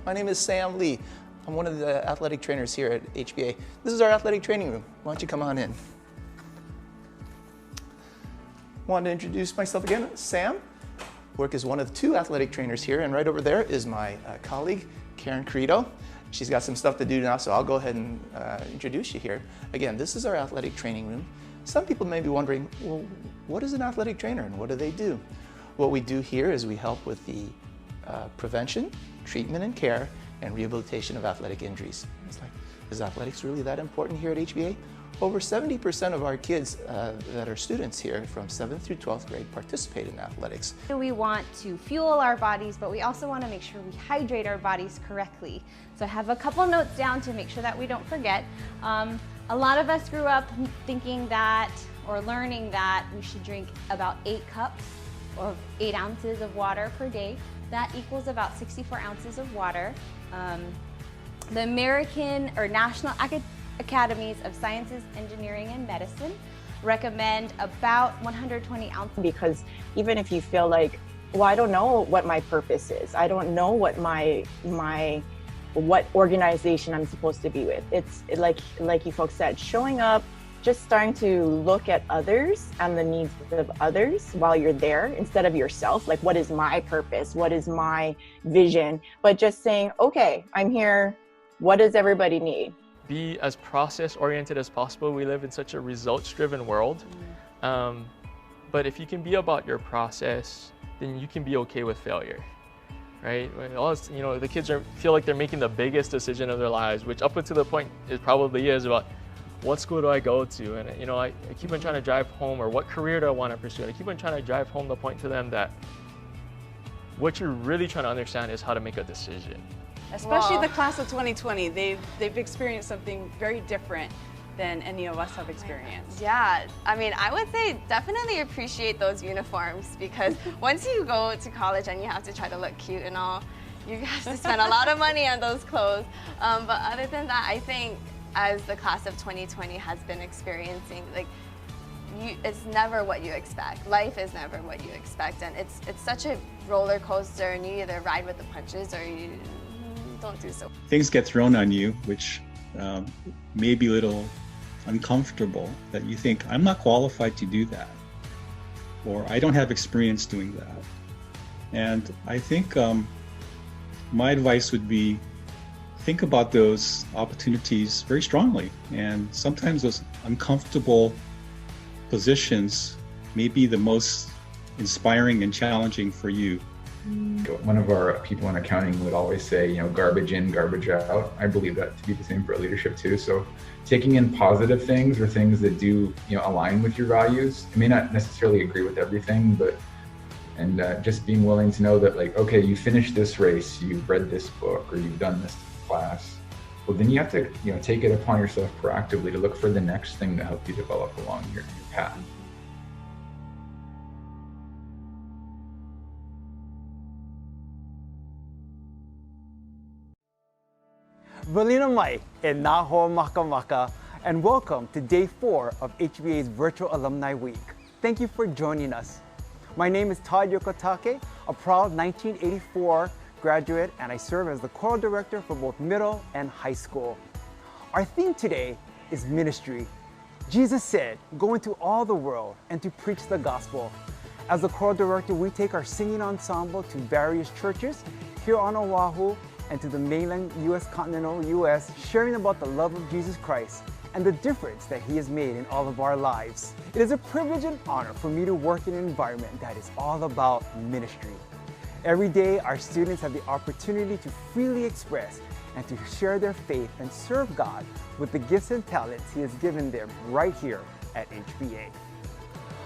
My name is Sam Lee. I'm one of the athletic trainers here at HBA. This is our athletic training room. Why don't you come on in? Want to introduce myself again, Sam. Work as one of 2 athletic trainers here, and right over there is my colleague, Kaneshiro. She's got some stuff to do now, so I'll go ahead and introduce you here. Again, this is our athletic training room. Some people may be wondering, well, what is an athletic trainer and what do they do? What we do here is we help with the prevention, treatment and care, and rehabilitation of athletic injuries. It's like, is athletics really that important here at HBA? Over 70% of our kids that are students here from 7th through 12th grade participate in athletics. We want to fuel our bodies, but we also want to make sure we hydrate our bodies correctly. So I have a couple notes down to make sure that we don't forget. A lot of us grew up thinking that, or learning that, we should drink about 8 cups of 8 ounces of water per day. That equals about 64 ounces of water. The American or National Academies of Sciences, Engineering, and Medicine recommend about 120 ounces. Because even if you feel like, well, I don't know what my purpose is, I don't know what what organization I'm supposed to be with. It's like you folks said, showing up, just starting to look at others and the needs of others while you're there instead of yourself. Like, what is my purpose? What is my vision? But just saying, okay, I'm here. What does everybody need? Be as process-oriented as possible. We live in such a results-driven world. But if you can be about your process, then you can be okay with failure, right? The kids feel like they're making the biggest decision of their lives, which up until the point it probably is about what school do I go to? And I keep on trying to drive home, or what career do I want to pursue? And I keep on trying to drive home the point to them that what you're really trying to understand is how to make a decision. Especially the class of 2020, they've experienced something very different than any of us have experienced. Yeah, I mean, I would say definitely appreciate those uniforms, because once you go to college and you have to try to look cute and all, you have to spend a lot of money on those clothes. But other than that, I think as the class of 2020 has been experiencing, it's never what you expect. Life is never what you expect, and it's such a roller coaster, and you either ride with the punches or you don't do so. Things get thrown on you, which may be a little uncomfortable, that you think, I'm not qualified to do that, or I don't have experience doing that. And I think my advice would be, think about those opportunities very strongly. And sometimes those uncomfortable positions may be the most inspiring and challenging for you. One of our people in accounting would always say, garbage in, garbage out. I believe that to be the same for leadership too. So taking in positive things, or things that do, align with your values. You may not necessarily agree with everything, but just being willing to know that, okay, you finished this race, you've read this book, or you've done this class. Well, then you have to, take it upon yourself proactively to look for the next thing to help you develop along your path. Valina Mai e Naho Maka Maka, and welcome to day 4 of HBA's Virtual Alumni Week. Thank you for joining us. My name is Todd Yokotake, a proud 1984 graduate, and I serve as the choral director for both middle and high school. Our theme today is ministry. Jesus said, go into all the world and to preach the gospel. As the choral director, we take our singing ensemble to various churches here on Oahu and to the mainland continental US, sharing about the love of Jesus Christ and the difference that He has made in all of our lives. It is a privilege and honor for me to work in an environment that is all about ministry. Every day, our students have the opportunity to freely express and to share their faith and serve God with the gifts and talents He has given them right here at HBA.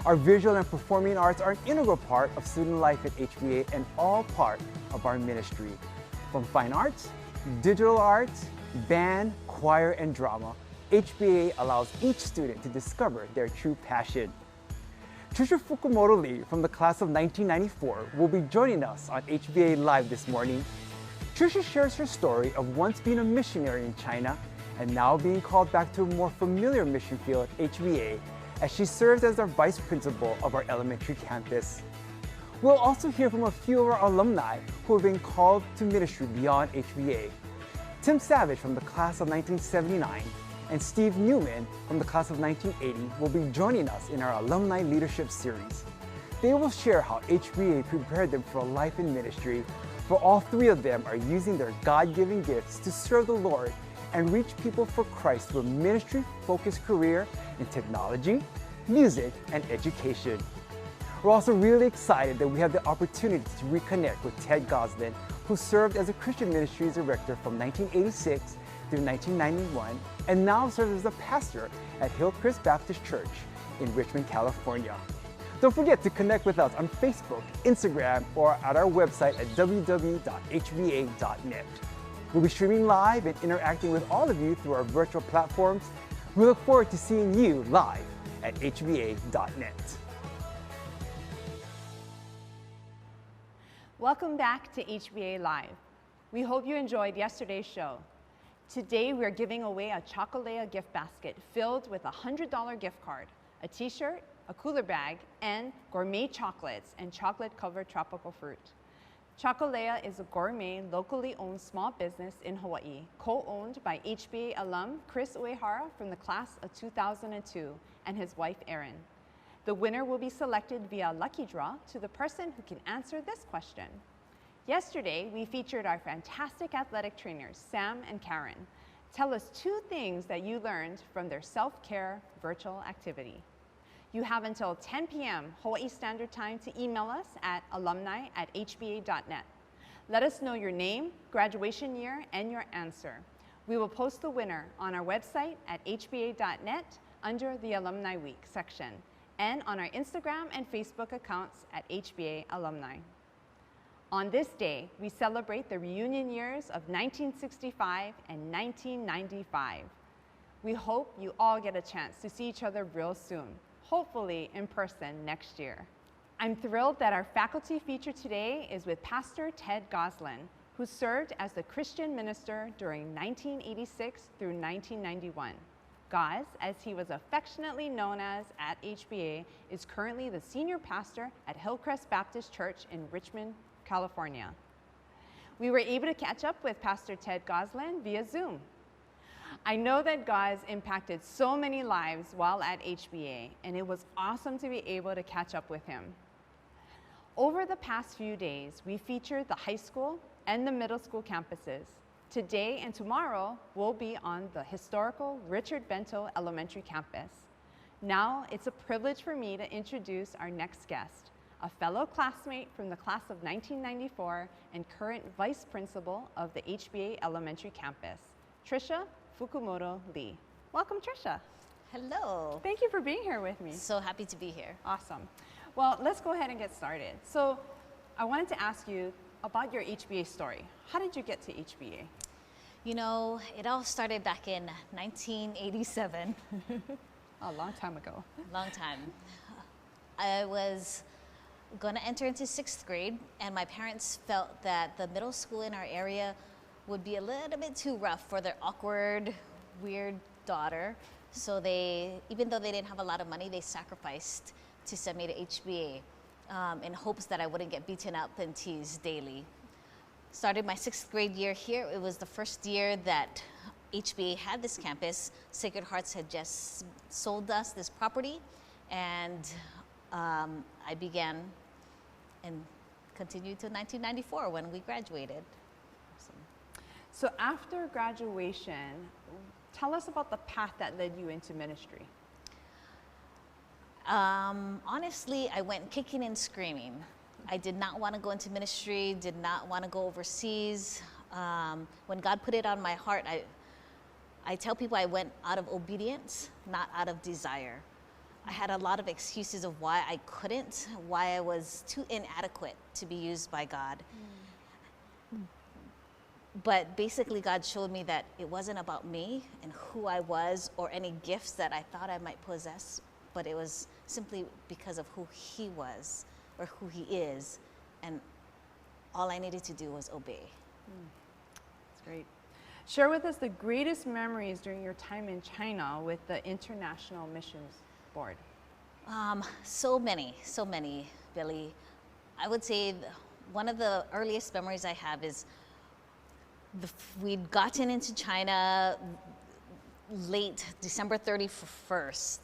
Our visual and performing arts are an integral part of student life at HBA and all part of our ministry. From fine arts, digital arts, band, choir, and drama, HBA allows each student to discover their true passion. Trisha Fukumoto Lee from the class of 1994 will be joining us on HBA Live this morning. Trisha shares her story of once being a missionary in China and now being called back to a more familiar mission field at HBA as she serves as our vice principal of our elementary campus. We'll also hear from a few of our alumni who have been called to ministry beyond HBA. Tim Savage from the class of 1979 and Steve Newman from the class of 1980 will be joining us in our Alumni Leadership Series. They will share how HBA prepared them for a life in ministry, for all three of them are using their God-given gifts to serve the Lord and reach people for Christ through a ministry-focused career in technology, music, and education. We're also really excited that we have the opportunity to reconnect with Ted Golin, who served as a Christian Ministries director from 1986 through 1991, and now serves as a pastor at Hillcrest Baptist Church in Richmond, California. Don't forget to connect with us on Facebook, Instagram, or at our website at www.hba.net. We'll be streaming live and interacting with all of you through our virtual platforms. We look forward to seeing you live at hba.net. Welcome back to HBA Live. We hope you enjoyed yesterday's show. Today we're giving away a Chocolea gift basket filled with a $100 gift card, a t-shirt, a cooler bag, and gourmet chocolates and chocolate-covered tropical fruit. Chocolea is a gourmet, locally owned small business in Hawaii, co-owned by HBA alum Chris Uehara from the class of 2002 and his wife Erin. The winner will be selected via lucky draw to the person who can answer this question. Yesterday, we featured our fantastic athletic trainers, Sam and Karen. Tell us 2 things that you learned from their self-care virtual activity. You have until 10 p.m. Hawaii Standard Time to email us at alumni@hba.net. Let us know your name, graduation year, and your answer. We will post the winner on our website at hba.net under the Alumni Week section, and on our Instagram and Facebook accounts at HBA Alumni. On this day, we celebrate the reunion years of 1965 and 1995. We hope you all get a chance to see each other real soon, hopefully in person next year. I'm thrilled that our faculty feature today is with Pastor Ted Golin, who served as the Christian minister during 1986 through 1991. Goz, as he was affectionately known as at HBA, is currently the senior pastor at Hillcrest Baptist Church in Richmond, California. We were able to catch up with Pastor Ted Golin via Zoom. I know that Goz impacted so many lives while at HBA, and it was awesome to be able to catch up with him. Over the past few days, we featured the high school and the middle school campuses. Today and tomorrow, we'll be on the historical Richard Bento Elementary campus. Now, it's a privilege for me to introduce our next guest, a fellow classmate from the class of 1994 and current vice principal of the HBA Elementary campus, Trisha Fukumoto Lee. Welcome, Trisha. Hello. Thank you for being here with me. So happy to be here. Awesome. Well, let's go ahead and get started. So I wanted to ask you about your HBA story. How did you get to HBA? You know, it all started back in 1987. A long time ago. Long time. I was going to enter into 6th grade, and my parents felt that the middle school in our area would be a little bit too rough for their awkward, weird daughter. So they, even though they didn't have a lot of money, they sacrificed to send me to HBA in hopes that I wouldn't get beaten up and teased daily. Started my 6th grade year here. It was the first year that HBA had this campus. Sacred Hearts had just sold us this property, and I began and continued to 1994 when we graduated. So after graduation, tell us about the path that led you into ministry. Honestly, I went kicking and screaming. I did not want to go into ministry, did not want to go overseas. When God put it on my heart, I tell people I went out of obedience, not out of desire. I had a lot of excuses of why I couldn't, why I was too inadequate to be used by God. But basically, God showed me that it wasn't about me and who I was or any gifts that I thought I might possess, but it was simply because of who He was or who He is, and all I needed to do was obey. That's great. Share with us the greatest memories during your time in China with the International Missions Board. So many, Billy. I would say one of the earliest memories I have is we'd gotten into China late December 31st,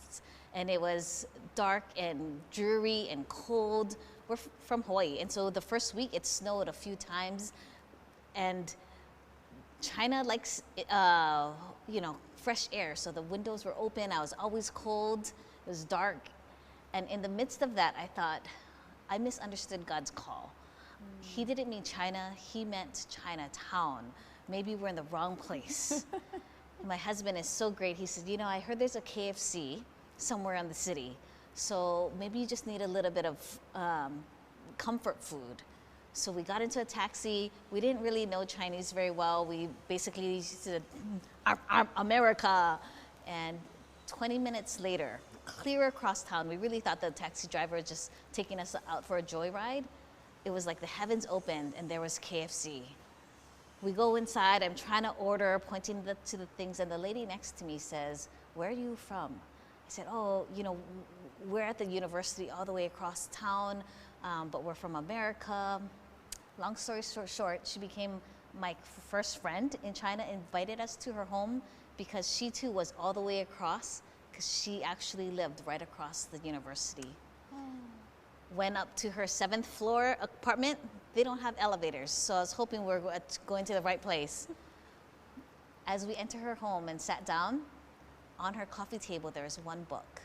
and it was dark and dreary and cold. We're from Hawaii, and so the first week it snowed a few times, and China likes, you know, fresh air, so the windows were open. I was always cold. It was dark, and in the midst of that, I thought, I misunderstood God's call. He didn't mean China, he meant Chinatown. Maybe we're in the wrong place. My husband is so great. He said, you know, I heard there's a KFC somewhere in the city, so maybe you just need a little bit of comfort food. So we got into a taxi. We didn't really know Chinese very well. We basically said, America. And 20 minutes later, clear across town, we really thought the taxi driver was just taking us out for a joyride. It was like the heavens opened and there was KFC. We go inside, I'm trying to order, pointing to the things, and the lady next to me says, where are you from? I said, oh, you know, we're at the university all the way across town, but we're from America. Long story short, she became my first friend in China, invited us to her home because she too was all the way across, because she actually lived right across the university. Went up to her 7th floor apartment. They don't have elevators, so I was hoping we were going to the right place. As we entered her home and sat down, on her coffee table there was one book.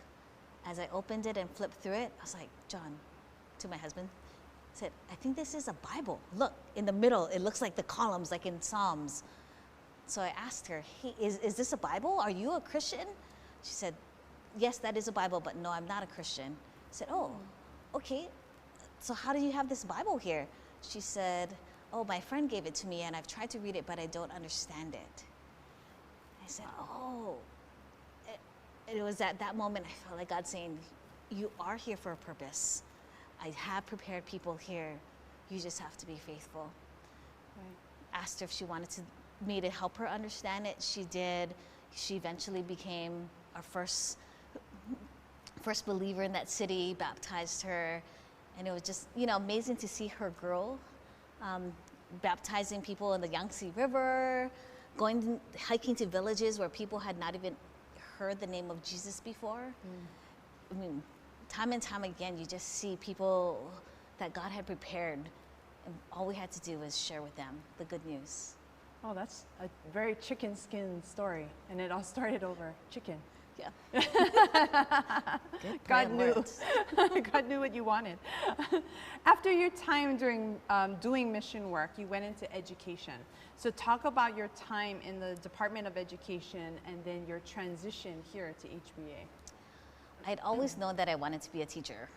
As I opened it and flipped through it, I was like, John, to my husband, I said, I think this is a Bible. Look, in the middle, it looks like the columns, like in Psalms. So I asked her, hey, is this a Bible? Are you a Christian? She said, yes, that is a Bible, but no, I'm not a Christian. I said, oh, okay. So how do you have this Bible here? She said, oh, my friend gave it to me, and I've tried to read it, but I don't understand it. I said, oh. It was at that moment I felt like God saying, you are here for a purpose. I have prepared people here. You just have to be faithful. Right. Asked her if she wanted me to help her understand it. She did. She eventually became our first believer in that city, baptized her. And it was just, you know, amazing to see her grow, baptizing people in the Yangtze River, hiking to villages where people had not even heard the name of Jesus before. I mean, time and time again, you just see people that God had prepared, and all we had to do was share with them the good news. Oh, that's a very chicken skin story, and it all started over chicken. Yeah. God knew. God knew what you wanted. After your time during doing mission work, you went into education. So talk about your time in the Department of Education and then your transition here to HBA. I'd always known that I wanted to be a teacher.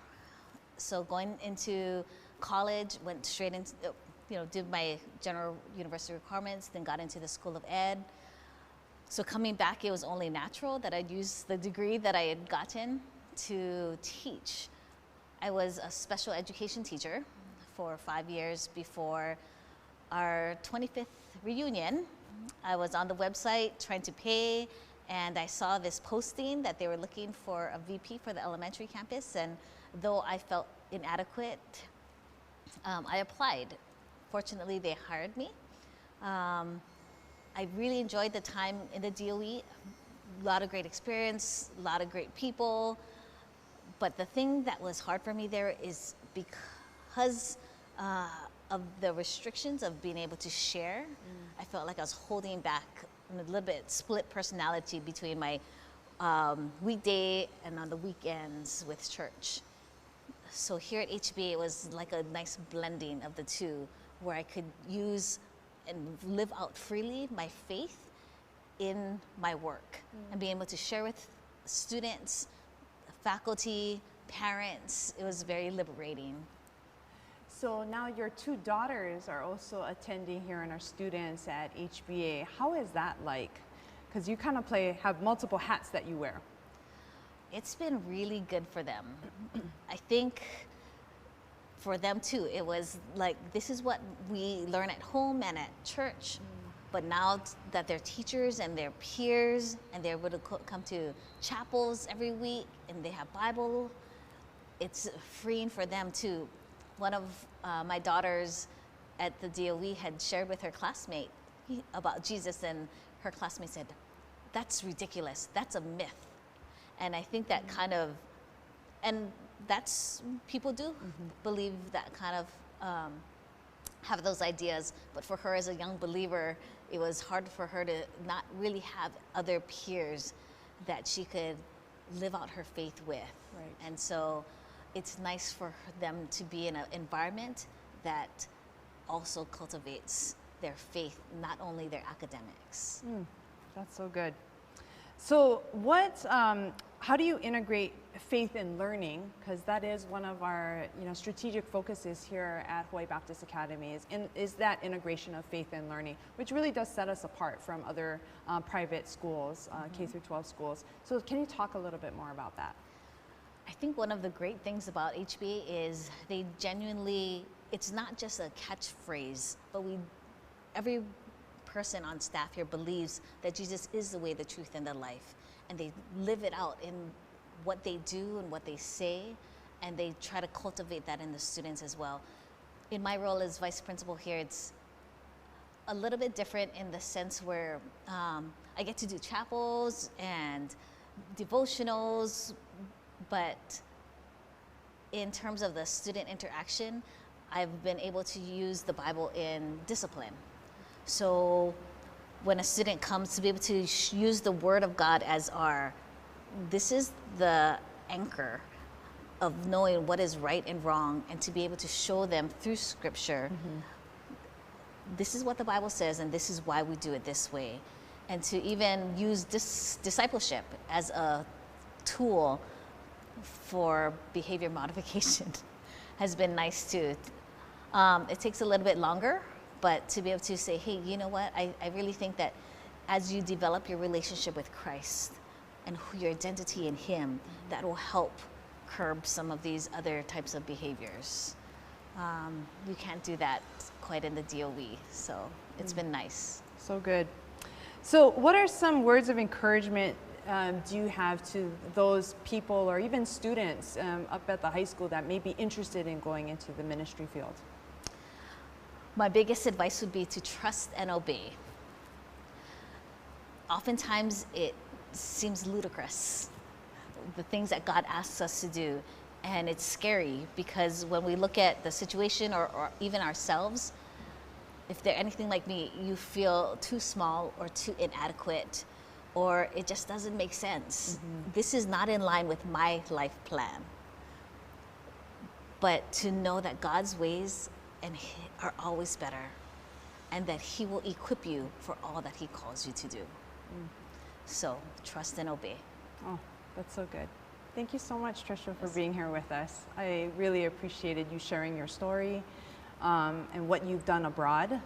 So going into college, went straight into, you know, did my general university requirements, then got into the School of Ed. So coming back, it was only natural that I'd use the degree that I had gotten to teach. I was a special education teacher for 5 years before our 25th reunion. I was on the website trying to pay, and I saw this posting that they were looking for a VP for the elementary campus, and though I felt inadequate, I applied. Fortunately, they hired me. I really enjoyed the time in the DOE, a lot of great experience, a lot of great people, but the thing that was hard for me there is because of the restrictions of being able to share, I felt like I was holding back a little bit, split personality between my weekday and on the weekends with church. So here at HBA, it was like a nice blending of the two, where I could use and live out freely my faith in my work and be able to share with students, faculty, parents. It was very liberating. So now your 2 daughters are also attending here and are students at HBA. How is that like? Because you kind of have multiple hats that you wear. It's been really good for them. I think for them too, it was like, this is what we learn at home and at church, but now that they're teachers and they're peers and they're able to come to chapels every week and they have Bible, it's freeing for them to one of my daughters at the DOE had shared with her classmate about Jesus, and her classmate said, "That's ridiculous. That's a myth." And I think that kind of, and that's, people do believe that kind of, have those ideas. But for her as a young believer, it was hard for her to not really have other peers that she could live out her faith with. Right. And so it's nice for them to be in an environment that also cultivates their faith, not only their academics. That's so good. So how do you integrate faith and learning? Because that is one of our strategic focuses here at Hawaii Baptist Academy is that integration of faith and learning, which really does set us apart from other private schools, K through 12 schools. So can you talk a little bit more about that? I think one of the great things about HBA is they genuinely, it's not just a catchphrase, but every person on staff here believes that Jesus is the way, the truth, and the life. And they live it out in what they do and what they say, and they try to cultivate that in the students as well. In my role as vice principal here, it's a little bit different in the sense where I get to do chapels and devotionals, but in terms of the student interaction, I've been able to use the Bible in discipline. So when a student comes, to be able to use the Word of God as this is the anchor of knowing what is right and wrong, and to be able to show them through Scripture, this is what the Bible says, and this is why we do it this way. And to even use discipleship as a tool for behavior modification has been nice too. It takes a little bit longer, but to be able to say, hey, you know what, I really think that as you develop your relationship with Christ and your identity in Him, that will help curb some of these other types of behaviors. We can't do that quite in the DOE, so it's been nice. So good. So what are some words of encouragement do you have to those people or even students up at the high school that may be interested in going into the ministry field? My biggest advice would be to trust and obey. Oftentimes it seems ludicrous, the things that God asks us to do, and it's scary because when we look at the situation or even ourselves, if they're anything like me, you feel too small or too inadequate, or it just doesn't make sense. This is not in line with my life plan. But to know that God's ways are always better, and that He will equip you for all that He calls you to do. So trust and obey. Oh, that's so good. Thank you so much, Trisha, for being here with us. I really appreciated you sharing your story and what you've done abroad,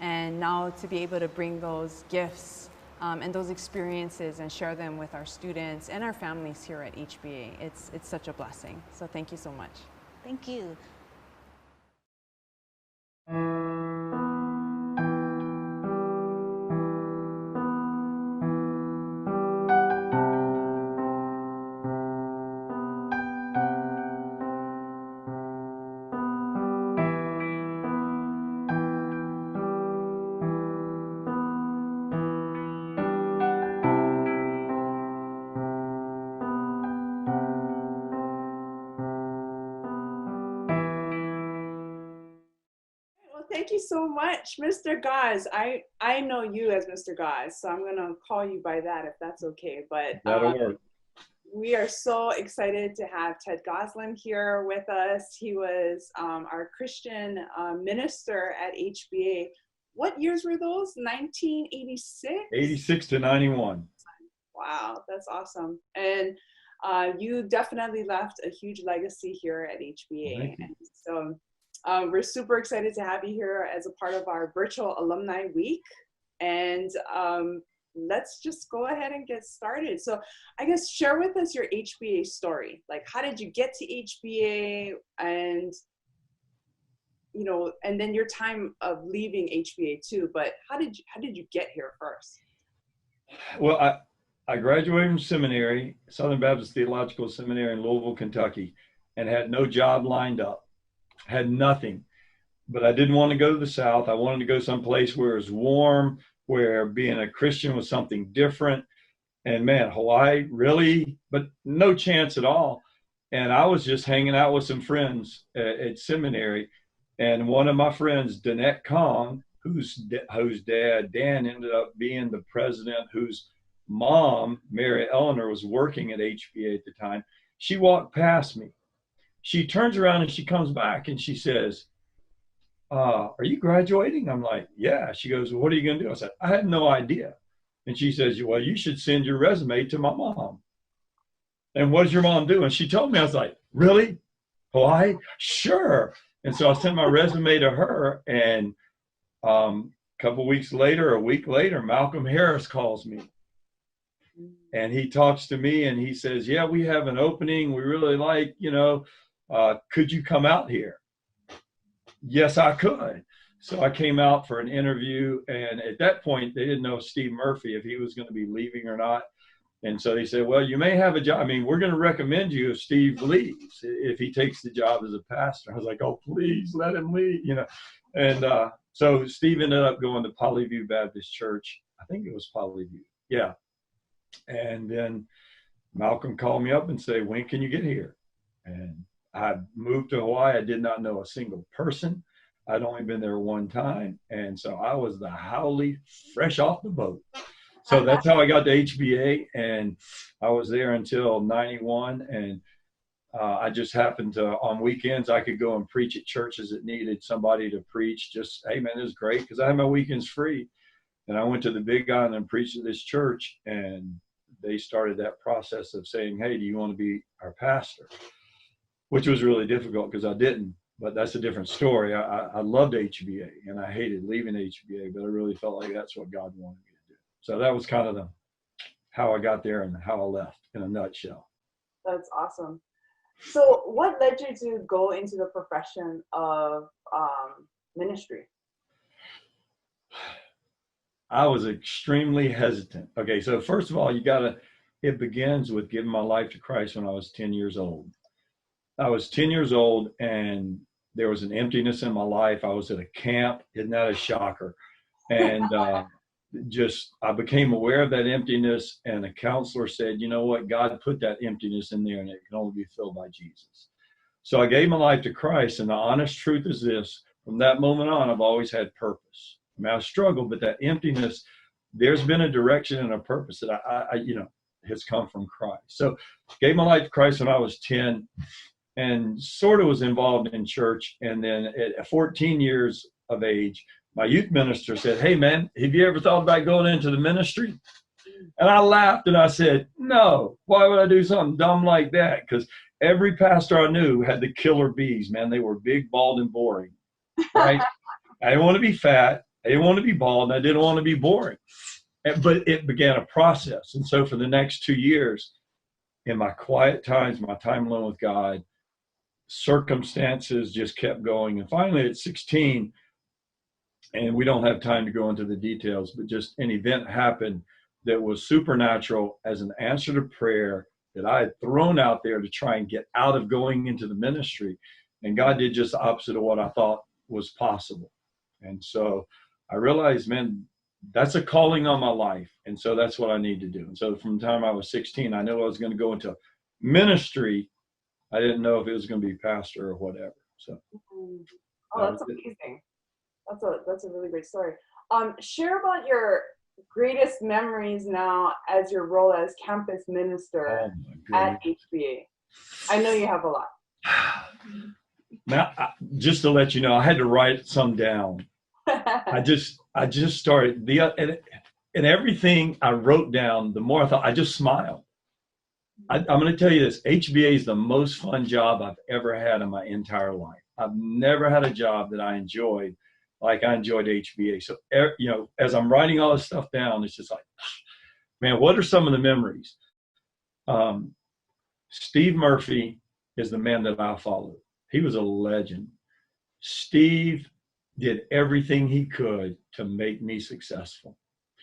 and now to be able to bring those gifts and those experiences and share them with our students and our families here at HBA. It's such a blessing. So thank you so much. Thank you. Thank you so much, Mr. Gaz. I know you as Mr. Gaz, so I'm gonna call you by that if that's okay. But That'll work. We are so excited to have Ted Golin here with us. He was our Christian minister at HBA. What years were those? 1986? 86 to 91. Wow, that's awesome. And you definitely left a huge legacy here at HBA. And so we're super excited to have you here as a part of our virtual Alumni Week. And let's just go ahead and get started. So I guess share with us your HBA story. Like, how did you get to HBA, and and then your time of leaving HBA too, but how did you get here first? Well, I graduated from seminary, Southern Baptist Theological Seminary in Louisville, Kentucky, and had no job lined up. had nothing. But I didn't want to go to the South. I wanted to go someplace where it was warm, where being a Christian was something different. And man, Hawaii, really? But no chance at all. And I was just hanging out with some friends at seminary. And one of my friends, Danette Kawn, whose dad, Dan, ended up being the president, whose mom, Mary Eleanor, was working at HBA at the time. She walked past me. She turns around and she comes back and she says, are you graduating? I'm like, yeah. She goes, well, what are you going to do? I said, I had no idea. And she says, well, you should send your resume to my mom. And what does your mom do? And she told me. I was like, really? Hawaii? Sure. And so I sent my resume to her. And a couple of weeks later, a week later, Malcolm Harris calls me. And he talks to me and he says, yeah, we have an opening. We really like, could you come out here? Yes, I could. So I came out for an interview, and at that point, they didn't know Steve Murphy, if he was going to be leaving or not. And so they said, well, you may have a job. I mean, we're going to recommend you if Steve leaves, if he takes the job as a pastor. I was like, oh, please let him leave, And so Steve ended up going to Polyview Baptist Church. I think it was Polyview. Yeah. And then Malcolm called me up and said, when can you get here? And I moved to Hawaii. I did not know a single person. I'd only been there one time. And so I was the haole fresh off the boat. So that's how I got to HBA. And I was there until 91. And I just happened to, on weekends, I could go and preach at churches that needed somebody to preach. Just, hey, man, this is great because I had my weekends free. And I went to the Big Island and preached at this church. And they started that process of saying, hey, do you want to be our pastor? Which was really difficult because I didn't. But that's a different story. I loved HBA and I hated leaving HBA, but I really felt like that's what God wanted me to do. So that was kind of how I got there and how I left in a nutshell. That's awesome. So what led you to go into the profession of ministry? I was extremely hesitant. Okay, so first of all, it begins with giving my life to Christ when I was 10 years old. I was 10 years old and there was an emptiness in my life. I was at a camp. Isn't that a shocker? And I became aware of that emptiness, and a counselor said, you know what, God put that emptiness in there and it can only be filled by Jesus. So I gave my life to Christ, and the honest truth is this: from that moment on, I've always had purpose. I mean, I've struggled, but that emptiness, there's been a direction and a purpose that I has come from Christ. So gave my life to Christ when I was 10. And sort of was involved in church. And then at 14 years of age, my youth minister said, hey, man, have you ever thought about going into the ministry? And I laughed and I said, no, why would I do something dumb like that? Because every pastor I knew had the killer bees, man. They were big, bald, and boring, right? I didn't want to be fat. I didn't want to be bald. And I didn't want to be boring. But it began a process. And so for the next 2 years, in my quiet times, my time alone with God, circumstances just kept going. And finally at 16, and we don't have time to go into the details, but just an event happened that was supernatural as an answer to prayer that I had thrown out there to try and get out of going into the ministry. And God did just the opposite of what I thought was possible. And so I realized, man, that's a calling on my life. And so that's what I need to do. And so from the time I was 16, I knew I was going to go into ministry. I didn't know if it was going to be pastor or whatever. So, oh, that's amazing. That's a really great story. Share about your greatest memories now as your role as campus minister at HBA. I know you have a lot. Now, just to let you know, I had to write some down. I just started and everything I wrote down. The more I thought, I just smiled. I'm going to tell you this: HBA is the most fun job I've ever had in my entire life. I've never had a job that I enjoyed like I enjoyed HBA. So, as I'm writing all this stuff down, it's just like, man, what are some of the memories? Steve Murphy is the man that I followed. He was a legend. Steve did everything he could to make me successful.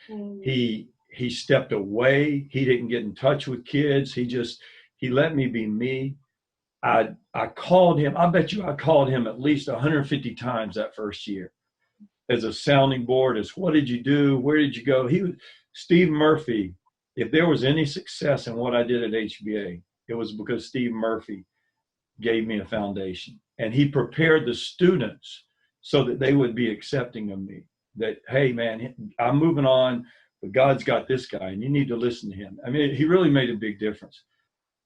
He stepped away. He didn't get in touch with kids. He let me be me. I called him. I bet you I called him at least 150 times that first year as a sounding board, as what did you do? Where did you go? Steve Murphy, if there was any success in what I did at HBA, it was because Steve Murphy gave me a foundation, and he prepared the students so that they would be accepting of me, that, hey man, I'm moving on, but God's got this guy and you need to listen to him. I mean, he really made a big difference.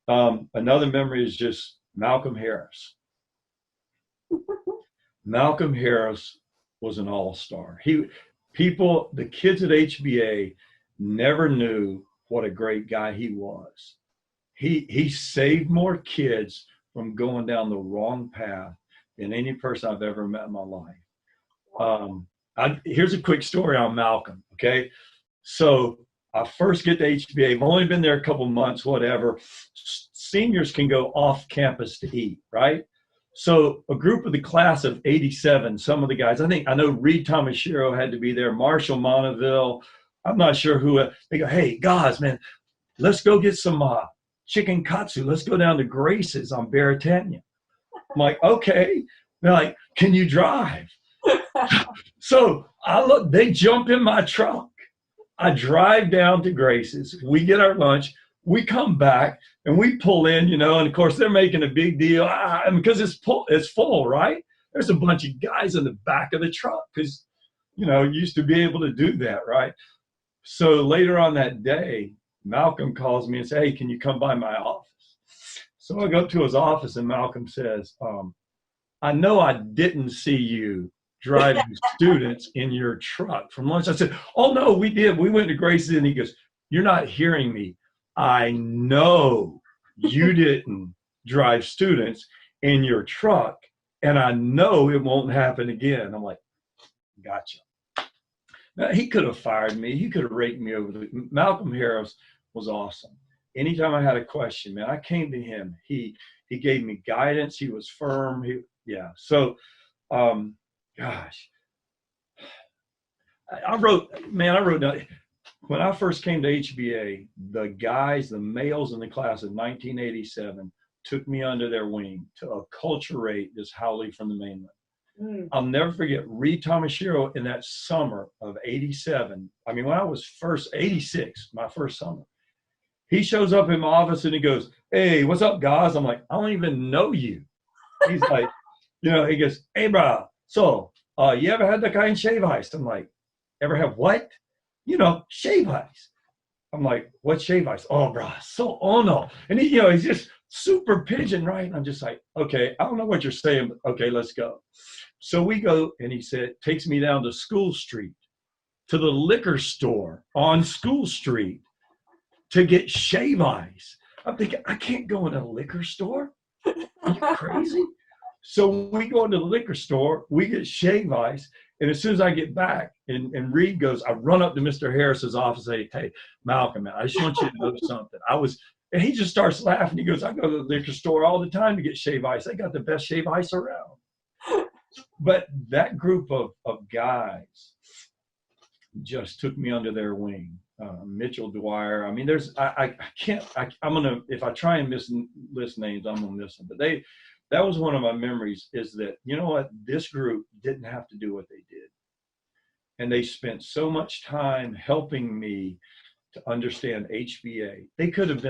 Another memory is just Malcolm Harris. Malcolm Harris was an all-star. The kids at HBA never knew what a great guy he was. He saved more kids from going down the wrong path than any person I've ever met in my life. Here's a quick story on Malcolm, okay? So I first get to HBA. I've only been there a couple months, whatever. Seniors can go off campus to eat, right? So a group of the class of 87, some of the guys, I know Reed Kaneshiro had to be there, Marshall Monteville, I'm not sure who, they go, hey, guys, man, let's go get some chicken katsu. Let's go down to Grace's on Baratania. I'm like, okay. They're like, can you drive? So they jump in my truck. I drive down to Grace's. We get our lunch. We come back and we pull in, and of course they're making a big deal because it's full, right? There's a bunch of guys in the back of the truck because, you used to be able to do that, right? So later on that day, Malcolm calls me and says, hey, can you come by my office? So I go to his office and Malcolm says, I know I didn't see you driving students in your truck from lunch. I said, oh no, we did. We went to Grace's, and he goes, you're not hearing me. I know you didn't drive students in your truck, and I know it won't happen again. I'm like, gotcha. Now, he could have fired me. He could have raked me over Malcolm Harris was awesome. Anytime I had a question, man, I came to him. He gave me guidance. He was firm. So, gosh, I wrote down, when I first came to HBA, the males in the class of 1987 took me under their wing to acculturate this haole from the mainland. I'll never forget Reed Kaneshiro in that summer of 87. I mean, when I was 86, my first summer, he shows up in my office and he goes, hey, what's up, guys? I'm like, I don't even know you. He's like, he goes, hey, bro, so you ever had the kind of shave ice? I'm like, ever have what? Shave ice. I'm like, what shave ice? Oh, bro, oh no. And he's just super pigeon, right? And I'm just like, okay, I don't know what you're saying, but okay, let's go. So we go, and he takes me down to School Street, to the liquor store on School Street to get shave ice. I'm thinking, I can't go in a liquor store. Are you crazy? So we go into the liquor store, we get shave ice, and as soon as I get back, and Reed goes, I run up to Mr. Harris's office and say, hey, Malcolm, man, I just want you to know something. And he just starts laughing. He goes, I go to the liquor store all the time to get shave ice. They got the best shave ice around. But that group of guys just took me under their wing. Mitchell Dwyer. I mean, if I try and list names, I'm gonna miss them. But that was one of my memories, is that, this group didn't have to do what they did. And they spent so much time helping me to understand HBA. They could have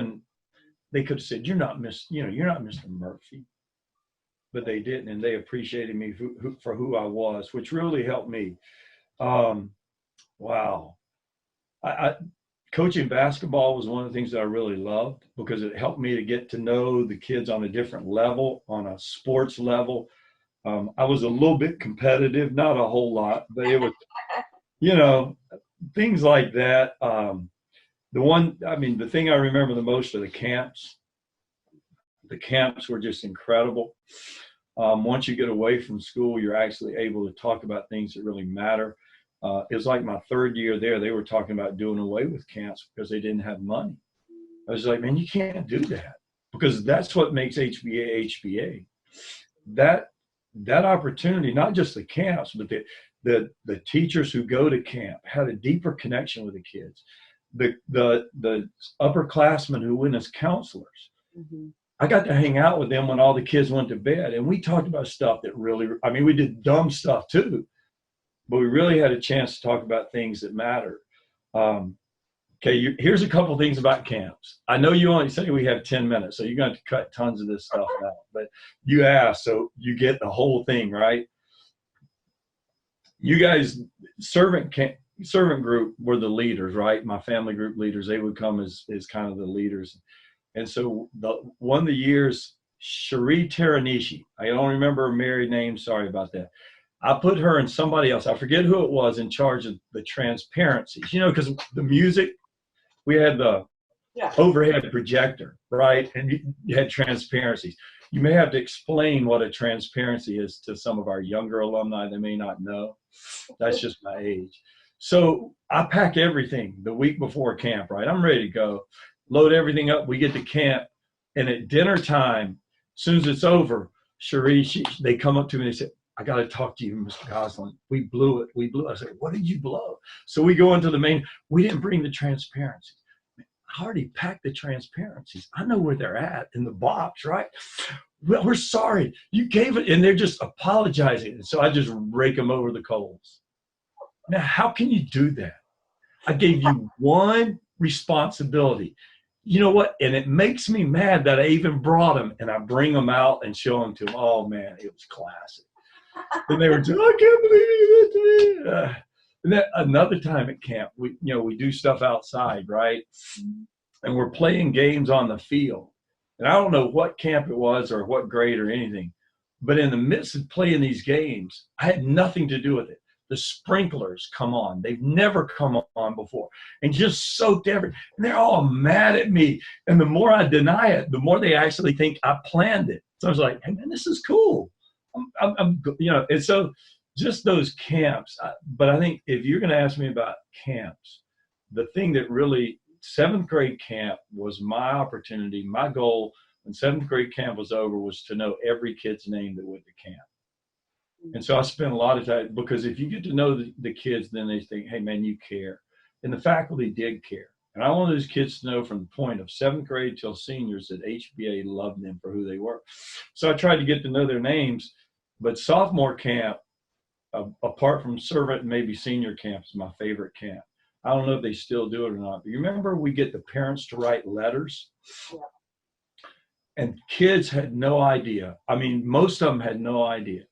said, you're not Mr. Murphy. But they didn't, and they appreciated me for who I was, which really helped me. Wow. Coaching basketball was one of the things that I really loved, because it helped me to get to know the kids on a different level, on a sports level. I was a little bit competitive, not a whole lot, but it was, things like that. The thing I remember the most are the camps. The camps were just incredible. Once you get away from school, you're actually able to talk about things that really matter. It was like my third year there, they were talking about doing away with camps because they didn't have money. I was like, man, you can't do that, because that's what makes HBA HBA. That opportunity, not just the camps, but the teachers who go to camp had a deeper connection with the kids. The upperclassmen who went as counselors. Mm-hmm. I got to hang out with them when all the kids went to bed, and we talked about stuff that really, I mean, we did dumb stuff too, but we really had a chance to talk about things that matter. Okay, here's a couple things about camps. I know you only say we have 10 minutes, so you're going to cut tons of this stuff out, but you asked, so you get the whole thing, right? You guys, servant group were the leaders, right? My family group leaders, they would come as kind of the leaders. And so one of the years, Cherie Teranishi, I don't remember her married name, sorry about that. I put her and somebody else, I forget who it was, in charge of the transparencies, you know, because the music, we had the overhead projector, right? And you had transparencies. You may have to explain what a transparency is to some of our younger alumni. They may not know. That's just my age. So I pack everything the week before camp, right? I'm ready to go. Load everything up. We get to camp. And at dinner time, as soon as it's over, Cherie, they come up to me and they say, I got to talk to you, Mr. Goslen. We blew it. We blew it. I said, what did you blow? So we go into the main. We didn't bring the transparencies. I already packed the transparencies. I know where they're at in the box, right? Well, we're sorry. You gave it, and they're just apologizing. And so I just rake them over the coals. Now, how can you do that? I gave you one responsibility. You know what? And it makes me mad that I even brought them, and I bring them out and show them to them. Oh, man, it was classic. And they were just, I can't believe you did to me. And then another time at camp, we do stuff outside, right? And we're playing games on the field. And I don't know what camp it was or what grade or anything, but in the midst of playing these games, I had nothing to do with it. The sprinklers come on. They've never come on before, and just soaked everything. And they're all mad at me. And the more I deny it, the more they actually think I planned it. So I was like, hey, man, this is cool. I'm and so just those camps. But I think if you're going to ask me about camps, the thing that really, 7th grade camp was my opportunity. My goal when 7th grade camp was over was to know every kid's name that went to camp. And so I spent a lot of time, because if you get to know the kids, then they think, hey, man, you care. And the faculty did care. And I want those kids to know from the point of 7th grade till seniors that HBA loved them for who they were. So I tried to get to know their names. But sophomore camp, apart from servant and maybe senior camp, is my favorite camp. I don't know if they still do it or not. But you remember we get the parents to write letters? Yeah. And kids had no idea. I mean, most of them had no idea.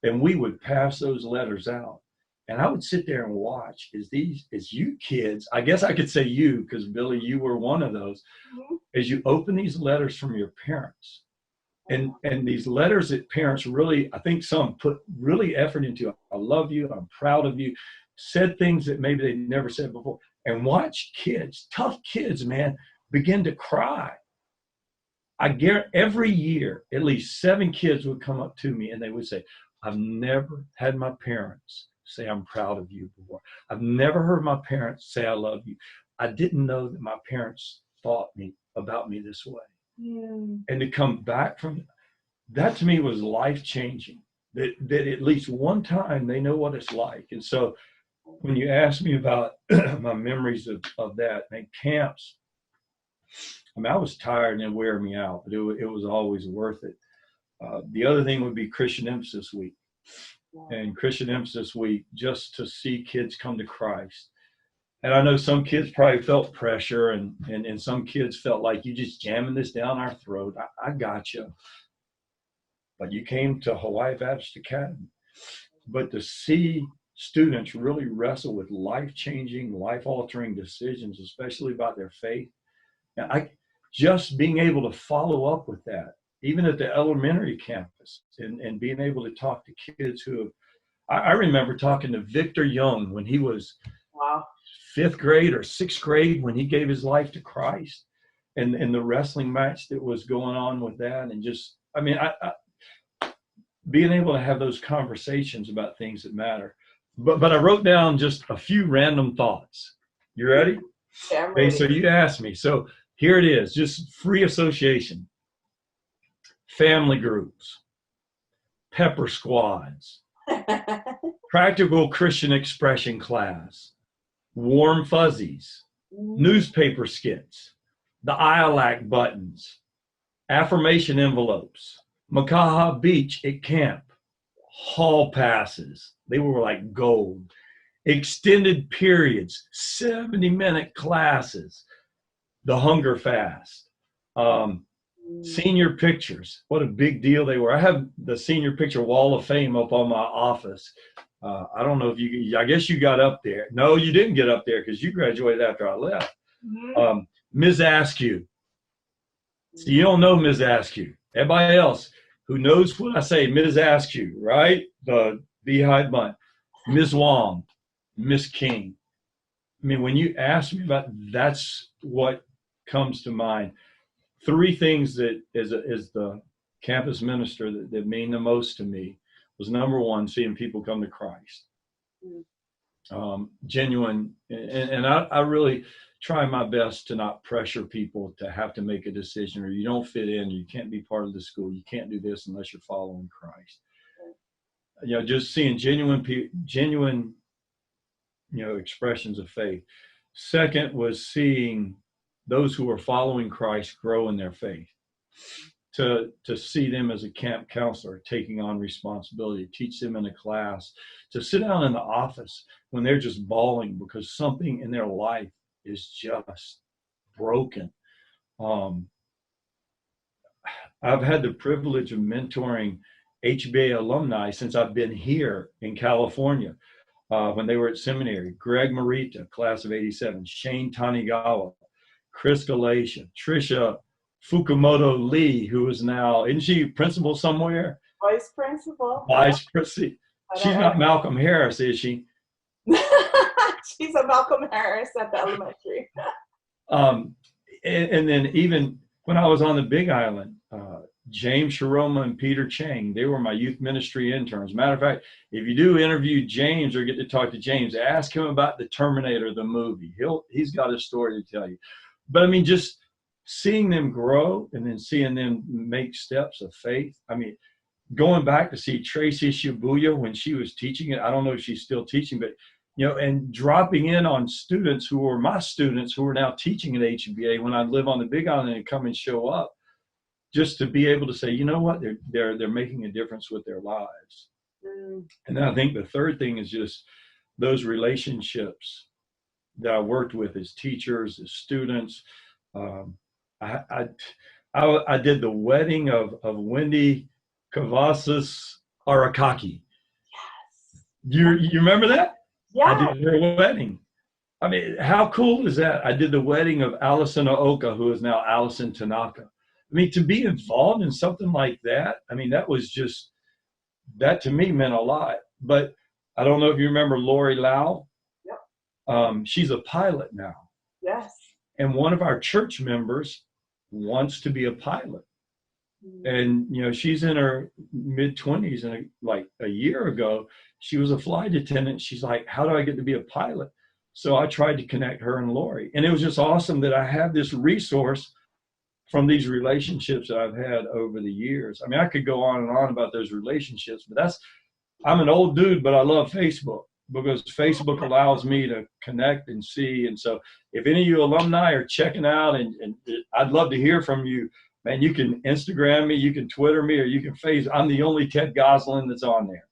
And we would pass those letters out. And I would sit there and watch as you kids, I guess I could say you, because Billy, you were one of those, as you open these letters from your parents. And these letters that parents really, I think some put really effort into. I love you, I'm proud of you, said things that maybe they never said before. And watch kids, tough kids, man, begin to cry. I guarantee every year, at least 7 kids would come up to me and they would say, I've never had my parents say I'm proud of you before. I've never heard my parents say I love you. I didn't know that my parents thought about me this way. And to come back from that, to me was life-changing, that at least one time they know what it's like. And so when you ask me about my memories of that, and camps, I mean, I was tired and it wear me out, but it was always worth it. The other thing would be Christian Emphasis Week. And Christian Emphasis Week, just to see kids come to Christ. And I know some kids probably felt pressure, and some kids felt like you just jamming this down our throat. I got you. But you came to Hawaii Baptist Academy. But to see students really wrestle with life-changing, life-altering decisions, especially about their faith, and just being able to follow up with that, even at the elementary campus, and being able to talk to kids who have, I remember talking to Victor Young when he was 5th grade or 6th grade, when he gave his life to Christ, and the wrestling match that was going on with that. And just, I mean, I being able to have those conversations about things that matter. But I wrote down just a few random thoughts. You ready? Yeah, I'm ready. Okay, so you asked me. So here it is, just free association. Family groups, pepper squads, practical Christian expression class, warm fuzzies, newspaper skits, the ILAC buttons, affirmation envelopes, Makaha Beach at camp, hall passes. They were like gold. Extended periods, 70-minute classes, the hunger fast, senior pictures. What a big deal they were. I have the senior picture wall of fame up on my office. I don't know if I guess you got up there. No, you didn't get up there because you graduated after I left. Ms. Askew. So you don't know Ms. Askew. Everybody else who knows what I say, Ms. Askew, right? The beehive bun. Ms. Wong. Miss King. I mean, when you ask me about, that's what comes to mind. Three things that as the campus minister that mean the most to me was, number one, seeing people come to Christ. Genuine, and I really try my best to not pressure people to have to make a decision, or you don't fit in, or you can't be part of the school, you can't do this unless you're following Christ. You know, just seeing genuine expressions of faith. Second was seeing those who are following Christ grow in their faith. To see them as a camp counselor, taking on responsibility, teach them in a class, to sit down in the office when they're just bawling because something in their life is just broken. I've had the privilege of mentoring HBA alumni since I've been here in California. When they were at seminary, Greg Morita, class of '87, Shane Tanigawa, Chris Galatia, Trisha Fukumoto Lee, who is now, isn't she principal somewhere? Vice principal. Vice principal. She's not Malcolm Harris, is she? She's a Malcolm Harris at the elementary. And then even when I was on the Big Island, James Sharoma and Peter Chang, they were my youth ministry interns. Matter of fact, if you do interview James or get to talk to James, ask him about the Terminator, the movie. He's got a story to tell you. But I mean, just seeing them grow and then seeing them make steps of faith. I mean, going back to see Tracy Shibuya when she was teaching it, I don't know if she's still teaching, but and dropping in on students who were my students who are now teaching at HBA when I live on the Big Island and come and show up, just to be able to say, you know what, they're making a difference with their lives. And then I think the third thing is just those relationships that I worked with as teachers, as students. I did the wedding of Wendy Cavazos Arakaki. Yes. You remember that? Yeah. I did her wedding. I mean, how cool is that? I did the wedding of Allison Aoka, who is now Allison Tanaka. I mean, to be involved in something like that, I mean, that to me meant a lot. But I don't know if you remember Lori Lau. Yep. She's a pilot now. Yes. And one of our church members wants to be a pilot. And, she's in her mid-20s, and like a year ago, she was a flight attendant. She's like, how do I get to be a pilot? So I tried to connect her and Lori. And it was just awesome that I have this resource from these relationships that I've had over the years. I mean, I could go on and on about those relationships, but I'm an old dude, but I love Facebook because Facebook allows me to connect and see. And so if any of you alumni are checking out, and I'd love to hear from you, man, you can Instagram me, you can Twitter me, or you can I'm the only Ted Golin that's on there.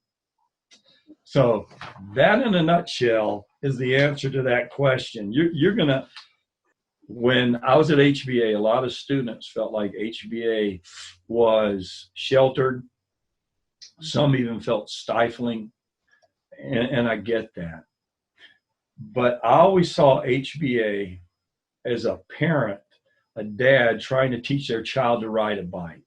So that in a nutshell is the answer to that question. When I was at HBA, a lot of students felt like HBA was sheltered. Some even felt stifling, and I get that. But I always saw HBA as a parent, a dad trying to teach their child to ride a bike.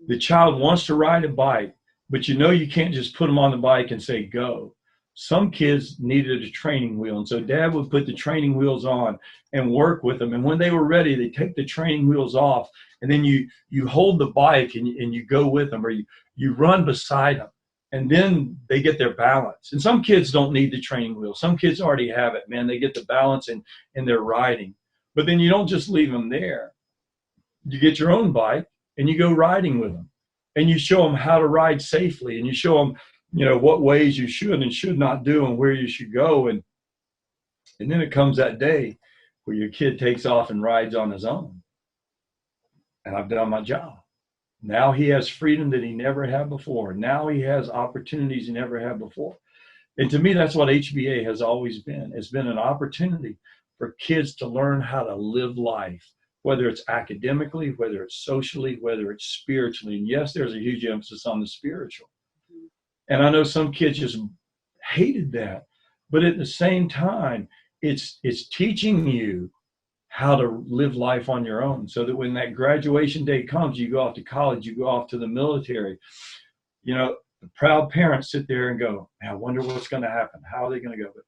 The child wants to ride a bike, but you can't just put them on the bike and say, go. Some kids needed a training wheel, and so dad would put the training wheels on and work with them. And when they were ready, they take the training wheels off, and then you hold the bike and you go with them, or you run beside them, and then they get their balance. And some kids don't need the training wheel. Some kids already have it, man. They get the balance and they're riding. But then you don't just leave them there. You get your own bike and you go riding with them, and you show them how to ride safely, and you show them what ways you should and should not do and where you should go. And then it comes that day where your kid takes off and rides on his own. and I've done my job. Now he has freedom that he never had before. Now he has opportunities he never had before. And to me, that's what HBA has always been. It's been an opportunity for kids to learn how to live life, whether it's academically, whether it's socially, whether it's spiritually. And yes, there's a huge emphasis on the spiritual. And I know some kids just hated that. But at the same time, it's teaching you how to live life on your own, so that when that graduation day comes, you go off to college, you go off to the military, you know, the proud parents sit there and go, I wonder what's going to happen. How are they going to go? But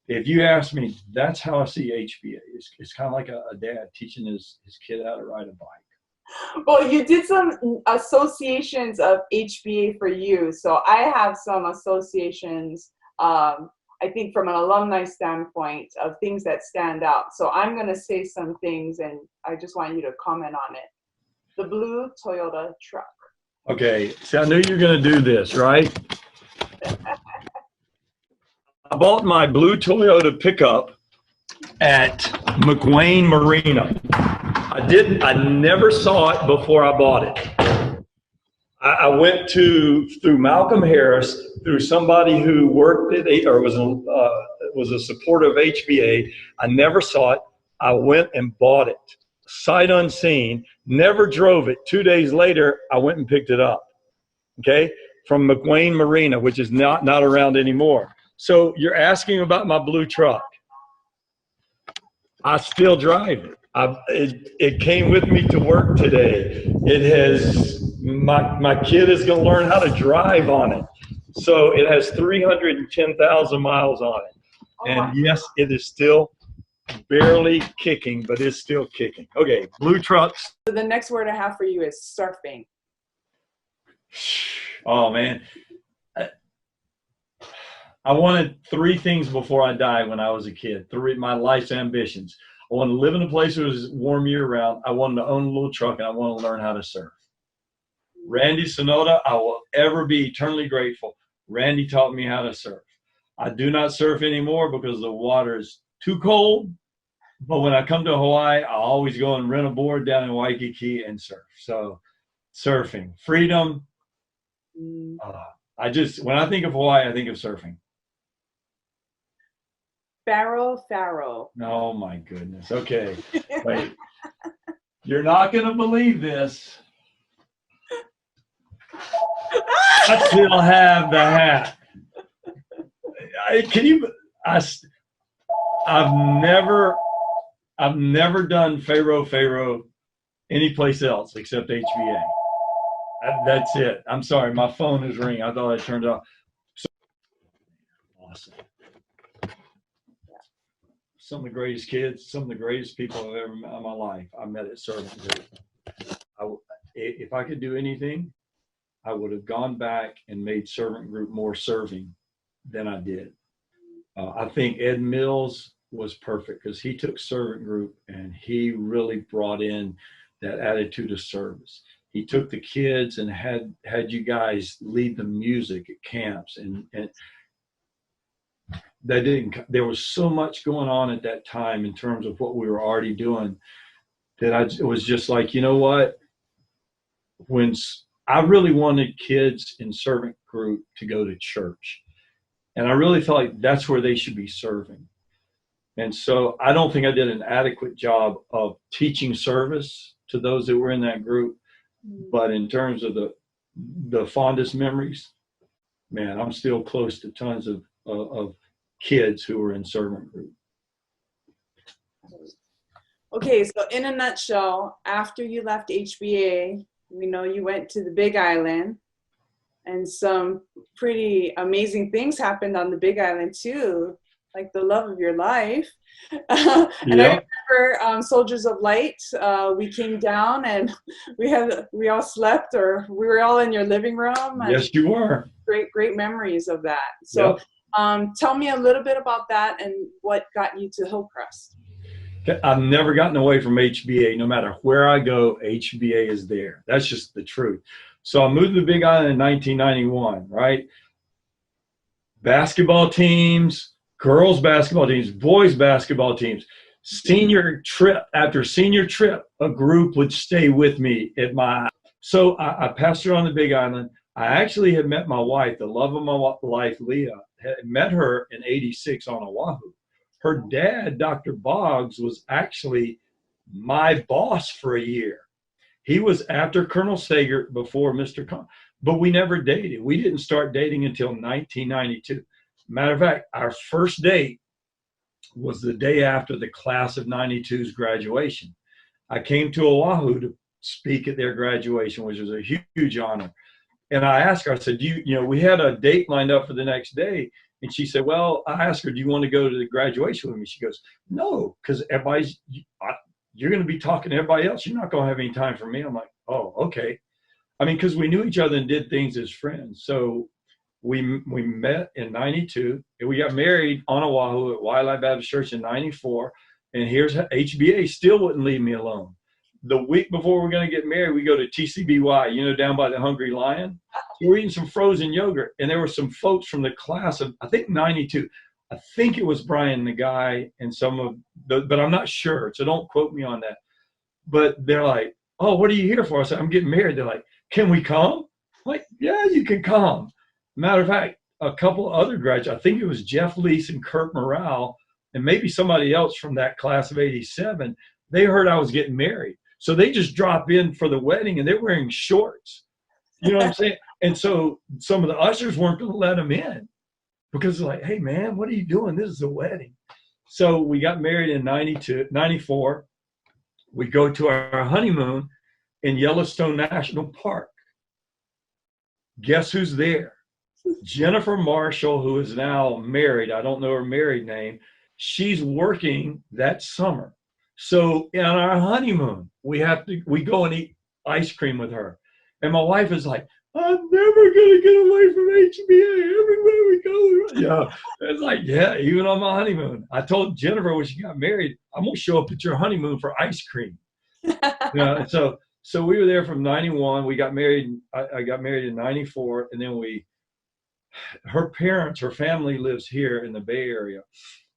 if you ask me, that's how I see HBA. It's kind of like a dad teaching his kid how to ride a bike. Well, you did some associations of HBA for you. So I have some associations, I think from an alumni standpoint, of things that stand out. So I'm going to say some things, and I just want you to comment on it. The blue Toyota truck. Okay, so I knew you were going to do this, right? I bought my blue Toyota pickup at McWayne Marina. I never saw it before I bought it. I went through Malcolm Harris, through somebody who worked at, or was a supporter of HBA. I never saw it. I went and bought it, sight unseen, never drove it. 2 days later, I went and picked it up, okay, from McWayne Marina, which is not around anymore. So you're asking about my blue truck. I still drive it. It came with me to work today. It has, my kid is going to learn how to drive on it. So it has 310,000 miles on it. And yes, it is still barely kicking, but it's still kicking. Okay, blue trucks. So the next word I have for you is surfing. Oh, man. I wanted 3 things before I died when I was a kid. 3, my life's ambitions. I wanted to live in a place that was warm year-round. I wanted to own a little truck, and I wanted to learn how to surf. Randy Sonoda, I will ever be eternally grateful. Randy taught me how to surf. I do not surf anymore because the water is too cold. But when I come to Hawaii, I always go and rent a board down in Waikiki and surf. So surfing, freedom. When I think of Hawaii, I think of surfing. Pharaoh. Oh my goodness. Okay. Wait. You're not going to believe this. I still have the hat. I've never done Pharaoh anyplace else except HBA. That's it. I'm sorry. My phone is ringing. I thought I turned it off. So, awesome. Some of the greatest kids, some of the greatest people I've ever met in my life, I met at Servant Group. If I could do anything, I would have gone back and made Servant Group more serving than I did. I think Ed Mills was perfect because he took Servant Group and he really brought in that attitude of service. He took the kids and had you guys lead the music at camps, and there was so much going on at that time in terms of what we were already doing that it was just like, you know what? When I really wanted kids in Servant Group to go to church, and I really felt like that's where they should be serving. And so I don't think I did an adequate job of teaching service to those that were in that group. But in terms of the fondest memories, man, I'm still close to tons of kids who were in Servant Group. Okay, so in a nutshell, after you left HBA, we know you went to the Big Island, and some pretty amazing things happened on the Big Island too, like the love of your life. And I remember Soldiers of Light, we came down and we all slept, or we were all in your living room. Yes, you were. Great memories of that. So tell me a little bit about that and what got you to Hillcrest. I've never gotten away from HBA. No matter where I go, HBA is there. That's just the truth. So I moved to the Big Island in 1991, right? Basketball teams, girls basketball teams, boys basketball teams, Senior trip after senior trip, a group would stay with me at my house. So I pastored on the Big Island. I actually had met my wife, the love of my life, Leah. Had met her in '86 on Oahu. Her dad, Dr. Boggs, was actually my boss for a year. He was after Colonel Sager, before Mr. Kawn, but we never dated. We didn't start dating until 1992. Matter of fact, our first date was the day after the class of '92's graduation. I came to Oahu to speak at their graduation, which was a huge honor. And I asked her, I said, we had a date lined up for the next day. And she said, well, I asked her, do you want to go to the graduation with me? She goes, no, because you're going to be talking to everybody else. You're not going to have any time for me. I'm like, oh, okay. I mean, because we knew each other and did things as friends. So we met in '92, and we got married on Oahu at Wildlife Baptist Church in '94. And here's HBA still wouldn't leave me alone. The week before we're going to get married, we go to TCBY, down by the Hungry Lion. So we're eating some frozen yogurt, and there were some folks from the class of, I think, '92. I think it was Brian, the guy, and but I'm not sure, so don't quote me on that. But they're like, oh, what are you here for? I said, I'm getting married. They're like, can we come? I'm like, yeah, you can come. Matter of fact, a couple other graduates, I think it was Jeff Lease and Kurt Morale, and maybe somebody else from that class of '87, they heard I was getting married. So they just drop in for the wedding, and they're wearing shorts. You know what I'm saying? And so some of the ushers weren't going to let them in because they're like, hey, man, what are you doing? This is a wedding. So we got married in '94. We go to our honeymoon in Yellowstone National Park. Guess who's there? Jennifer Marshall, who is now married. I don't know her married name. She's working that summer. So on our honeymoon, we go and eat ice cream with her. And my wife is like, I'm never going to get away from HBA everywhere we go. Yeah, it's like, yeah, even on my honeymoon. I told Jennifer when she got married, I'm going to show up at your honeymoon for ice cream. So we were there from '91. We got married. I got married in '94. And then her family lives here in the Bay Area.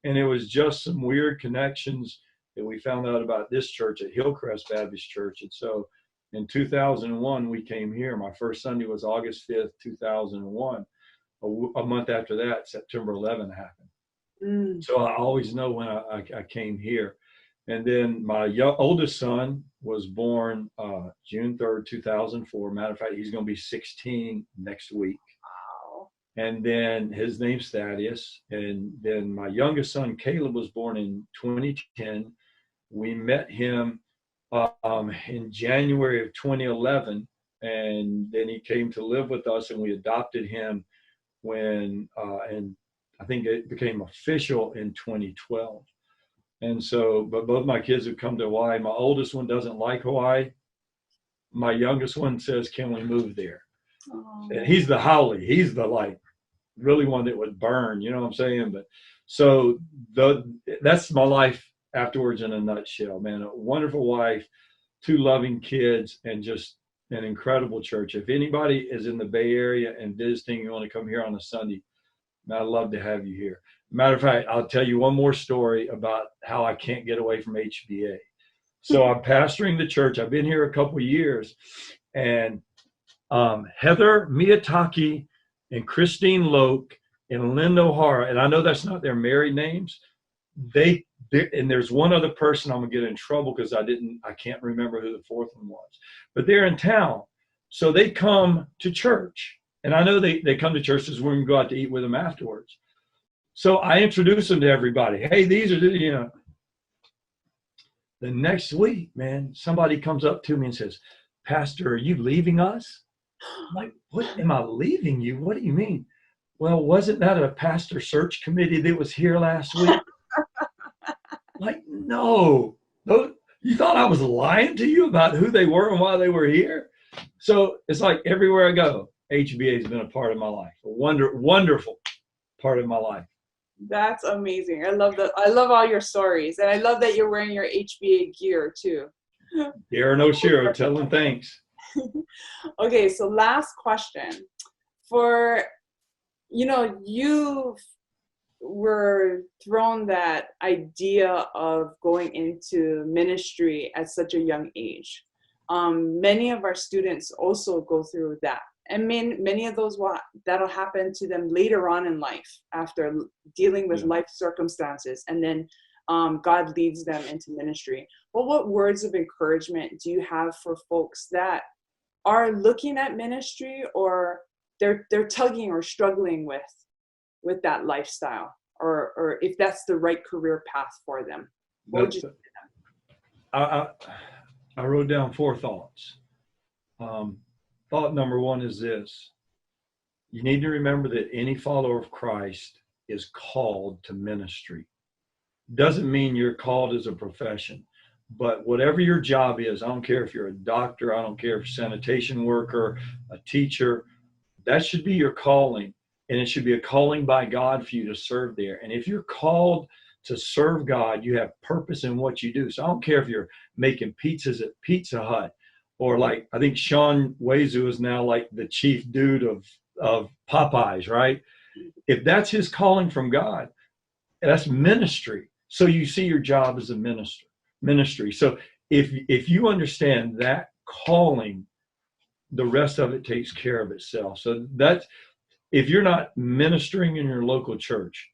And it was just some weird connections that we found out about this church at Hillcrest Baptist Church. And so in 2001, we came here. My first Sunday was August 5th, 2001. A month after that, September 11 happened. So I always know when I came here. And then my oldest son was born June 3rd, 2004. Matter of fact, he's going to be 16 next week. Wow. And then his name's Thaddeus. And then my youngest son, Caleb, was born in 2010. We met him in January of 2011, and then he came to live with us, and we adopted him and I think it became official in 2012. And so, but both my kids have come to Hawaii. My oldest one doesn't like Hawaii. My youngest one says, can we move there? Oh. And he's the Howley. He's the really one that would burn, you know what I'm saying? But so that's my life afterwards in a nutshell, man. A wonderful wife, 2 loving kids, and just an incredible church. If anybody is in the Bay Area and visiting, you want to come here on a Sunday, man, I'd love to have you here. Matter of fact, I'll tell you one more story about how I can't get away from HBA. So I'm pastoring the church. I've been here a couple of years, and Heather Miyataki and Christine Loke and Linda O'Hara, and I know that's not their married names, and there's one other person I'm gonna get in trouble because I can't remember who the fourth one was, but they're in town. So they come to church, and I know they come to church because we're gonna go out to eat with them afterwards. So I introduce them to everybody. Hey, these are the next week, man, somebody comes up to me and says, Pastor, are you leaving us? I'm like, what, am I leaving you? What do you mean? Well, wasn't that a pastor search committee that was here last week? Like, no, you thought I was lying to you about who they were and why they were here? So it's like everywhere I go, HBA has been a part of my life, a wonderful part of my life. That's amazing. I love all your stories. And I love that you're wearing your HBA gear too. Here, no shiro, tell them thanks. Okay, so last question. For, you've we're thrown that idea of going into ministry at such a young age. Many of our students also go through that. And many of those, that'll happen to them later on in life after dealing with life circumstances. And then God leads them into ministry. Well, what words of encouragement do you have for folks that are looking at ministry, or they're tugging or struggling with that lifestyle, or if that's the right career path for them? What would you say to them? I wrote down 4 thoughts. Thought number 1 is this: you need to remember that any follower of Christ is called to ministry. Doesn't mean you're called as a profession, but whatever your job is, I don't care if you're a doctor, I don't care if you're a sanitation worker, a teacher, that should be your calling. And it should be a calling by God for you to serve there. And if you're called to serve God, you have purpose in what you do. So I don't care if you're making pizzas at Pizza Hut, or like, I think Sean Wazu is now like the chief dude of Popeyes, right? If that's his calling from God, that's ministry. So you see your job as a ministry. So if you understand that calling, the rest of it takes care of itself. So that's, if you're not ministering in your local church,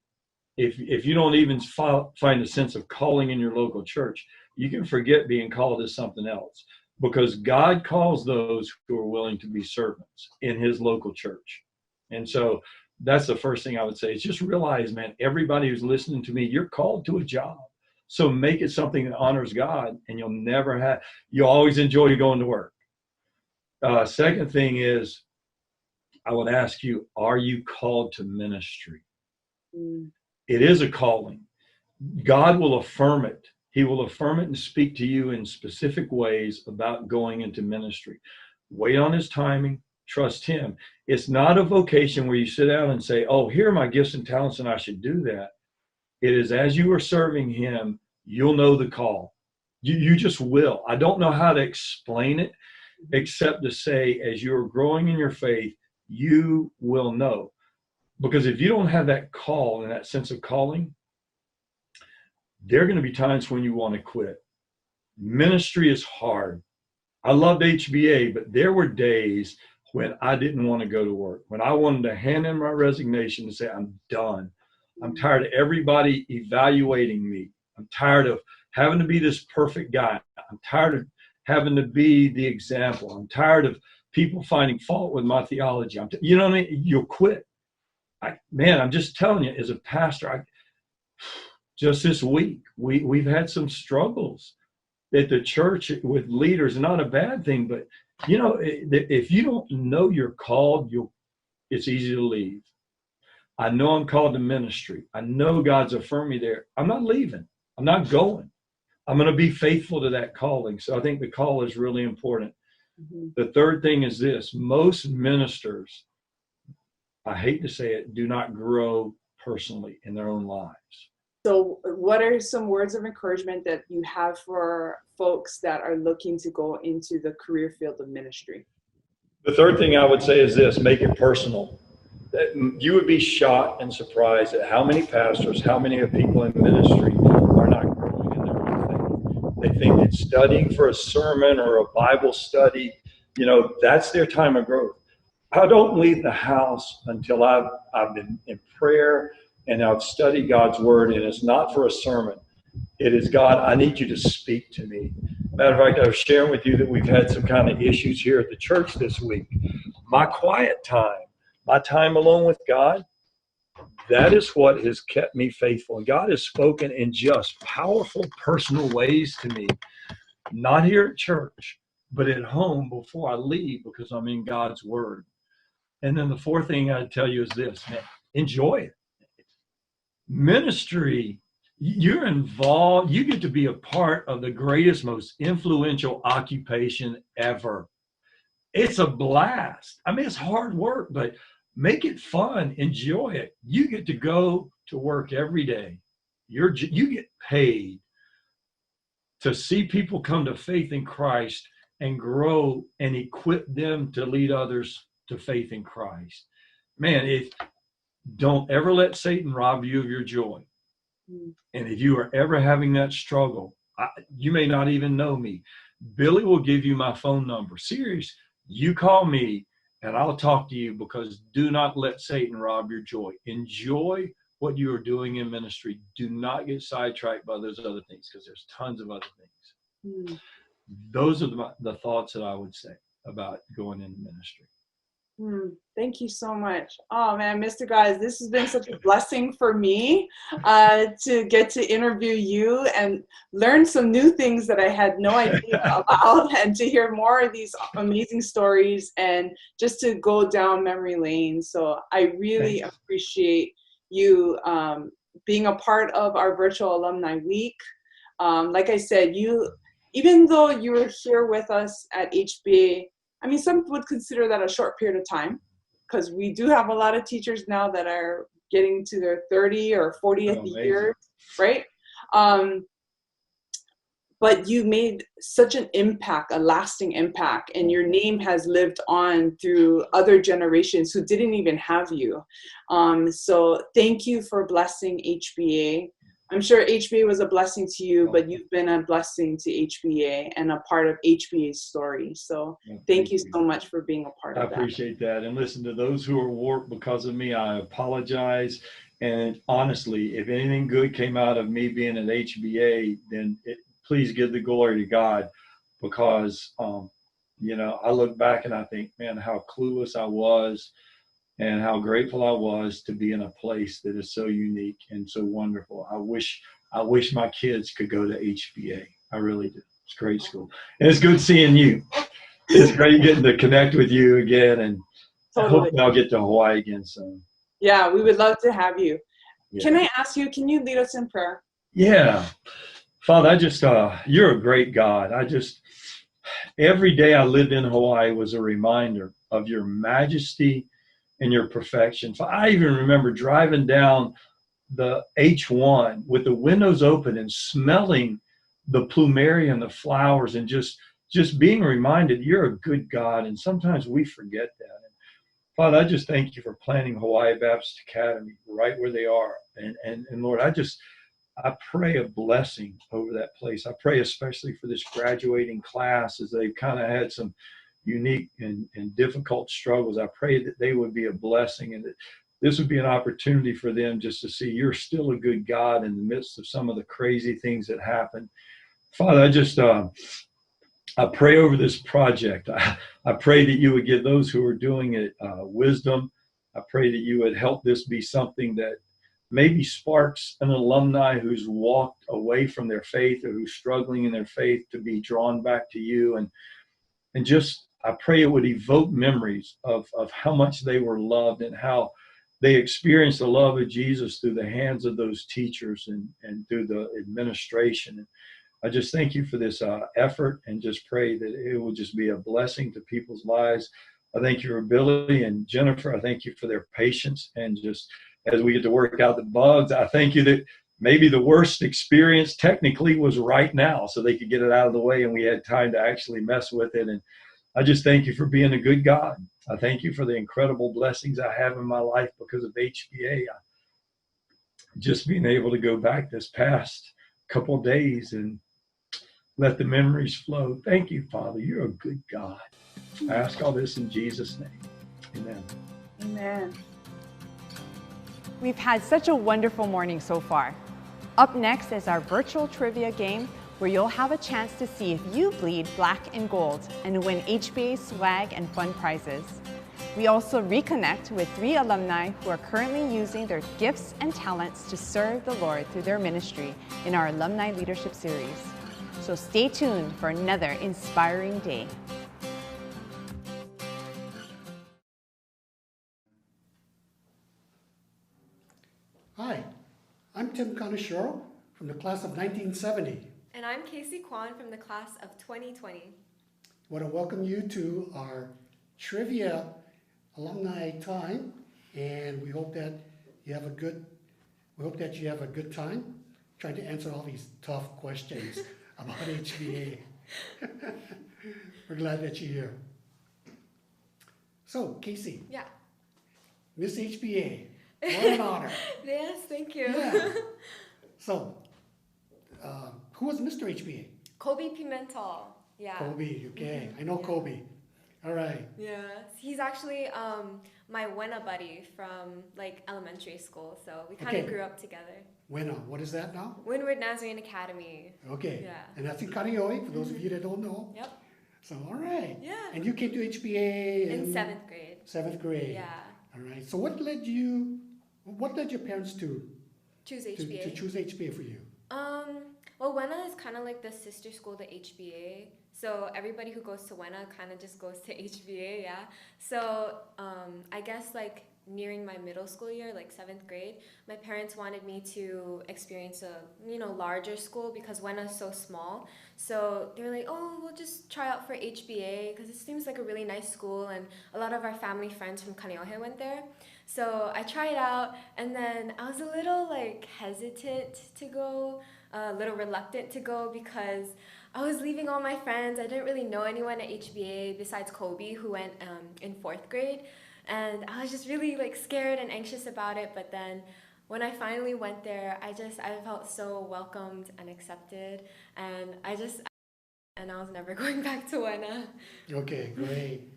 if you don't even find a sense of calling in your local church, you can forget being called as something else, because God calls those who are willing to be servants in his local church. And so that's the first thing I would say, is just realize, man, everybody who's listening to me, you're called to a job. So make it something that honors God, and you'll always enjoy going to work. Second thing is, I would ask you, are you called to ministry? It is a calling. God will affirm it. He will affirm it and speak to you in specific ways about going into ministry. Wait on his timing. Trust him. It's not a vocation where you sit down and say, oh, here are my gifts and talents and I should do that. It is, as you are serving him, you'll know the call. You just will. I don't know how to explain it, except to say, as you're growing in your faith, you will know. Because if you don't have that call and that sense of calling, there are going to be times when you want to quit. Ministry is hard. I loved HBA, but there were days when I didn't want to go to work, when I wanted to hand in my resignation and say, I'm done. I'm tired of everybody evaluating me. I'm tired of having to be this perfect guy. I'm tired of having to be the example. I'm tired of people finding fault with my theology. You know what I mean? You'll quit. I'm just telling you, as a pastor, just this week, we've had some struggles at the church with leaders. Not a bad thing, but if you don't know you're called, it's easy to leave. I know I'm called to ministry. I know God's affirmed me there. I'm not leaving. I'm not going. I'm going to be faithful to that calling. So I think the call is really important. Mm-hmm. The third thing is this: most ministers, I hate to say it, do not grow personally in their own lives. So what are some words of encouragement that you have for folks that are looking to go into the career field of ministry? The third thing I would say is this: make it personal. You would be shocked and surprised at how many pastors, how many of people in ministry are not growing in their own faith. They think that studying for a sermon or a Bible study, that's their time of growth. I don't leave the house until I've been in prayer and I've studied God's word, and it's not for a sermon. It is, God, I need you to speak to me. Matter of fact, I was sharing with you that we've had some kind of issues here at the church this week. My quiet time, my time alone with God, that is what has kept me faithful. And God has spoken in just powerful personal ways to me, not here at church, but at home before I leave, because I'm in God's word. And then the fourth thing I'd tell you is this: man, enjoy it. Ministry, you're involved, you get to be a part of the greatest, most influential occupation ever. It's a blast. I mean, it's hard work, but make it fun. Enjoy it. You get to go to work every day. You get paid to see people come to faith in Christ and grow and equip them to lead others to faith in Christ. Man, don't ever let Satan rob you of your joy. And if you are ever having that struggle, you may not even know me. Billy will give you my phone number. Serious. You call me and I'll talk to you, because do not let Satan rob your joy. Enjoy what you are doing in ministry. Do not get sidetracked by those other things, because there's tons of other things. Those are the thoughts that I would say about going into ministry. Thank you so much. Oh man, Mr. Guys, this has been such a blessing for me to get to interview you and learn some new things that I had no idea about, and to hear more of these amazing stories, and just to go down memory lane. So I really appreciate you being a part of our virtual alumni week. Like I said, even though you were here with us at HBA, I mean, some would consider that a short period of time, because we do have a lot of teachers now that are getting to their 30 or 40th year, right? But you made such an impact, a lasting impact, and your name has lived on through other generations who didn't even have you. So thank you for blessing HBA. I'm sure HBA was a blessing to you, but you've been a blessing to HBA and a part of HBA's story. So thank you so much for being a part of that. I appreciate that. And listen, to those who are warped because of me, I apologize. And honestly, if anything good came out of me being at HBA, then please give the glory to God, because, you know, I look back and I think, man, how clueless I was, and how grateful I was to be in a place that is so unique and so wonderful. I wish my kids could go to HBA. I really do. It's a great school. And it's good seeing you. It's great getting to connect with you again, and hopefully I'll get to Hawaii again soon. Yeah, we would love to have you. Yeah. Can I ask you, can you lead us in prayer? Yeah. Father, I just, you're a great God. Every day I lived in Hawaii was a reminder of your majesty and your perfection. So I even remember driving down the H1 with the windows open and smelling the plumeria and the flowers, and just being reminded you're a good God. And sometimes we forget that. And Father, I just thank you for planting Hawaii Baptist Academy right where they are. And Lord, I pray a blessing over that place. I pray especially for this graduating class, as they've kind of had some unique and difficult struggles. I pray that they would be a blessing, and that this would be an opportunity for them just to see you're still a good God in the midst of some of the crazy things that happen. Father, I pray over this project. I pray that you would give those who are doing it wisdom. I pray that you would help this be something that maybe sparks an alumni who's walked away from their faith, or who's struggling in their faith, to be drawn back to you. And just, I pray it would evoke memories of how much they were loved, and how they experienced the love of Jesus through the hands of those teachers and through the administration. And I just thank you for this effort, and just pray that it will just be a blessing to people's lives. I thank you for Billy and Jennifer. I thank you for their patience, and just as we get to work out the bugs, I thank you that maybe the worst experience technically was right now, so they could get it out of the way and we had time to actually mess with it. And I just thank you for being a good God. I thank you for the incredible blessings I have in my life because of HBA. Just being able to go back this past couple of days and let the memories flow. Thank you, Father. You're a good God. I ask all this in Jesus' name. Amen. Amen. We've had such a wonderful morning so far. Up next is our virtual trivia game, where you'll have a chance to see if you bleed black and gold and win HBA swag and fun prizes. We also reconnect with 3 alumni who are currently using their gifts and talents to serve the Lord through their ministry in our Alumni Leadership Series. So stay tuned for another inspiring day. Hi, I'm Tim Kaneshiro from the class of 1970. And I'm Kacie Kawn from the class of 2020. I want to welcome you to our trivia alumni time, and we hope that you have a good time trying to answer all these tough questions about HBA. We're glad that you're here. So, Kacie. Yeah. Miss HBA. What an honor. Yes, thank you. Yeah. So, who was Mr. HBA? Kobe Pimentel. Yeah. Kobe, okay. I know Kobe. All right. Yeah. He's actually my Wena buddy from like elementary school, so we kind of Okay. grew up together. Wena, what is that now? Windward Nazarene Academy. Okay. Yeah. And that's in Kaneohe, for those of you that don't know. Yep. So, all right. Yeah. And you came to HBA In 7th grade. 7th grade. Yeah. All right. So what led your parents to Choose to HBA. choose HBA for you? Well, Wena is kind of like the sister school to HBA. So everybody who goes to Wena kind of just goes to HBA, yeah. So I guess like nearing my middle school year, like 7th grade, my parents wanted me to experience a larger school because Wena is so small. So they were like, oh, we'll just try out for HBA because it seems like a really nice school, and a lot of our family friends from Kaneohe went there. So I tried out, and then I was a little like hesitant to go, a little reluctant to go because I was leaving all my friends. I didn't really know anyone at HBA besides Kobe, who went in 4th grade. And I was just really like scared and anxious about it. But then when I finally went there, I felt so welcomed and accepted. And I was never going back to Wena. Okay, great.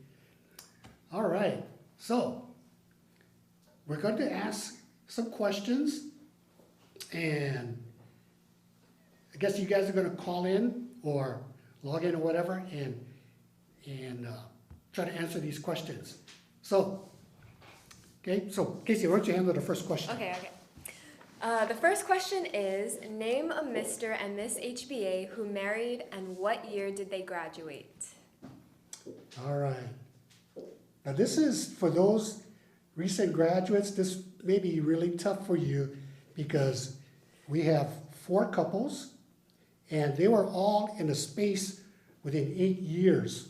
All right. So we're going to ask some questions, and I guess you guys are going to call in or log in or whatever and try to answer these questions. So, okay, so Kacie, why don't you handle the first question? Okay. The first question is, name a Mr. and Miss HBA who married and what year did they graduate? All right. Now this is for those recent graduates. This may be really tough for you because we have 4 couples and they were all in a space within 8 years.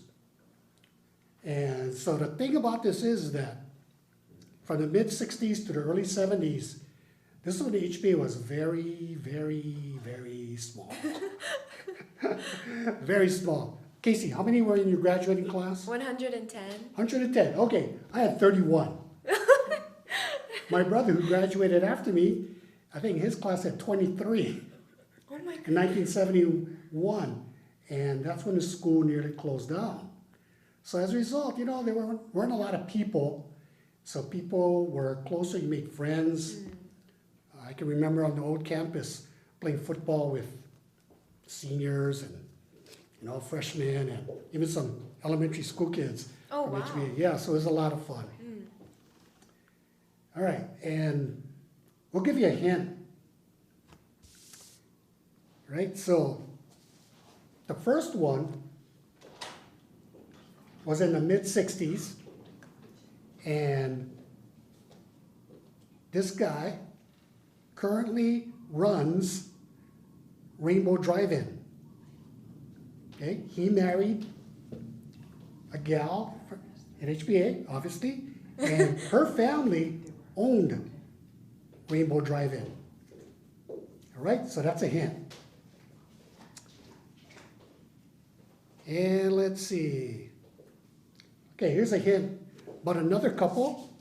And so the thing about this is that from the mid-60s to the early 70s, this is when the HBA was very, very, very small. Very small. Kacie, how many were in your graduating class? 110. 110, okay. I had 31. My brother, who graduated after me, I think his class had 23 Oh my in 1971. And that's when the school nearly closed down. So as a result, there weren't a lot of people. So people were closer, you made friends. I can remember on the old campus playing football with seniors and freshmen and even some elementary school kids. Oh, from wow. HBA. Yeah, so it was a lot of fun. All right, and we'll give you a hint. Right, so the first one was in the mid-60s, and this guy currently runs Rainbow Drive-In. Okay, he married a gal at HBA, obviously, and her family owned Rainbow Drive-In. All right, so that's a hint. And let's see. Okay, here's a hint about another couple.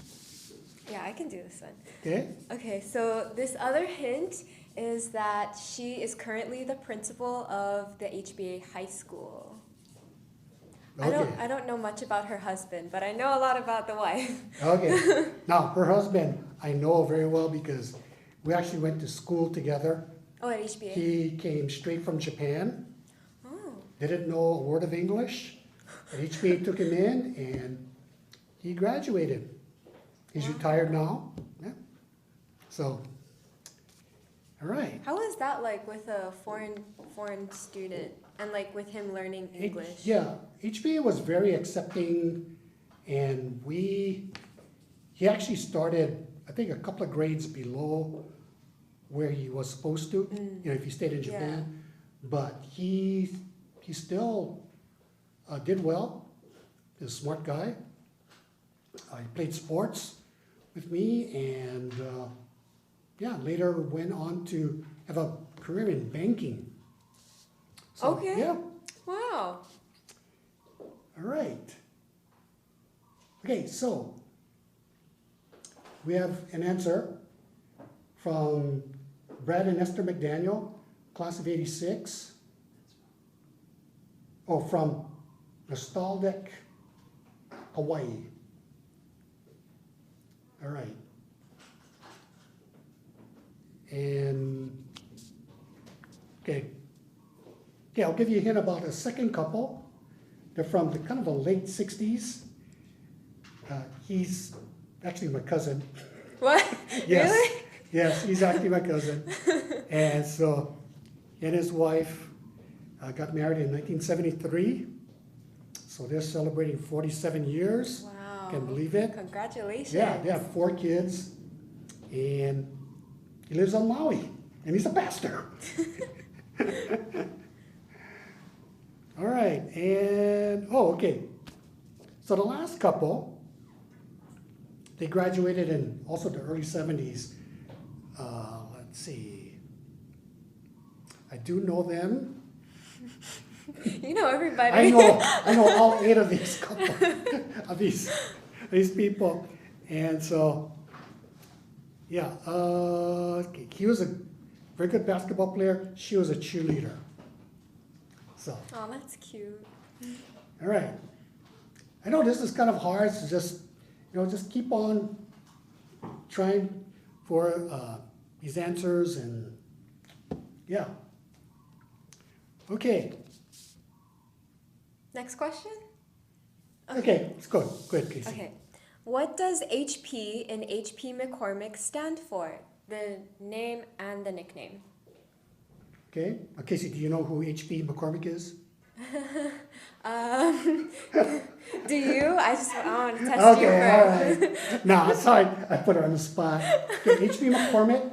Yeah, I can do this one. Okay. Okay, so this other hint is that she is currently the principal of the HBA high school. Okay. I don't know much about her husband, but I know a lot about the wife. Okay. Now, her husband, I know very well because we actually went to school together. Oh, at HBA? He came straight from Japan. Oh. Didn't know a word of English. HBA took him in and he graduated. He's retired now. Yeah. So, all right. How was that like with a foreign student and like with him learning English? Yeah, HBA was very accepting, and he actually started, I think, a couple of grades below where he was supposed to, if he stayed in Japan. But he still did well. He's a smart guy. He played sports with me, and later went on to have a career in banking. So, Okay. Yeah. Wow. All right. Okay, so we have an answer from Brad and Esther McDaniel, class of 86. Oh, from Nostalgic, Hawaii. All right. And, okay, I'll give you a hint about a second couple. They're from the kind of the late 60s. He's actually my cousin. What? Yes. Really? Yes, he's actually my cousin. And so he and his wife got married in 1973. So they're celebrating 47 years. Wow. Can believe it. Congratulations. Yeah, they have 4 kids. And he lives on Maui. And he's a pastor. All right. And, okay. So the last couple, they graduated in also the early 70s. Let's see. I do know them. You know everybody. I know all 8 of these couple, of these people. And so, yeah, he was a very good basketball player. She was a cheerleader. So. Oh, that's cute. All right. I know this is kind of hard, so just keep on trying for these answers, and yeah. Okay. Next question? Okay, let's go. Go ahead, Kacie. Okay. What does HP in HP McCormick stand for? The name and the nickname. Okay. Kacie, do you know who HP McCormick is? Do you? I want to test you first. All right. No, sorry, I put her on the spot. Okay, HP McCormick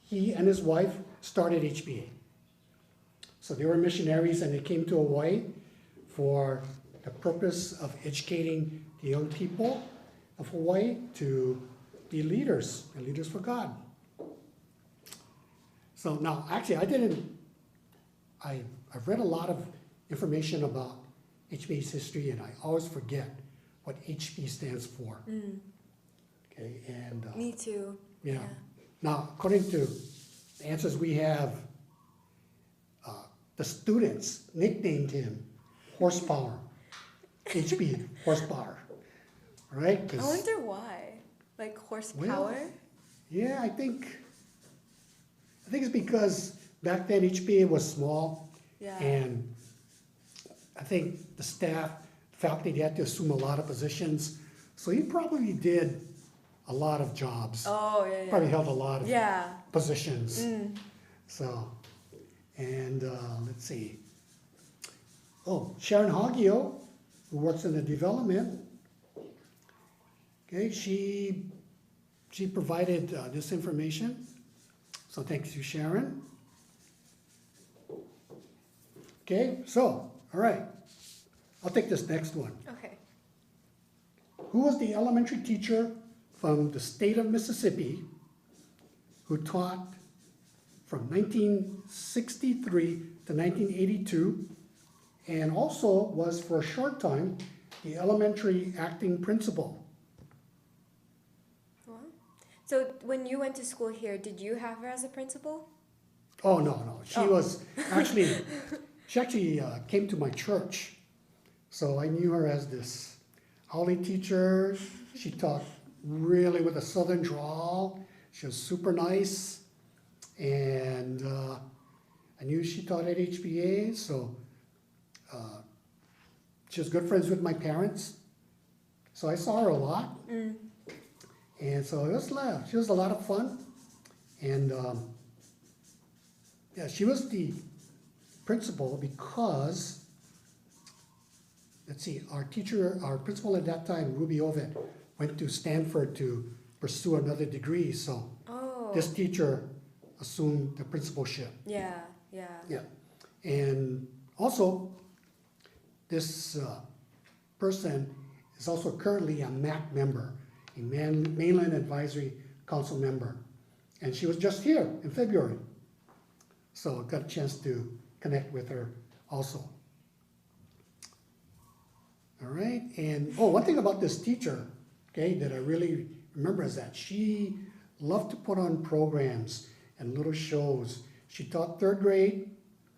he and his wife started HBA. So they were missionaries and they came to Hawaii for the purpose of educating the young people of Hawaii to be leaders and leaders for God. So now, actually, I've read a lot of information about HBA's history, and I always forget what HB stands for. Mm. Okay, and Me too. Yeah. Now, according to the answers we have, the students nicknamed him Horsepower. HB Horsepower, right? I wonder why. Like horsepower. Well, yeah, I think it's because back then HBA was small. Yeah. And I think the staff, the faculty, they had to assume a lot of positions. So he probably did a lot of jobs. Oh, yeah. Probably held a lot of positions. Mm. So, and let's see. Oh, Sharon Haggio, who works in the development. Okay, she provided this information. So thanks to Sharon. Okay, so, all right. I'll take this next one. Okay. Who was the elementary teacher from the state of Mississippi who taught from 1963 to 1982 and also was for a short time the elementary acting principal? Well, so when you went to school here, did you have her as a principal? Oh, no. She was actually... She actually came to my church, so I knew her as this holy teacher. She taught really with a southern drawl. She was super nice, and I knew she taught at HBA, so she was good friends with my parents. So I saw her a lot, and so she was a lot of fun, and yeah, she was the principal because, let's see, our principal at that time, Ruby Ovid, went to Stanford to pursue another degree. So this teacher assumed the principalship. Yeah. And also, this person is also currently a MAC member, a Mainland Advisory Council member. And she was just here in February. So I got a chance to connect with her also. All right, and one thing about this teacher, okay, that I really remember is that she loved to put on programs and little shows. She taught third grade,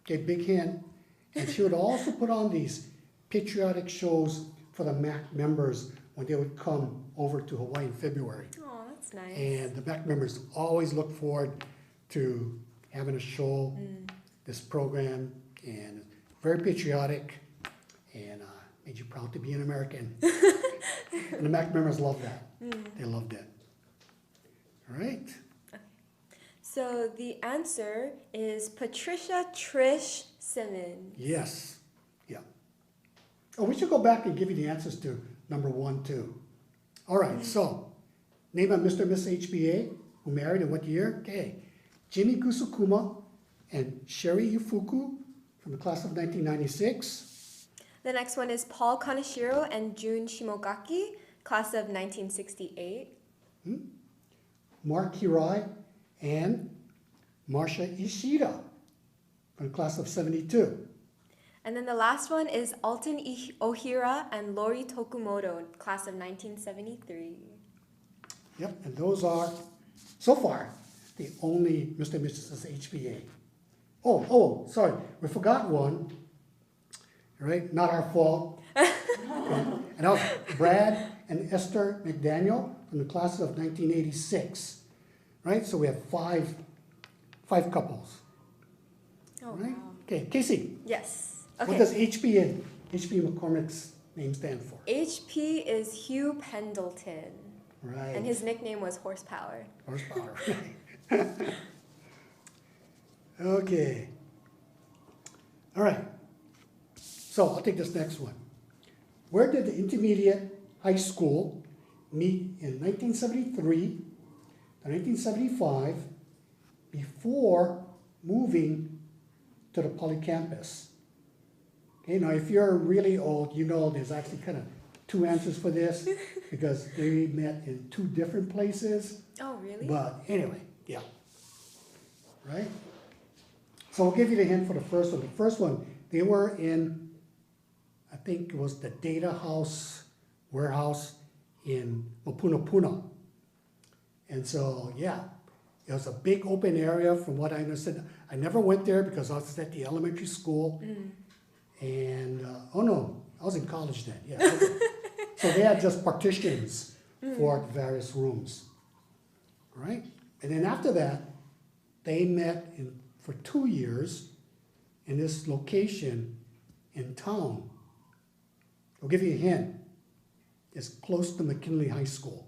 okay, big hint, and she would also put on these patriotic shows for the MAC members when they would come over to Hawaii in February. Oh, that's nice. And the MAC members always look forward to having a show, this program, and very patriotic, and made you proud to be an American. And the MAC members love that. They loved it. All right. So the answer is Patricia Trish Simmons. Yes. Yeah. Oh, we should go back and give you the answers to number 1, too. All right, so name of Mr. and Miss HBA, who married in what year? Okay. Jimmy Kusukuma and Sherry Ufuku from the class of 1996. The next one is Paul Kaneshiro and Jun Shimogaki, class of 1968. Mark Hirai and Marsha Ishida from the class of 72. And then the last one is Alton Ohira and Lori Tokumoto, class of 1973. Yep, and those are, so far, the only Mr. and Mrs. HBA. Oh, sorry, we forgot one. All right, not our fault. Okay. And that was Brad and Esther McDaniel from the class of 1986. Right, so we have five couples. Oh, right? wow. Okay, Kacie. Yes. Okay. What does HB McCormick's name stand for? HP is Hugh Pendleton. Right. And his nickname was Horsepower. Horsepower, right. Okay. All right. So I'll take this next one. Where did the intermediate high school meet in 1973 to 1975 before moving to the poly campus? Okay, now if you're really old, you know there's actually kind of two answers for this because they met in two different places. Oh, really? But anyway, yeah. Right? So I'll give you the hint for the first one. The first one, they were in, I think it was the data house, warehouse in Mapunapuna. And so, yeah, it was a big open area from what I understood. I never went there because I was at the elementary school. And, oh no, I was in college then, yeah. Okay. So they had just partitions for the various rooms, right? And then after that, they met for 2 years in this location in town. I'll give you a hint. It's close to McKinley High School.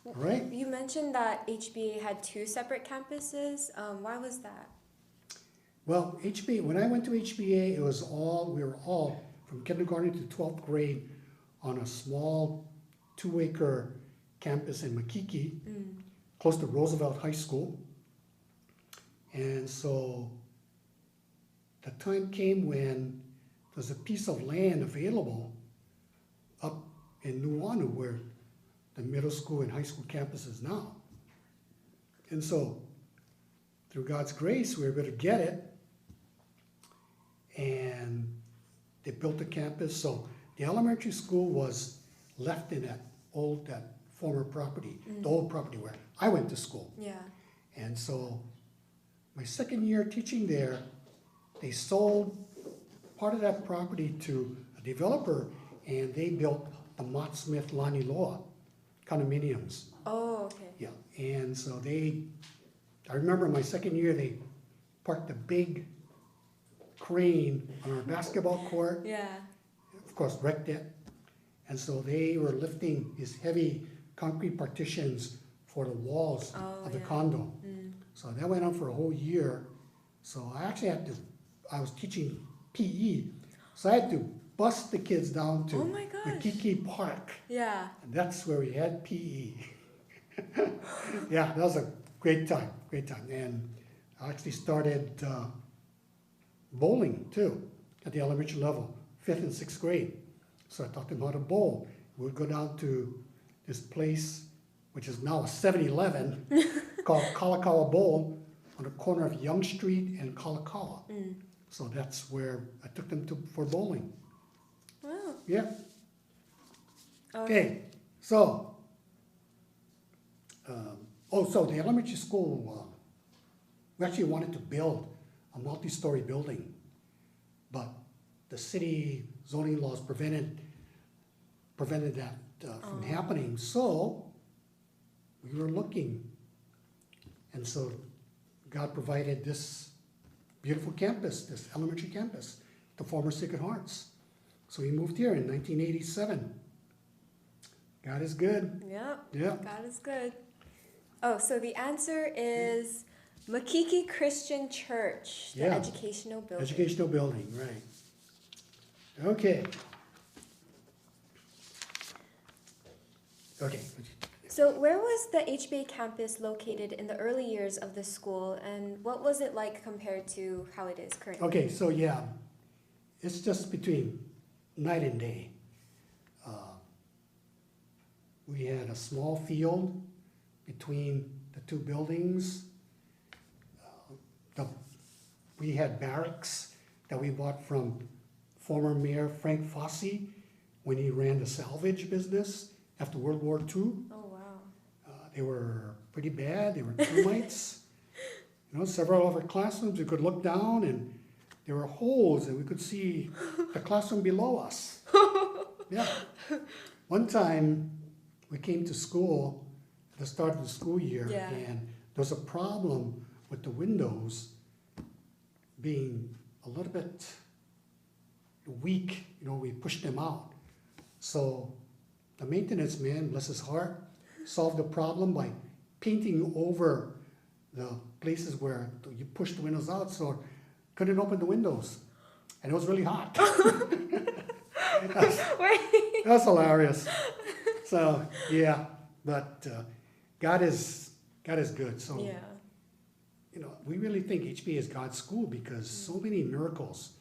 All right? You mentioned that HBA had two separate campuses. Why was that? Well, HBA, when I went to HBA, we were all from kindergarten to 12th grade on a small 2-acre campus in Makiki, close to Roosevelt High School. And so the time came when there's a piece of land available up in Nuuanu where the middle school and high school campus is now. And so through God's grace, we were able to get it. And they built the campus. So the elementary school was left in that former property, the old property where I went to school. Yeah. And so my second year teaching there, they sold part of that property to a developer, and they built the Mott Smith Lani Loa condominiums. Oh, okay. Yeah, and so I remember my second year, they parked a big crane on our basketball court. Yeah. Of course, wrecked it. And so they were lifting these heavy concrete partitions for the walls of the condo. So that went on for a whole year. So I actually I was teaching PE, so I had to bus the kids down to Makiki Park. Yeah. And that's where we had PE. Yeah, that was a great time. And I actually started bowling too at the elementary level, 5th and 6th grade. So I taught them how to bowl. We would go down to this place, which is now a 7-Eleven, called Kalakaua Bowl on the corner of Young Street and Kalakaua. So that's where I took them for bowling. Wow. Yeah. Okay, so, so the elementary school, we actually wanted to build a multi-story building, but the city zoning laws prevented that from happening. So we were looking, and so God provided this beautiful campus, this elementary campus, the former Sacred Hearts. So we moved here in 1987. God is good. Yep. Yep. God is good. Oh, so the answer is Makiki Christian Church, the educational building. Educational building, right. Okay. Okay. So where was the HBA campus located in the early years of the school, and what was it like compared to how it is currently? Okay, so yeah, it's just between night and day. We had a small field between the two buildings. We had barracks that we bought from former Mayor Frank Fossey when he ran the salvage business after World War II. Oh, wow. They were pretty bad. They were termites. Several of our classrooms, you could look down and there were holes and we could see the classroom below us. Yeah. One time we came to school at the start of the school year and there was a problem with the windows being a little bit weak. We pushed them out. So the maintenance man, bless his heart, solved the problem by painting over the places where you push the windows out, so couldn't open the windows. And it was really hot. That was hilarious. So, yeah, but God is good. So, we really think HBA is God's school because so many miracles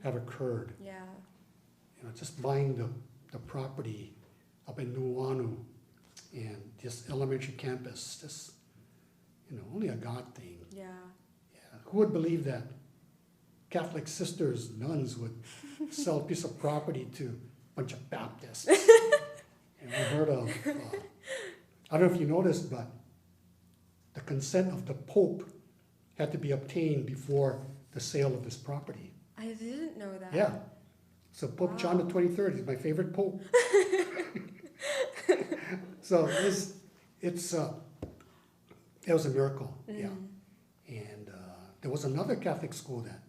have occurred. Yeah. Just buying the property up in Nuuanu and this elementary campus, just, only a God thing. Yeah. Yeah. Who would believe that Catholic sisters, nuns, would sell a piece of property to a bunch of Baptists? And we heard of, I don't know if you noticed, but the consent of the Pope had to be obtained before the sale of this property. I didn't know that. Yeah. So Pope John the 23rd is my favorite Pope. So it was a miracle, yeah. And there was another Catholic school that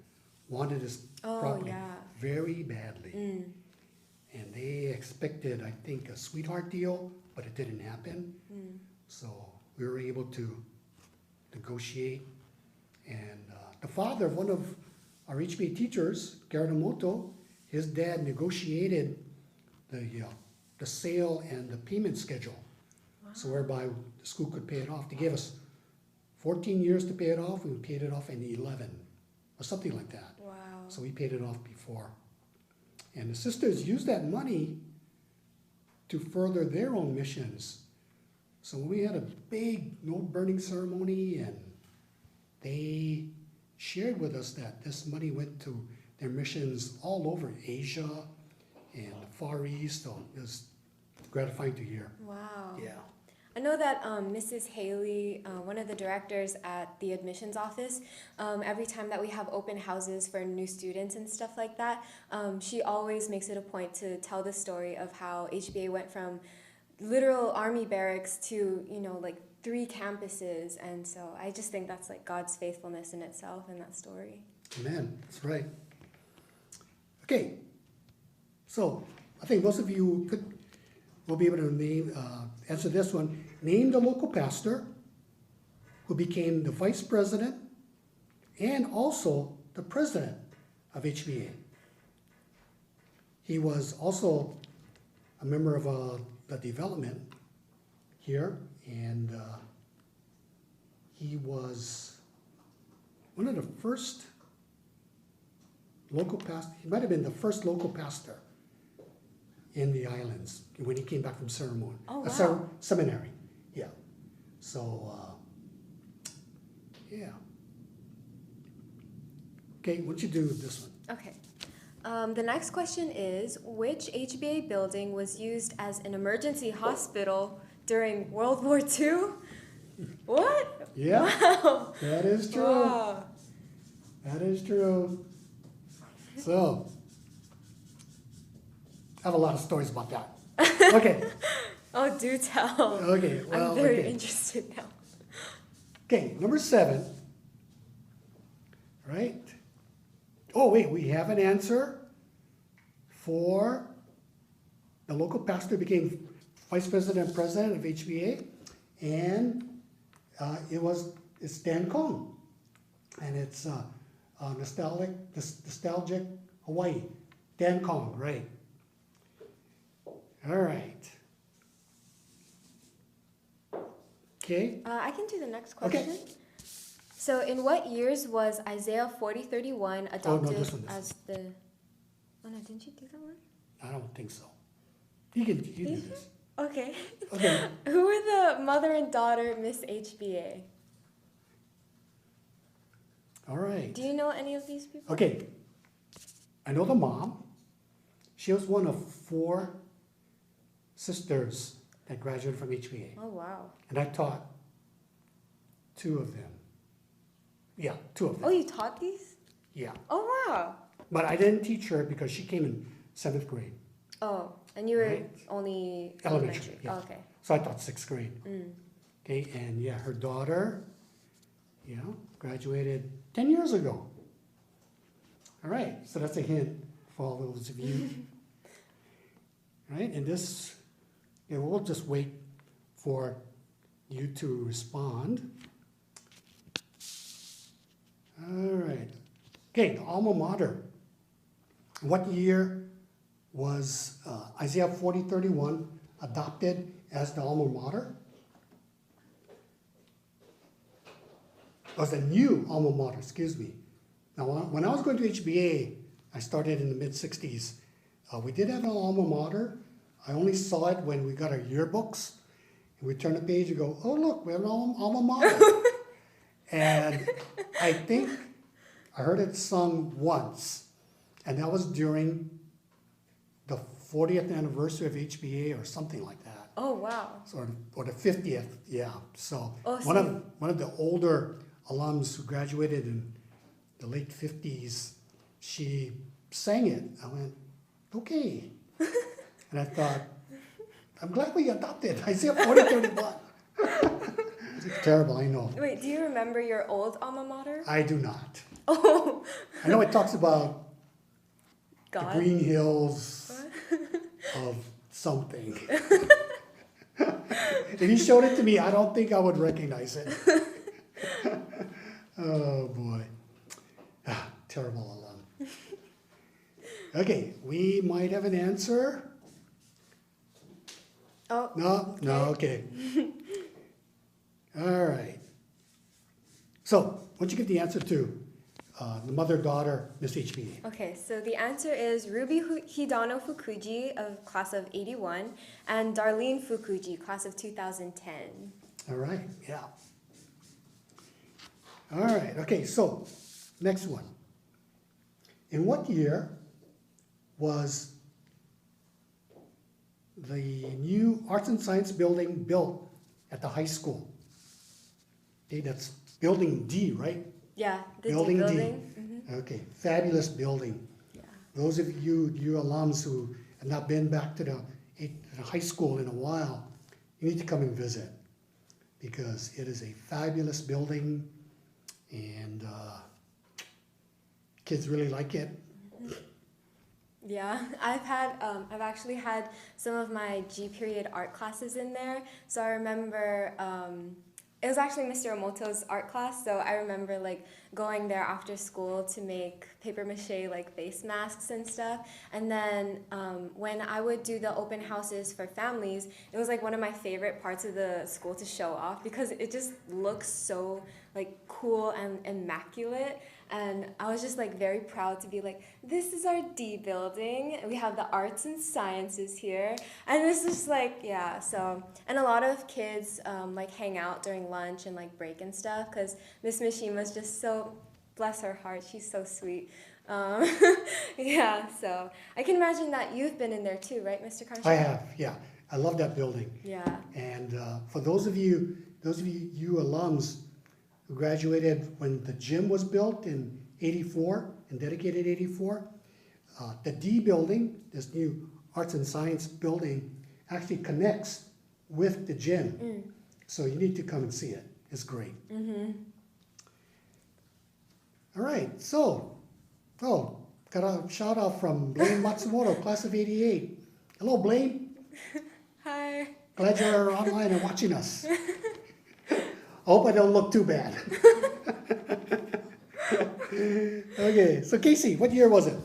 wanted this property very badly. And they expected, I think, a sweetheart deal, but it didn't happen. So we were able to negotiate. And the father of one of our HBA teachers, Garanomoto, his dad negotiated the sale and the payment schedule. Wow. So whereby the school could pay it off. They gave us 14 years to pay it off, and we paid it off in 11, or something like that. Wow. So we paid it off before. And the sisters used that money to further their own missions. So we had a big note burning ceremony, and they shared with us that this money went to their missions all over Asia and the Far East. So it was gratifying to hear. Wow. Yeah. I know that Mrs. Haley, one of the directors at the admissions office, every time that we have open houses for new students and stuff like that, she always makes it a point to tell the story of how HBA went from literal army barracks to, 3 campuses. And so I just think that's like God's faithfulness in itself in that story. Amen. That's right. Okay. So I think most of you will be able to answer this one. Name the local pastor who became the vice president and also the president of HBA. He was also a member of the development here, and he was one of the first local pastors. He might have been the first local pastor in the islands when he came back from ceremony. Oh, wow. Seminary, yeah. So, yeah. Okay, what'd you do with this one? Okay. The next question is, which HBA building was used as an emergency hospital during World War II? What? Yeah, wow. that is true. Wow. That is true. So, I have a lot of stories about that. Okay. Oh, do tell. Okay, well, I'm very okay. interested now. Okay, number 7. Right? Oh, wait, we have an answer for the local pastor became vice president and president of HBA, and it's Dan Kawn, and it's nostalgic Hawaii. Dan Kawn, right? All right. Okay. I can do the next question. Okay. So, in what years was Isaiah 40:31 adopted this one. as the? Oh no, didn't you do that one? I don't think so. You do this. Okay. Okay. Who were the mother and daughter Miss HBA? All right. Do you know any of these people? Okay. I know the mom. She was one of 4 sisters that graduated from HBA. Oh wow. And I taught 2 of them. Yeah, 2 of them. Oh, you taught these? Yeah. Oh wow. But I didn't teach her because she came in 7th grade. Oh, and you were Right. only Elementary. Yeah. Oh, okay. So I taught 6th grade. Mm. Okay, and yeah, her daughter, graduated 10 years ago. All right, so that's a hint for all those of you. Right, and this, we'll just wait for you to respond. All right. Okay, the alma mater. What year was Isaiah 40:31 adopted as the alma mater? It was a new alma mater, excuse me. Now, when I was going to HBA, I started in the mid-60s. We did have an alma mater. I only saw it when we got our yearbooks. And we turn the page and go, oh, look, we have an alma mater. And I think I heard it sung once. And that was during the 40th anniversary of HBA or something like that. Oh wow. Or the 50th, yeah. So Oh, one of the older alums who graduated in the late 50s, she sang it. I went, okay. And I thought, I'm glad we adopted Isaiah 40:31. It's terrible, I know. Wait, do you remember your old alma mater? I do not. Oh. I know it talks about God. the green hills of something. If you showed it to me, I don't think I would recognize it. Oh boy. Terrible alum. Okay, we might have an answer. Oh. No, okay. All right. So, what'd you give the answer to? The mother-daughter, Miss HBA. Okay, so the answer is Ruby Hidano Fukuji of class of 81 and Darlene Fukuji, class of 2010. All right, yeah. All right, okay, so next one. In what year was the new Arts and Science building built at the high school? Okay, that's building D, right? Yeah, the building D. Mm-hmm. Okay, fabulous building. Yeah. Those of you alums who have not been back to the high school in a while, you need to come and visit because it is a fabulous building and kids really like it. Yeah, I've actually had some of my G period art classes in there. So I remember it was actually Mr. Omoto's art class. So I remember like going there after school to make paper mache like face masks and stuff. And then when I would do the open houses for families, it was like one of my favorite parts of the school to show off because it just looks so like cool and immaculate. And I was just like very proud to be like, this is our D building. We have the arts and sciences here. And it's just like, yeah, so, and a lot of kids like hang out during lunch and like break and stuff because Miss Mishima's just so, bless her heart, she's so sweet. Yeah, so I can imagine that you've been in there too, right, Mr. Kaneshiro? I have, yeah. I love that building. Yeah. And for those of you alums who graduated when the gym was built in '84 and dedicated '84, the D building, this new arts and science building, actually connects with the gym. So you need to come and see it. It's great. All right, so, got a shout out from Blaine Matsumoto, class of '88. Hello, Blaine. Hi. Glad you're online and watching us. I hope I don't look too bad. Okay, so Kacie, what year was it?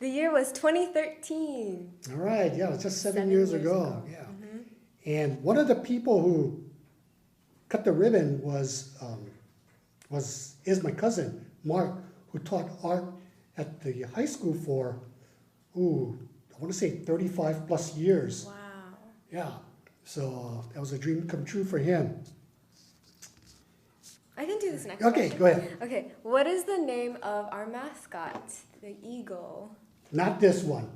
The year was 2013. All right, yeah, it was just seven years ago. Yeah. And one of the people who cut the ribbon is my cousin, Mark, who taught art at the high school for, I want to say 35 plus years. Wow. Yeah, so that was a dream come true for him. I can do this next Okay, question. go ahead. Okay, what is the name of our mascot, the eagle? Not this one.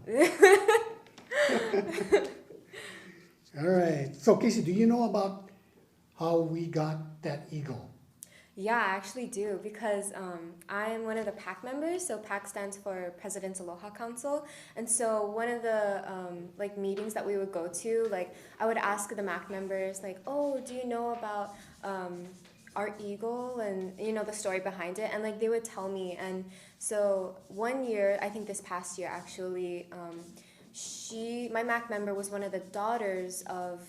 All right, so Kacie, do you know about how we got that eagle? Yeah, I actually do, because I am one of the PAC members. So PAC stands for President's Aloha Council. And so one of the like meetings that we would go to, like I would ask the MAC members, like, oh, do you know about our eagle and, you know, the story behind it? And like they would tell me. And so one year, I think this past year actually, my MAC member was one of the daughters of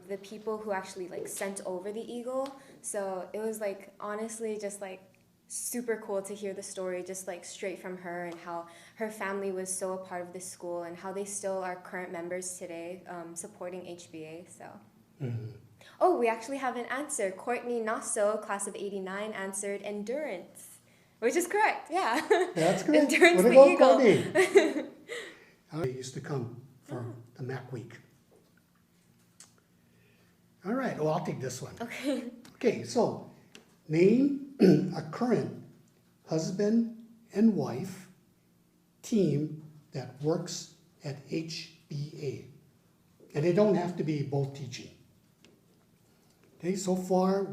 the people who actually like sent over the eagle. So it was like honestly just like super cool to hear the story just like straight from her, and how her family was so a part of this school, and how they still are current members today, supporting HBA. So oh, we actually have an answer. Courtney Nasso, class of '89, answered endurance, which is correct. Yeah. That's correct. Endurance What the about eagle. Courtney? I used to come for the MAC week. All right, well, I'll take this one. Okay. Okay, so name a current husband and wife team that works at HBA. And they don't have to be both teaching. Okay, so far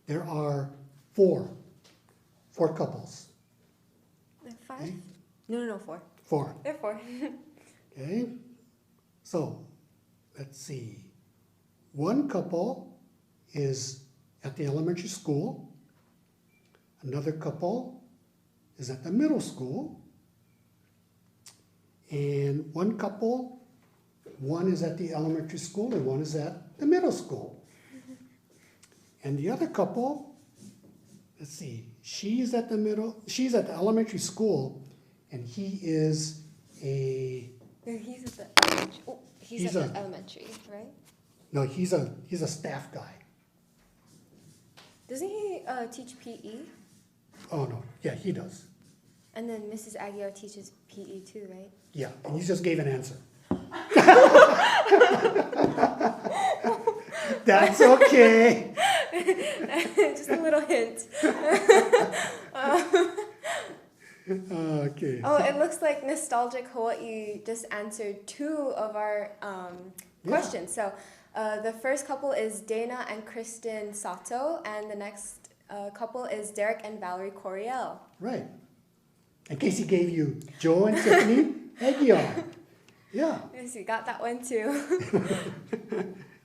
there are four couples. Five? Okay. No, four. Four. They're four. Okay, so let's see. One couple is at the elementary school. Another couple is at the middle school. And one couple, one is at the elementary school and one is at the middle school. And the other couple, let's see, she's at the elementary school, and he is He's at the elementary, right? No, he's a staff guy. Doesn't he teach PE? Oh no, yeah, he does. And then Mrs. Aguiar teaches PE too, right? Yeah, and you just gave an answer. That's okay. Just a little hint. Okay. Oh, it looks like Nostalgic Hawaii just answered two of our questions. So the first couple is Dana and Kristen Sato, and the next couple is Derek and Valerie Coriel. Right. And Kacie gave you Joe and Tiffany Aguiar. Yeah. Yes, you got that one too.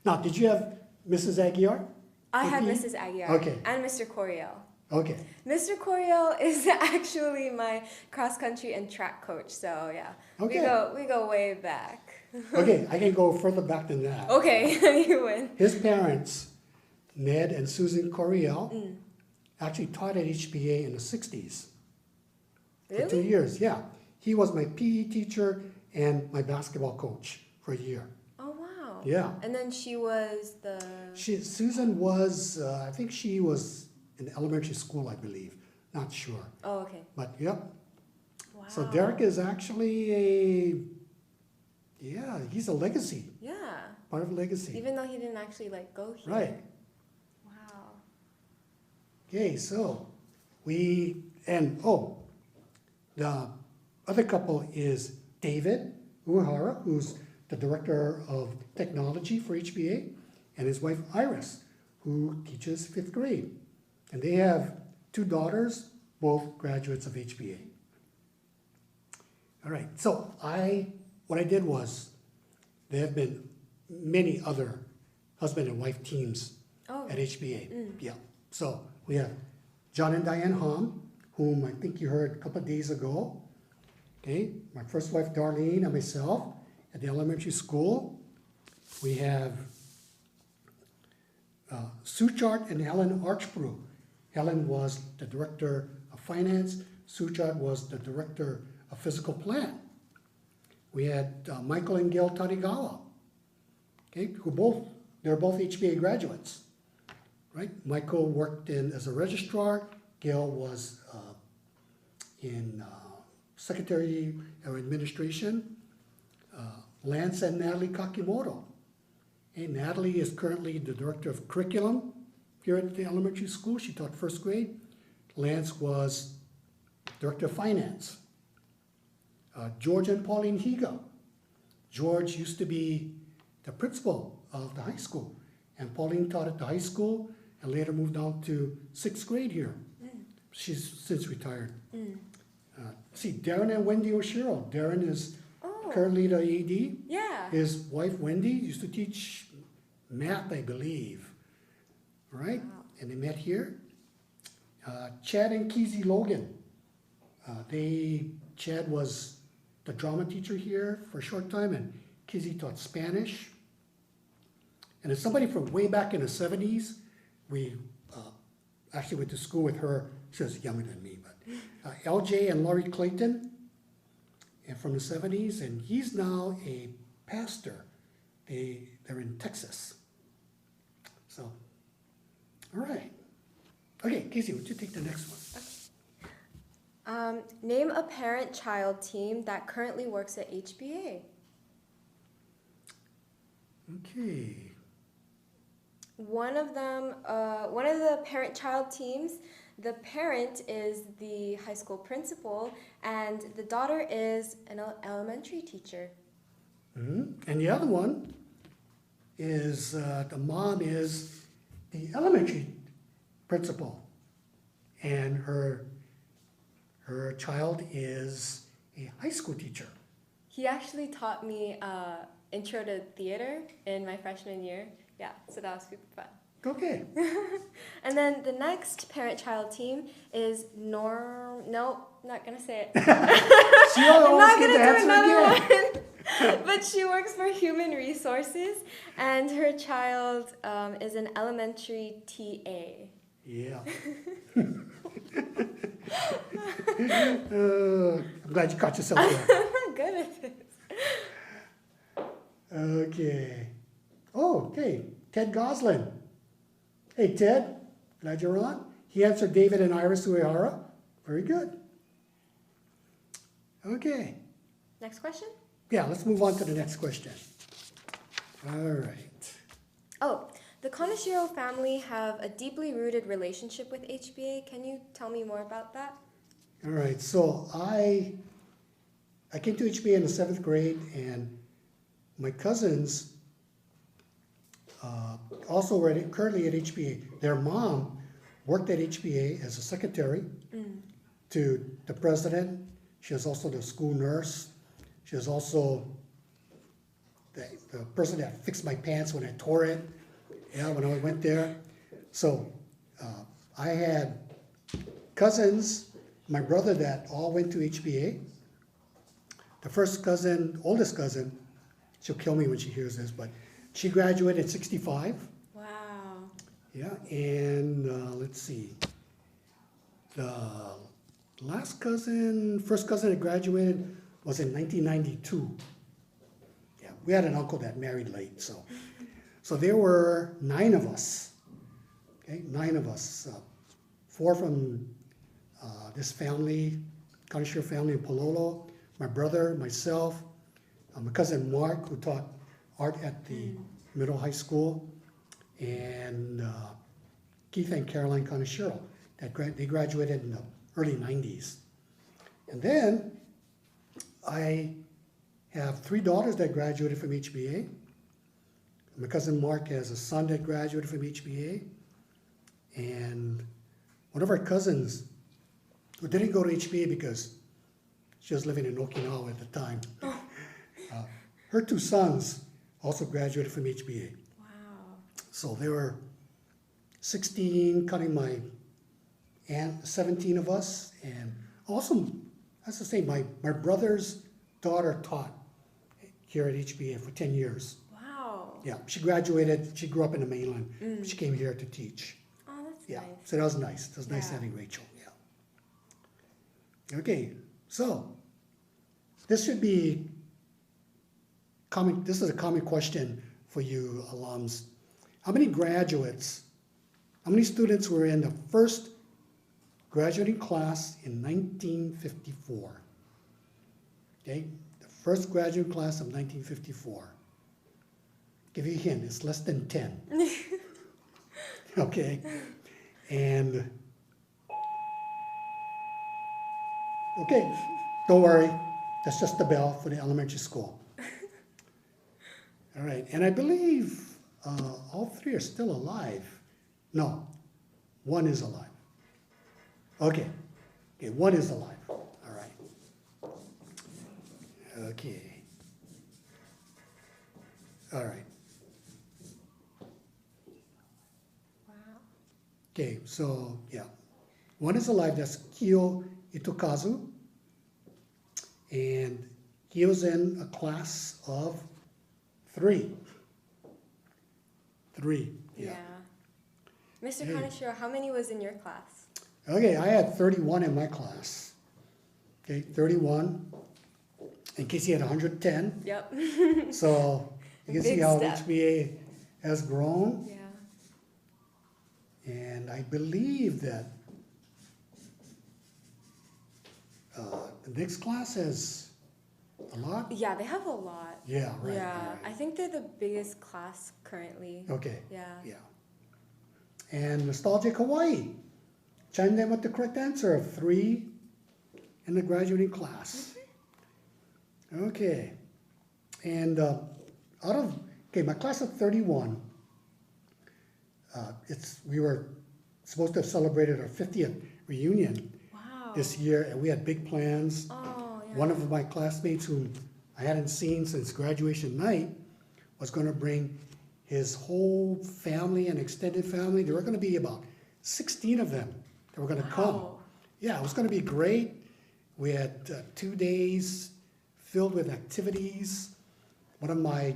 Now, did you have Mrs. Aguiar? I had Mrs. Aguiar. Okay. And Mr. Coriel. Okay. Mr. Coriel is actually my cross country and track coach. So yeah, Okay. we go way back. Okay, I can go further back than that. Okay, you win. His parents, Ned and Susan Coriel, actually taught at HBA in the 60s. Really? For 2 years, yeah. He was my PE teacher and my basketball coach for a year. Oh wow. Yeah. And then she was the. Susan was, I think she was in elementary school, I believe. Not sure. Oh okay. But yep. Wow. So Derek is actually he's a legacy. Yeah. Part of legacy. Even though he didn't actually like go here. Right. Wow. Okay, so The other couple is David Uehara, who's the Director of Technology for HBA, and his wife Iris, who teaches 5th grade. And they have 2 daughters, both graduates of HBA. All right, so what I did was, there have been many other husband and wife teams at HBA. Yeah, so we have John and Diane Hom, whom I think you heard a couple of days ago. Okay, my first wife Darlene and myself at the elementary school. We have Suchart and Helen Archbrew. Helen was the Director of Finance. Suchart was the Director of Physical Plant. We had Michael and Gail Tanigawa, okay, they're both HBA graduates, right? Michael worked as a registrar. Gail was in secretary or administration. Lance and Natalie Kakimoto. Hey, Natalie is currently the Director of Curriculum here at the elementary school. She taught 1st grade. Lance was Director of Finance. George and Pauline Higa. George used to be the principal of the high school, and Pauline taught at the high school and later moved on to 6th grade here. She's since retired. See, Darren and Wendy Oshiro. Darren is currently the AD. Yeah. His wife Wendy used to teach math, I believe. Right? Wow. And they met here. Chad and Kacie Logan. Chad was the drama teacher here for a short time, and Kacie taught Spanish. And as somebody from way back in the 70s, we actually went to school with her. She was younger than me, but LJ and Laurie Clayton, and from the 70s, and he's now a pastor. They're in Texas. So, all right. Okay, Kacie, would you take the next one? Name a parent-child team that currently works at HBA. Okay. One of the parent-child teams, the parent is the high school principal, and the daughter is an elementary teacher. And the other one is the mom is the elementary principal, and her child is a high school teacher. He actually taught me intro to theater in my freshman year. Yeah, so that was super fun. Okay. And then the next parent-child team is Nope, not gonna say it. She I'm not gonna do another one. But she works for Human Resources, and her child is an elementary TA. Yeah. I'm glad you caught yourself there. I'm good at this. Okay. Oh, okay. Ted Goslen. Hey, Ted. Glad you're on. He answered David and Iris Uehara. Very good. Okay. Next question? Yeah, let's move on to the next question. All right. Oh, the Kaneshiro family have a deeply rooted relationship with HBA. Can you tell me more about that? All right. So I came to HBA in the 7th grade, and my cousins also were currently at HBA. Their mom worked at HBA as a secretary to the president. She was also the school nurse. She was also the person that fixed my pants when I tore it, when I went there. So I had cousins, my brother, that all went to HBA. The first cousin, oldest cousin, she'll kill me when she hears this, but she graduated in 65. Wow. Yeah, and let's see. The first cousin that graduated was in 1992. Yeah, we had an uncle that married late, so there were 9 of us. Okay, 9 of us. 4 from this family, Kaneshiro family in Palolo. My brother, myself, my cousin Mark, who taught art at the middle high school, and Keith and Caroline Kaneshiro. They graduated in the early 90s. And then I have 3 daughters that graduated from HBA. My cousin Mark has a son that graduated from HBA. And one of our cousins who didn't go to HBA because she was living in Okinawa at the time. Her 2 sons also graduated from HBA. Wow. So there were 16, counting my aunt, 17 of us. And also, that's to say, my brother's daughter taught here at HBA for 10 years. Wow. Yeah, she graduated, she grew up in the mainland. She came here to teach. Oh, that's Yeah, nice. so that was nice. It was nice having Rachel, yeah. Okay, so this should be common. This is a common question for you alums. How many students were in the first graduating class in 1954? Okay, the first graduating class of 1954. Give you a hint, it's less than 10. Okay, and okay, don't worry, that's just the bell for the elementary school. All right, and I believe all 3 are still alive. No, 1 is alive. Okay, 1 is alive. All right. Okay. All right. Wow. Okay, so yeah, 1 is alive. That's Kyo Itokazu, and he was in a class of 3. 3. Yeah. Mr. Kaneshiro, how many was in your class? Okay, I had 31 in my class. Okay, 31. And Kacie had 110. Yep. So you can see how HBA has grown. Yeah. And I believe that the next class has a lot. Yeah, they have a lot. Yeah, right. Yeah, right. I think they're the biggest class currently. Okay. Yeah. Yeah. And Nostalgic Hawaii chimed in with the correct answer of 3 in the graduating class. Okay. And my class of 31, we were supposed to have celebrated our 50th reunion this year, and we had big plans. Oh, yeah. One of my classmates whom I hadn't seen since graduation night was going to bring his whole family and extended family. There were going to be about 16 of them that were going to come. Yeah, it was going to be great. We had 2 days filled with activities. One of my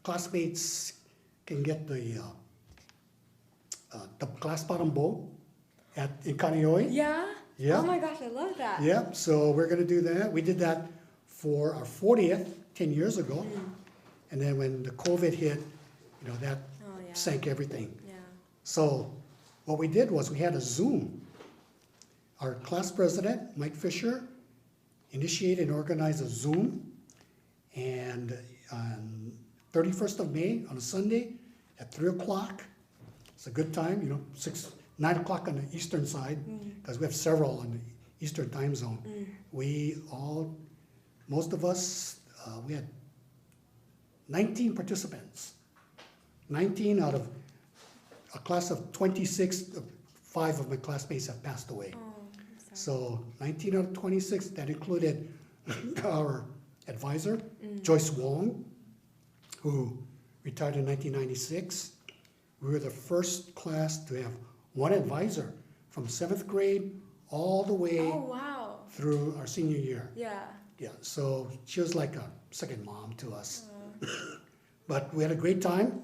classmates can get the glass bottom boat in Kaneohe. Yeah? Yeah. Oh my gosh, I love that. Yep, so we're going to do that. We did that for our 40th 10 years ago. And then when the COVID hit, that sank everything. Yeah. So what we did was we had a Zoom. Our class president, Mike Fisher, initiated and organized a Zoom. And on 31st of May, on a Sunday, at 3 o'clock, it's a good time, 9 o'clock on the eastern side, because we have several on the eastern time zone. Most of us, we had 19 participants. 19 out of a class of 26, 5 of my classmates have passed away. So 19 out of 26, that included our advisor, Joyce Wong, who retired in 1996. We were the first class to have 1 advisor from 7th grade all the way through our senior year. Yeah. Yeah, so she was like a second mom to us. But we had a great time.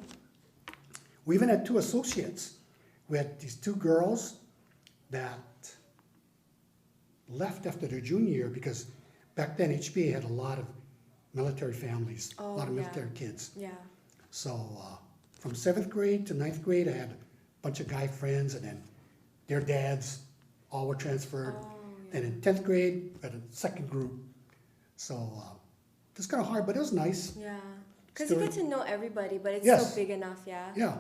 We even had 2 associates. We had these 2 girls that left after their junior year because back then HBA had a lot of military families, a lot of military kids. Yeah. So from 7th grade to 9th grade, I had a bunch of guy friends, and then their dads all were transferred. And in 10th grade, we had a second group. So it was kind of hard, but it was nice. Yeah. Because you get to know everybody, but it's so big enough, yeah? Yeah.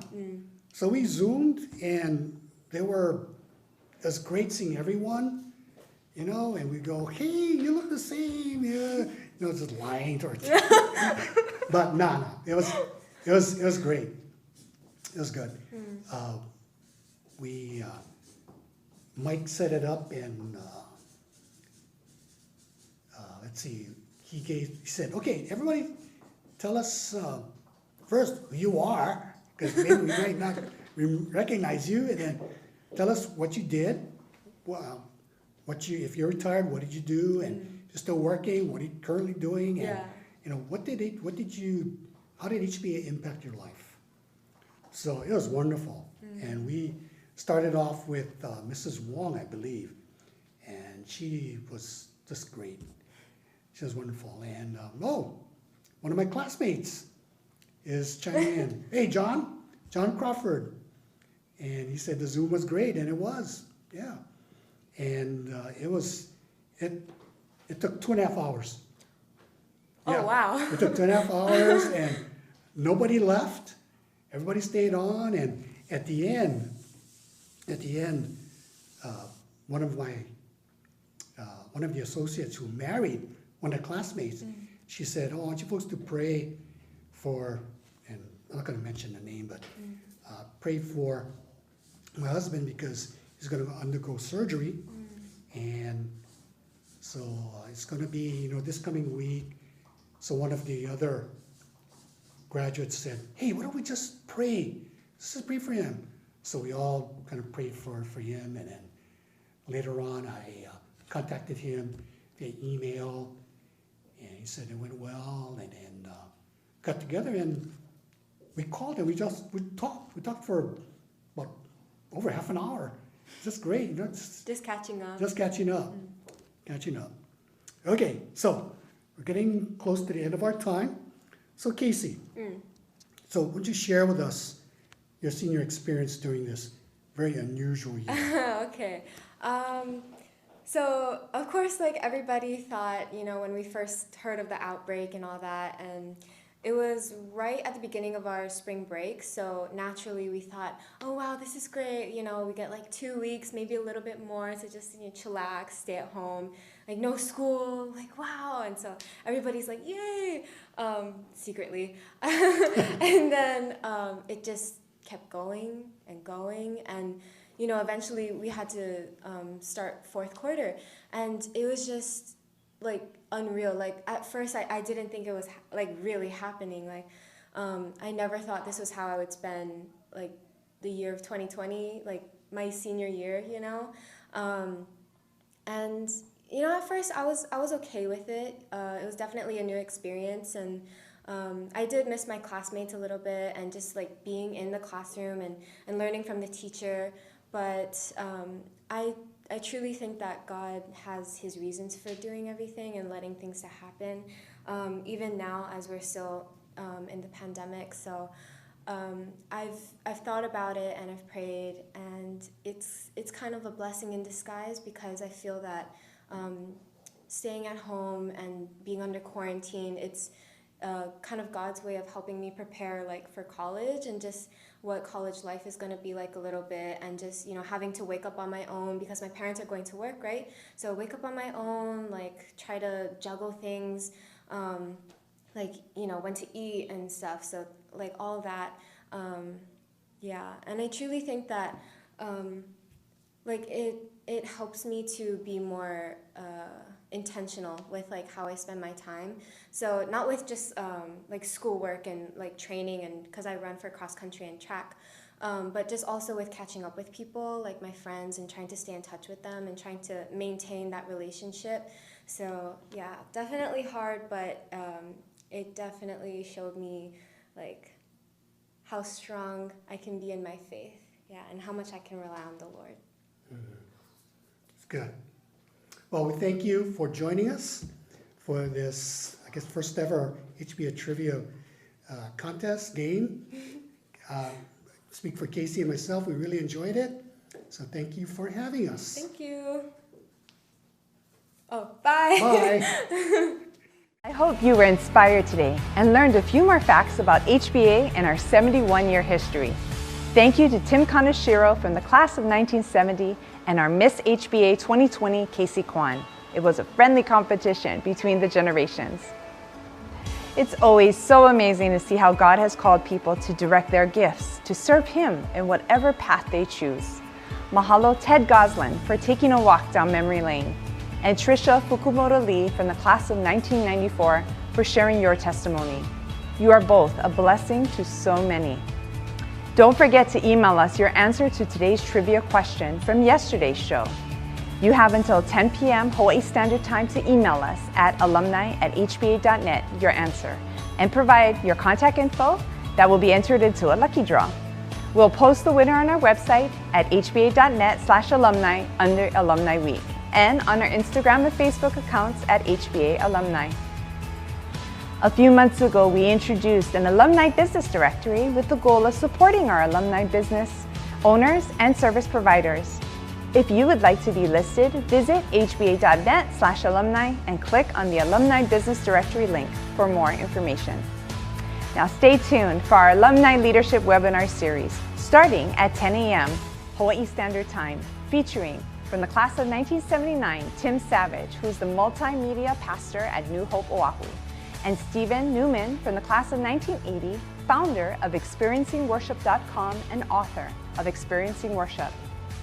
So we Zoomed, and it was great seeing everyone. you know, and we go, hey, you look the same, yeah. You know, just lying to our team. But no, it was great. It was good. Mike set it up, and let's see, he said, okay, everybody tell us first who you are, because maybe we might not recognize you, and then tell us what you did, if you're retired, what did you do, and if you're still working, what are you currently doing, and you know, how did HBA impact your life? So it was wonderful, and we started off with Mrs. Wong, I believe, and she was just great. She was wonderful, and one of my classmates is chiming in. Hey, John Crawford, and he said the Zoom was great, and it was, yeah, and it took 2.5 hours. Yeah. Oh wow! It took 2.5 hours, and nobody left. Everybody stayed on, and at the end, one of the associates who married one of the classmates, she said, "Oh, I want you folks to pray for," and I'm not going to mention the name, but pray for my husband because he's going to undergo surgery, and so it's going to be, you know, this coming week. So one of the other graduates said, "Hey, why don't we just pray? Let's just pray for him." So we all kind of prayed for him, and then later on I contacted him via email, and he said it went well, and then got together and we called and we talked. We talked for about over half an hour. Just great, you know. Just catching up. Just catching up. Catching up. Okay, so we're getting close to the end of our time. So Kacie, so would you share with us your senior experience during this very unusual year? Okay. So of course, like everybody thought, you know, when we first heard of the outbreak and all that, and it was right at the beginning of our spring break, so naturally we thought, oh wow, this is great, you know, we get like 2 weeks, maybe a little bit more to just, you know, chillax, stay at home, like no school, like wow, and so everybody's like, yay, secretly. And then it just kept going, and you know, eventually we had to start fourth quarter, and it was just like unreal. Like at first I didn't think it was like really happening. Like I never thought this was how I would spend like the year of 2020, like my senior year, you know. And you know, at first I was okay with it. It was definitely a new experience, and I did miss my classmates a little bit and just like being in the classroom and learning from the teacher. But I truly think that God has his reasons for doing everything and letting things to happen, even now as we're still in the pandemic. So I've thought about it and I've prayed, and it's kind of a blessing in disguise, because I feel that staying at home and being under quarantine, it's kind of God's way of helping me prepare like for college and just what college life is going to be like a little bit, and just, you know, having to wake up on my own because my parents are going to work, right? So wake up on my own, like try to juggle things, like, you know, when to eat and stuff. So like all that, yeah. And I truly think that like it helps me to be more intentional with like how I spend my time. So not with just like schoolwork and like training, and because I run for cross country and track, but just also with catching up with people like my friends and trying to stay in touch with them and trying to maintain that relationship. So yeah, definitely hard, but it definitely showed me like how strong I can be in my faith, yeah, and how much I can rely on the Lord. It's good. Well, we thank you for joining us for this, I guess, first ever HBA Trivia contest game. Speak for Kacie and myself, we really enjoyed it. So thank you for having us. Thank you. Oh, bye. Bye. I hope you were inspired today and learned a few more facts about HBA and our 71-year history. Thank you to Tim Kaneshiro from the class of 1970 and our Miss HBA 2020, Kacie Kawn. It was a friendly competition between the generations. It's always so amazing to see how God has called people to direct their gifts, to serve Him in whatever path they choose. Mahalo Ted Golin for taking a walk down memory lane, and Trisha Fukumoto Lee from the class of 1994 for sharing your testimony. You are both a blessing to so many. Don't forget to email us your answer to today's trivia question from yesterday's show. You have until 10 p.m. Hawaii Standard Time to email us at alumni@hba.net your answer and provide your contact info that will be entered into a lucky draw. We'll post the winner on our website at hba.net/alumni under Alumni Week and on our Instagram and Facebook accounts at HBA Alumni. A few months ago, we introduced an alumni business directory with the goal of supporting our alumni business owners and service providers. If you would like to be listed, visit hba.net/alumni and click on the Alumni Business Directory link for more information. Now stay tuned for our Alumni Leadership Webinar Series, starting at 10 a.m. Hawaii Standard Time, featuring from the class of 1979, Tim Savage, who's the multimedia pastor at New Hope, Oahu, and Stephen Newman from the class of 1980, founder of ExperiencingWorship.com and author of Experiencing Worship,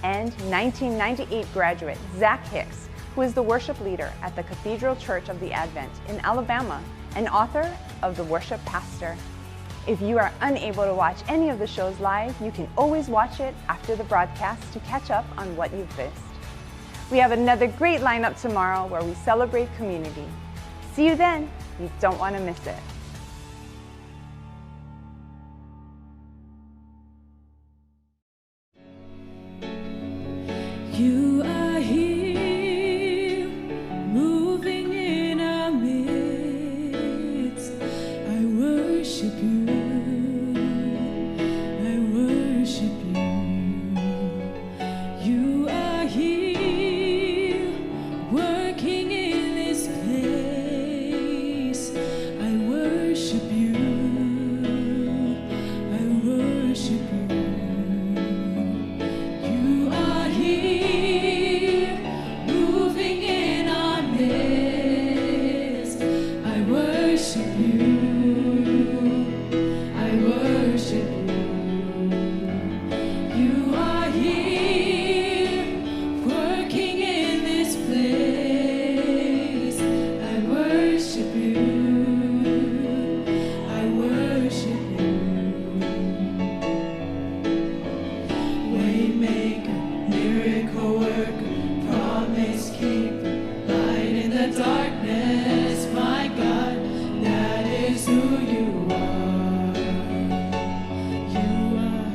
and 1998 graduate Zach Hicks, who is the worship leader at the Cathedral Church of the Advent in Alabama and author of The Worship Pastor. If you are unable to watch any of the shows live, you can always watch it after the broadcast to catch up on what you've missed. We have another great lineup tomorrow where we celebrate community. See you then. You don't want to miss it. You are here, moving in our midst. I worship you. I worship you. You are here, working in this place. I worship you. I worship you. You are here, moving in our midst. I worship you. I worship you. You are here, working in this place. I worship you. I worship you. Waymaker, miracle worker, promise keeper, light in the darkness, my God, that is who you are. You are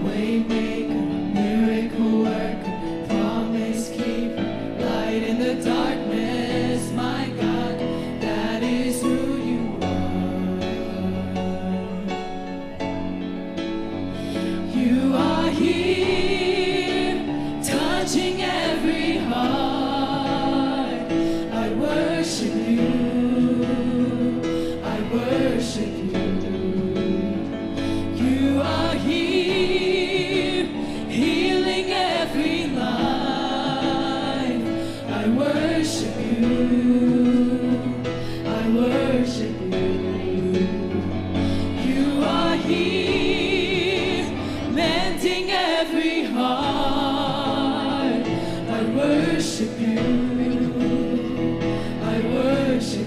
waymaker, miracle worker, promise keeper, light in the darkness, my God, that is who you are. You are here, touching every heart. I worship you. I worship you. You are here, healing every life. I worship you. I worship you. You are here, mending every heart. I worship you. I worship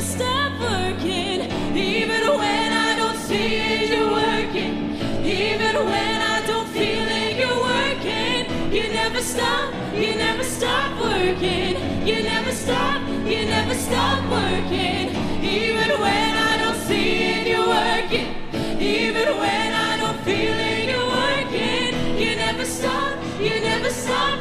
stop working. Even when I don't see it, you're working. Even when I don't feel it, you're working. You never stop working. You never stop working. Even when I don't see it, you're working. Even when I don't feel it, you're working. You never stop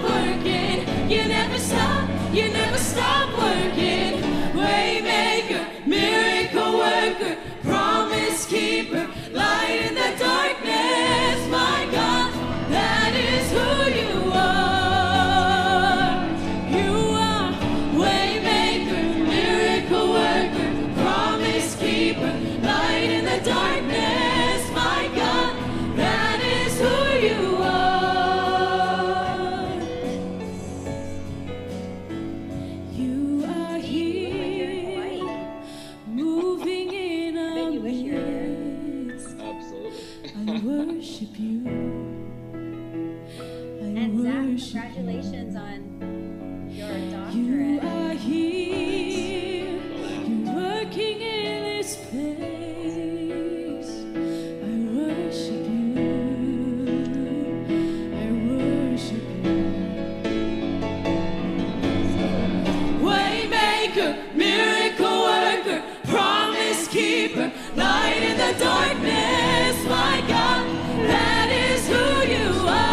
working. You never stop working. Waymaker, miracle worker, promise keeper, light in the darkness, my God, that is who you are. You are waymaker, miracle worker, promise keeper, light in the darkness, my God, that is who you are. You are here, moving in our midst. I worship you. And Zach, congratulations on your doctorate. You are here, you're working in this place. I worship you. I worship you. Waymaker, miracle worker, promise keeper, light in the darkness, my God, that is who you are.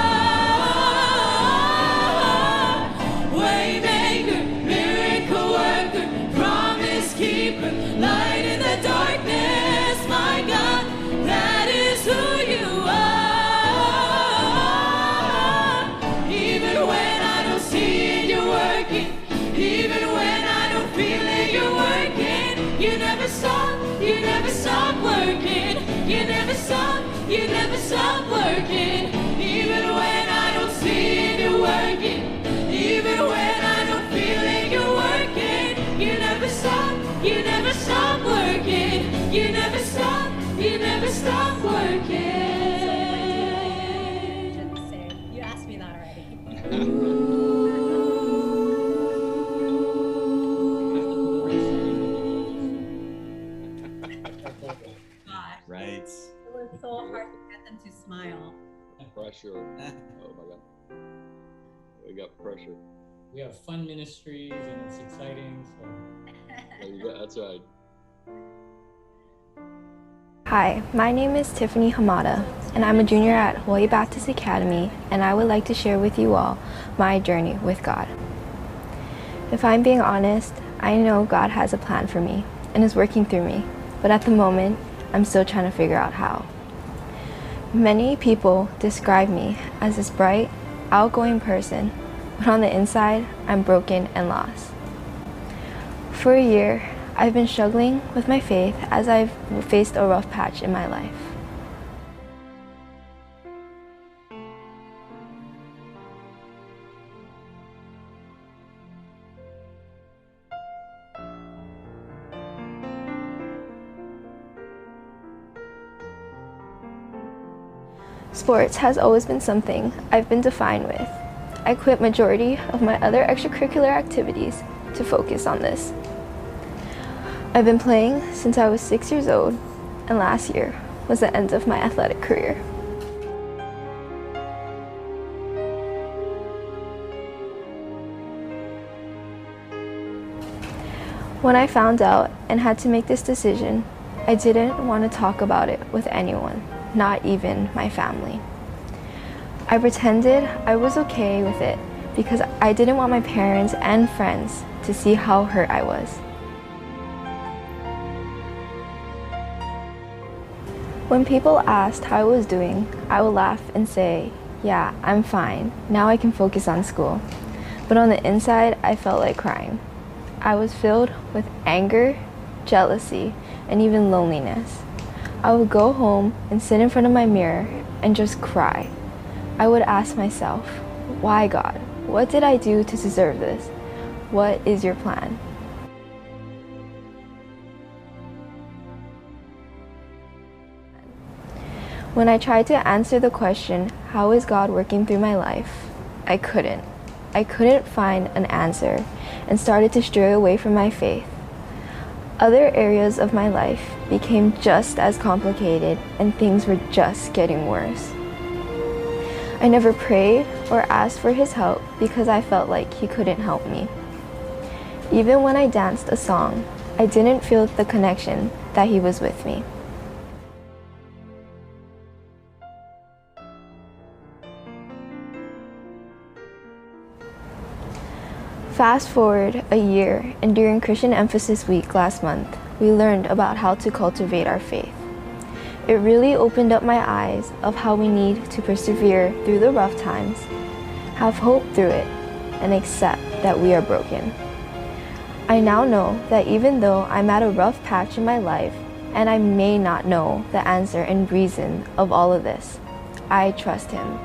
Waymaker, miracle worker, promise keeper, light in the darkness, my God, that is who you are. Even when I don't see it, you're working. Even when I don't feel it, you're working. You never stop working. You never stop working. Even when I don't see it, you're working. Even when I don't feel it, you're working. You never stop working. You never stop working. You asked me that already. Right. It was so hard to get them to smile. Pressure. Oh my God. We got pressure. We have fun ministries and it's exciting. So. That's right. Hi, my name is Tiffany Hamada, and I'm a junior at Hawaii Baptist Academy, and I would like to share with you all my journey with God. If I'm being honest, I know God has a plan for me and is working through me, but at the moment, I'm still trying to figure out how. Many people describe me as this bright, outgoing person, but on the inside, I'm broken and lost. For a year, I've been struggling with my faith as I've faced a rough patch in my life. Sports has always been something I've been defined with. I quit majority of my other extracurricular activities to focus on this. I've been playing since I was 6 years old, and last year was the end of my athletic career. When I found out and had to make this decision, I didn't want to talk about it with anyone, not even my family. I pretended I was okay with it because I didn't want my parents and friends to see how hurt I was. When people asked how I was doing, I would laugh and say, "Yeah, I'm fine. Now I can focus on school." But on the inside, I felt like crying. I was filled with anger, jealousy, and even loneliness. I would go home and sit in front of my mirror and just cry. I would ask myself, "Why, God? What did I do to deserve this? What is your plan?" When I tried to answer the question, how is God working through my life? I couldn't. I couldn't find an answer and started to stray away from my faith. Other areas of my life became just as complicated and things were just getting worse. I never prayed or asked for his help because I felt like he couldn't help me. Even when I danced a song, I didn't feel the connection that he was with me. Fast forward a year, and during Christian Emphasis Week last month, we learned about how to cultivate our faith. It really opened up my eyes of how we need to persevere through the rough times, have hope through it, and accept that we are broken. I now know that even though I'm at a rough patch in my life, and I may not know the answer and reason of all of this, I trust him.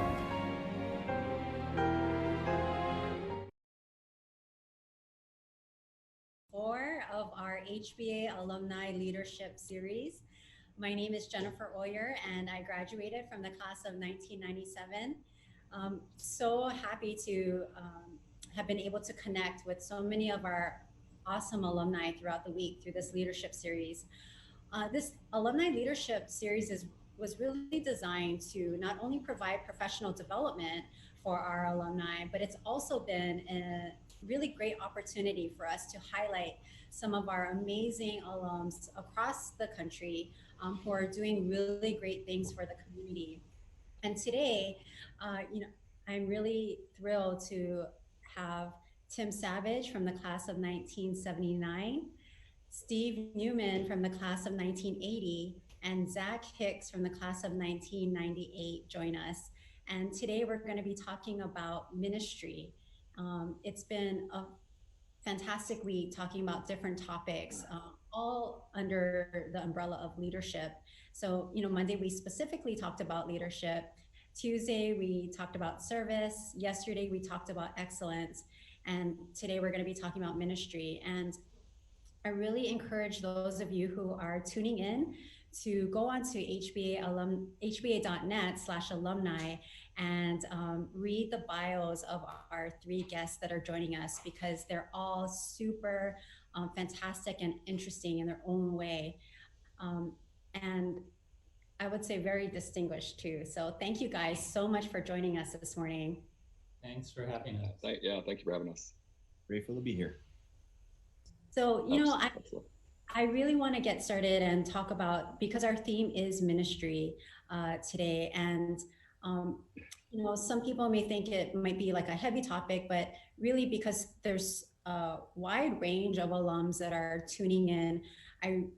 Of our HBA Alumni Leadership Series. My name is Jennifer Oyer, and I graduated from the class of 1997. So happy to have been able to connect with so many of our awesome alumni throughout the week through this leadership series. This Alumni Leadership Series was really designed to not only provide professional development for our alumni, but it's also been a really great opportunity for us to highlight some of our amazing alums across the country who are doing really great things for the community. And today, I'm really thrilled to have Tim Savage from the class of 1979, Steve Newman from the class of 1980, and Zach Hicks from the class of 1998 join us. And today we're going to be talking about ministry. It's been a fantastic week talking about different topics, all under the umbrella of leadership. So, Monday we specifically talked about leadership. Tuesday we talked about service. Yesterday we talked about excellence. And today we're going to be talking about ministry. And I really encourage those of you who are tuning in to go on to hba.net/alumni and read the bios of our three guests that are joining us, because they're all super fantastic and interesting in their own way. And I would say very distinguished too. So thank you guys so much for joining us this morning. Thanks for having us. Thank you for having us. Grateful to be here. So, I really want to get started and talk about, because our theme is ministry today. And, some people may think it might be like a heavy topic, but really because there's a wide range of alums that are tuning in,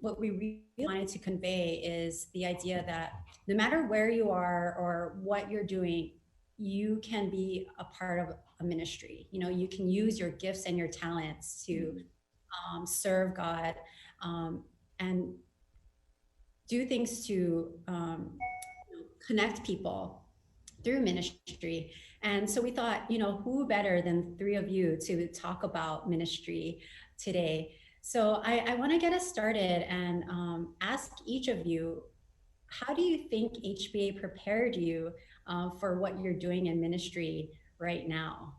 what we really wanted to convey is the idea that no matter where you are or what you're doing, you can be a part of a ministry. You can use your gifts and your talents to serve God and do things to connect people through ministry. And so we thought, who better than three of you to talk about ministry today? So I want to get us started and ask each of you, how do you think HBA prepared you for what you're doing in ministry right now?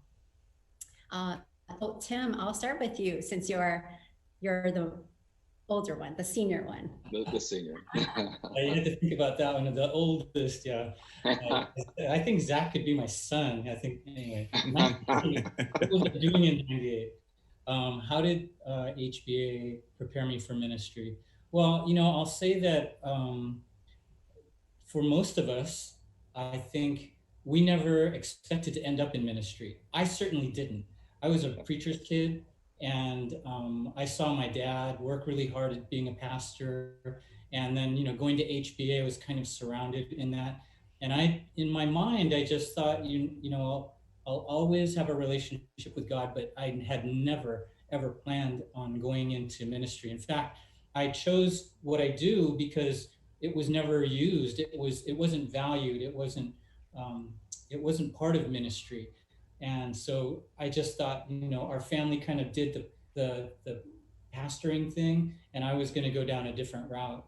Tim, I'll start with you, since you're the older one, the senior one. The senior. You had to think about that one. The oldest, yeah. I think Zach could be my son. I think, anyway. What was I doing in '98? How did HBA prepare me for ministry? Well, I'll say that for most of us, I think we never expected to end up in ministry. I certainly didn't. I was a preacher's kid, and I saw my dad work really hard at being a pastor, and then going to HBA, I was kind of surrounded in that. And in my mind, I just thought, I'll always have a relationship with God, but I had never ever planned on going into ministry. In fact, I chose what I do because it was never used. It wasn't valued. It wasn't part of ministry. And so I just thought, our family kind of did the pastoring thing, and I was going to go down a different route.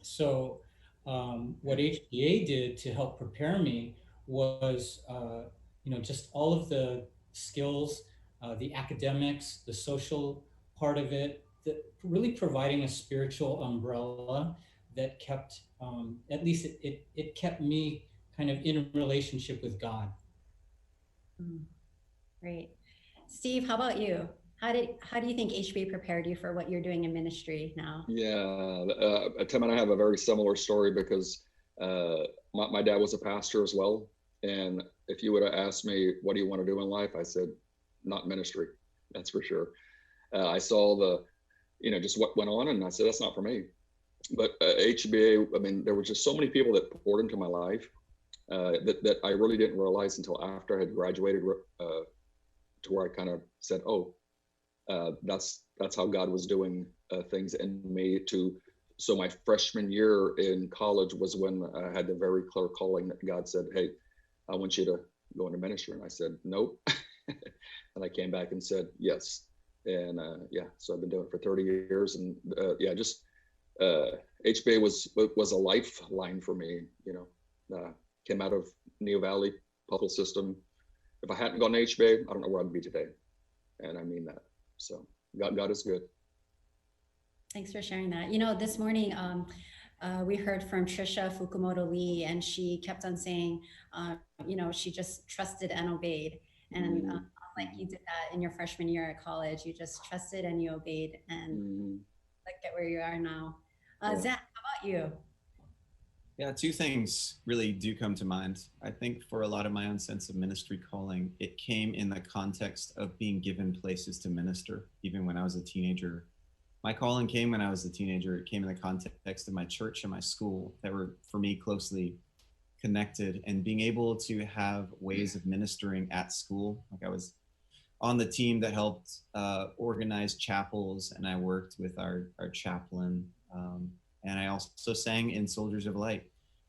So what HBA did to help prepare me was, just all of the skills, the academics, the social part of it, really providing a spiritual umbrella that kept, at least it kept me kind of in a relationship with God. Great. Steve, how about you? How do you think HBA prepared you for what you're doing in ministry now? Yeah, Tim and I have a very similar story because my dad was a pastor as well. And if you would have asked me, what do you want to do in life? I said, not ministry, that's for sure. I saw just what went on, and I said, that's not for me. But HBA, I mean, there were just so many people that poured into my life that I really didn't realize until after I had graduated, to where I kind of said, oh, that's how God was doing things in me too. So my freshman year in college was when I had the very clear calling that God said, hey, I want you to go into ministry. And I said, nope. And I came back and said, yes. And so I've been doing it for 30 years. And HBA was a lifeline for me, came out of Neo Valley public system. If I hadn't gone to HBA, I don't know where I'd be today. And I mean that. So God is good. Thanks for sharing that. This morning, we heard from Trisha Fukumoto Lee, and she kept on saying, she just trusted and obeyed. And like you did that in your freshman year at college, you just trusted and you obeyed, and look at where you are now. Zach, how about you? Yeah, two things really do come to mind. I think for a lot of my own sense of ministry calling, it came in the context of being given places to minister, even when I was a teenager. My calling came when I was a teenager. It came in the context of my church and my school that were, for me, closely connected, and being able to have ways of ministering at school. Like I was on the team that helped organize chapels, and I worked with our chaplain. And I also sang in Soldiers of Light,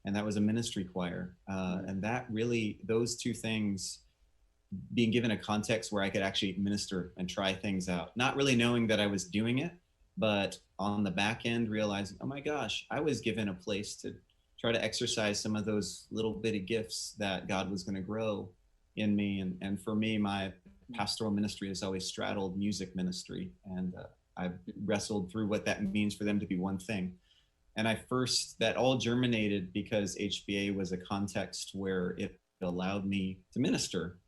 and that was a ministry choir. And that really, those two things, being given a context where I could actually minister and try things out, not really knowing that I was doing it, but on the back end realizing, oh my gosh, I was given a place to try to exercise some of those little bitty gifts that God was going to grow in me. And for me, my pastoral ministry has always straddled music ministry, and I've wrestled through what that means for them to be one thing. And that all germinated because HBA was a context where it allowed me to minister.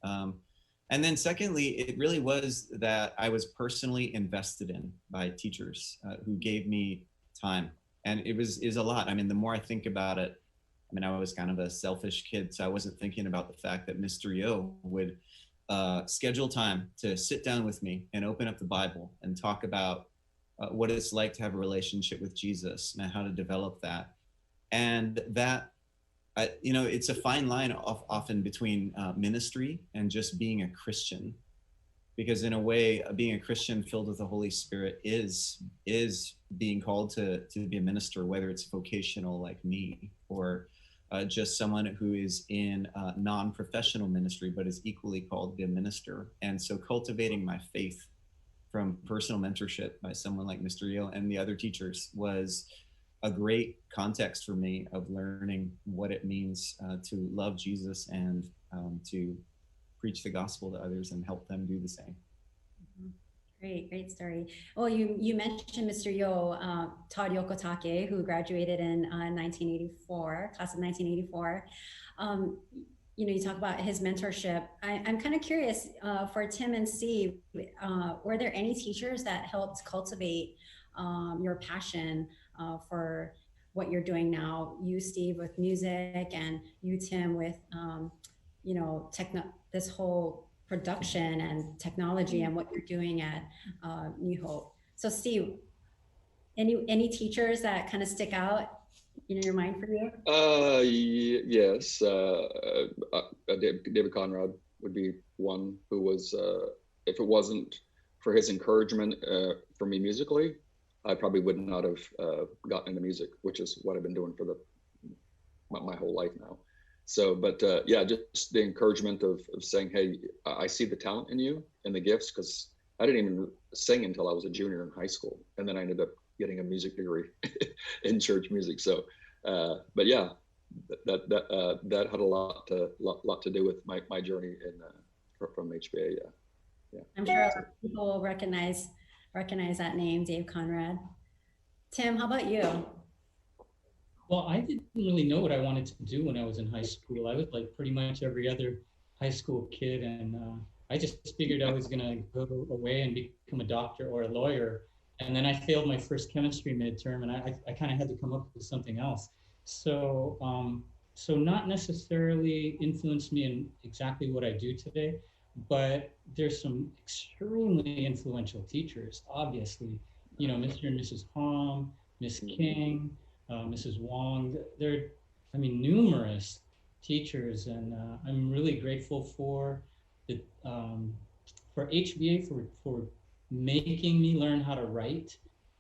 And then secondly, it really was that I was personally invested in by teachers who gave me time. And it is a lot. I mean, the more I think about it, I mean, I was kind of a selfish kid, so I wasn't thinking about the fact that Mr. Yo would schedule time to sit down with me and open up the Bible and talk about what it's like to have a relationship with Jesus and how to develop that. And that, it's a fine line often between ministry and just being a Christian, because in a way, being a Christian filled with the Holy Spirit is being called to be a minister, whether it's vocational like me, or just someone who is in non-professional ministry, but is equally called to be a minister. And so cultivating my faith from personal mentorship by someone like Mr. Yo and the other teachers was a great context for me of learning what it means to love Jesus and to preach the gospel to others and help them do the same. Great story. Well, you mentioned Mr. Yo, Todd Yokotake, who graduated in 1984, class of 1984. You talk about his mentorship. I'm kind of curious for Tim and Steve, were there any teachers that helped cultivate your passion for what you're doing now? You, Steve, with music, and you, Tim, with this whole production and technology and what you're doing at New Hope. So, Steve, any teachers that kind of stick out in your mind for you? Yes. David Conrad would be one who was, if it wasn't for his encouragement for me musically, I probably would not have gotten into music, which is what I've been doing for my whole life now. So, but just the encouragement of saying, hey, I see the talent in you and the gifts, because I didn't even sing until I was a junior in high school. And then I ended up getting a music degree in church music. So, but yeah, that had a lot to do with my journey from HBA. Yeah. I'm sure people will recognize recognize that name, Dave Conrad. Tim, how about you? Well, I didn't really know what I wanted to do when I was in high school. I was like pretty much every other high school kid, and I just figured I was gonna go away and become a doctor or a lawyer. And then I failed my first chemistry midterm, and I kind of had to come up with something else. So, so not necessarily influenced me in exactly what I do today, but there's some extremely influential teachers, obviously. You know, Mr. and Mrs. Palm, Miss King, Mrs. Wong. They're, I mean, numerous teachers, and I'm really grateful for the for HBA for making me learn how to write.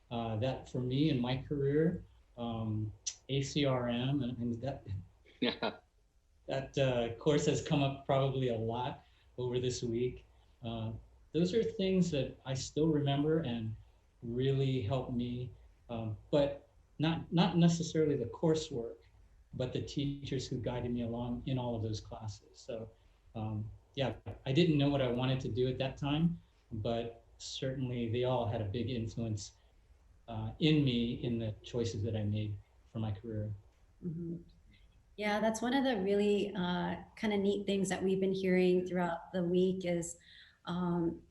That for me in my career, ACRM and that course has come up probably a lot over this week. Those are things that I still remember and really helped me, but not necessarily the coursework, but the teachers who guided me along in all of those classes. So yeah, I didn't know what I wanted to do at that time, but certainly they all had a big influence in me in the choices that I made for my career. Mm-hmm. Yeah, that's one of the really kind of neat things that we've been hearing throughout the week is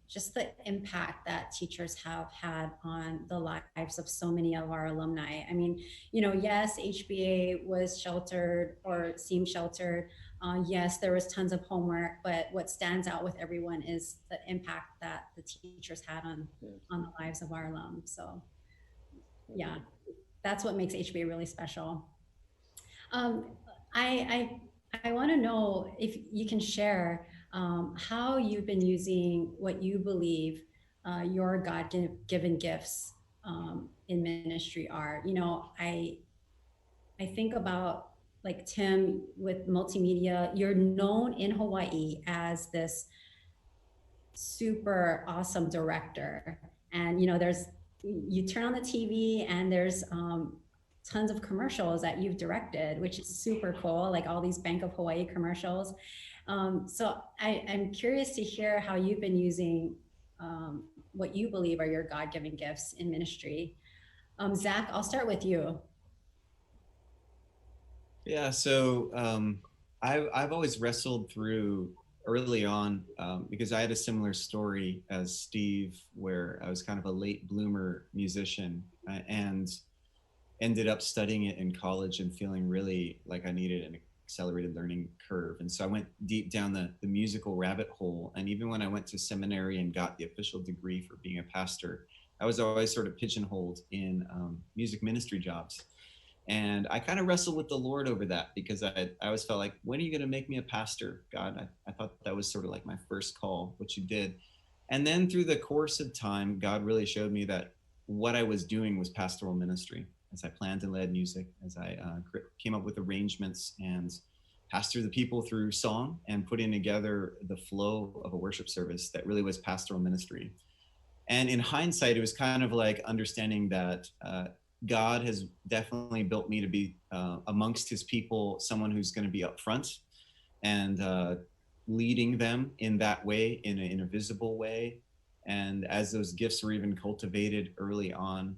just the impact that teachers have had on the lives of so many of our alumni. I mean, you know, yes, HBA was sheltered or seemed sheltered. Yes, there was tons of homework, but what stands out with everyone is the impact that the teachers had on the lives of our alums. So yeah, that's what makes HBA really special. I want to know if you can share how you've been using what you believe your God-given gifts in ministry are. You know, I think about like Tim with multimedia. You're known in Hawaii as this super awesome director, and you know, you turn on the TV and there's tons of commercials that you've directed, which is super cool, like all these Bank of Hawaii commercials. So I'm curious to hear how you've been using what you believe are your God-given gifts in ministry. Zach, I'll start with you. Yeah, so I've always wrestled through early on because I had a similar story as Steve, where I was kind of a late bloomer musician and ended up studying it in college and feeling really like I needed an accelerated learning curve. And so I went deep down the musical rabbit hole. And even when I went to seminary and got the official degree for being a pastor, I was always sort of pigeonholed in music ministry jobs. And I kind of wrestled with the Lord over that because I always felt like, when are you going to make me a pastor, God? I thought that was sort of like my first call, which you did. And then through the course of time, God really showed me that what I was doing was pastoral ministry, as I planned and led music, as I came up with arrangements and pastored the people through song and putting together the flow of a worship service that really was pastoral ministry. And in hindsight, it was kind of like understanding that God has definitely built me to be amongst his people, someone who's going to be up front and leading them in that way, in a visible way. And as those gifts were even cultivated early on,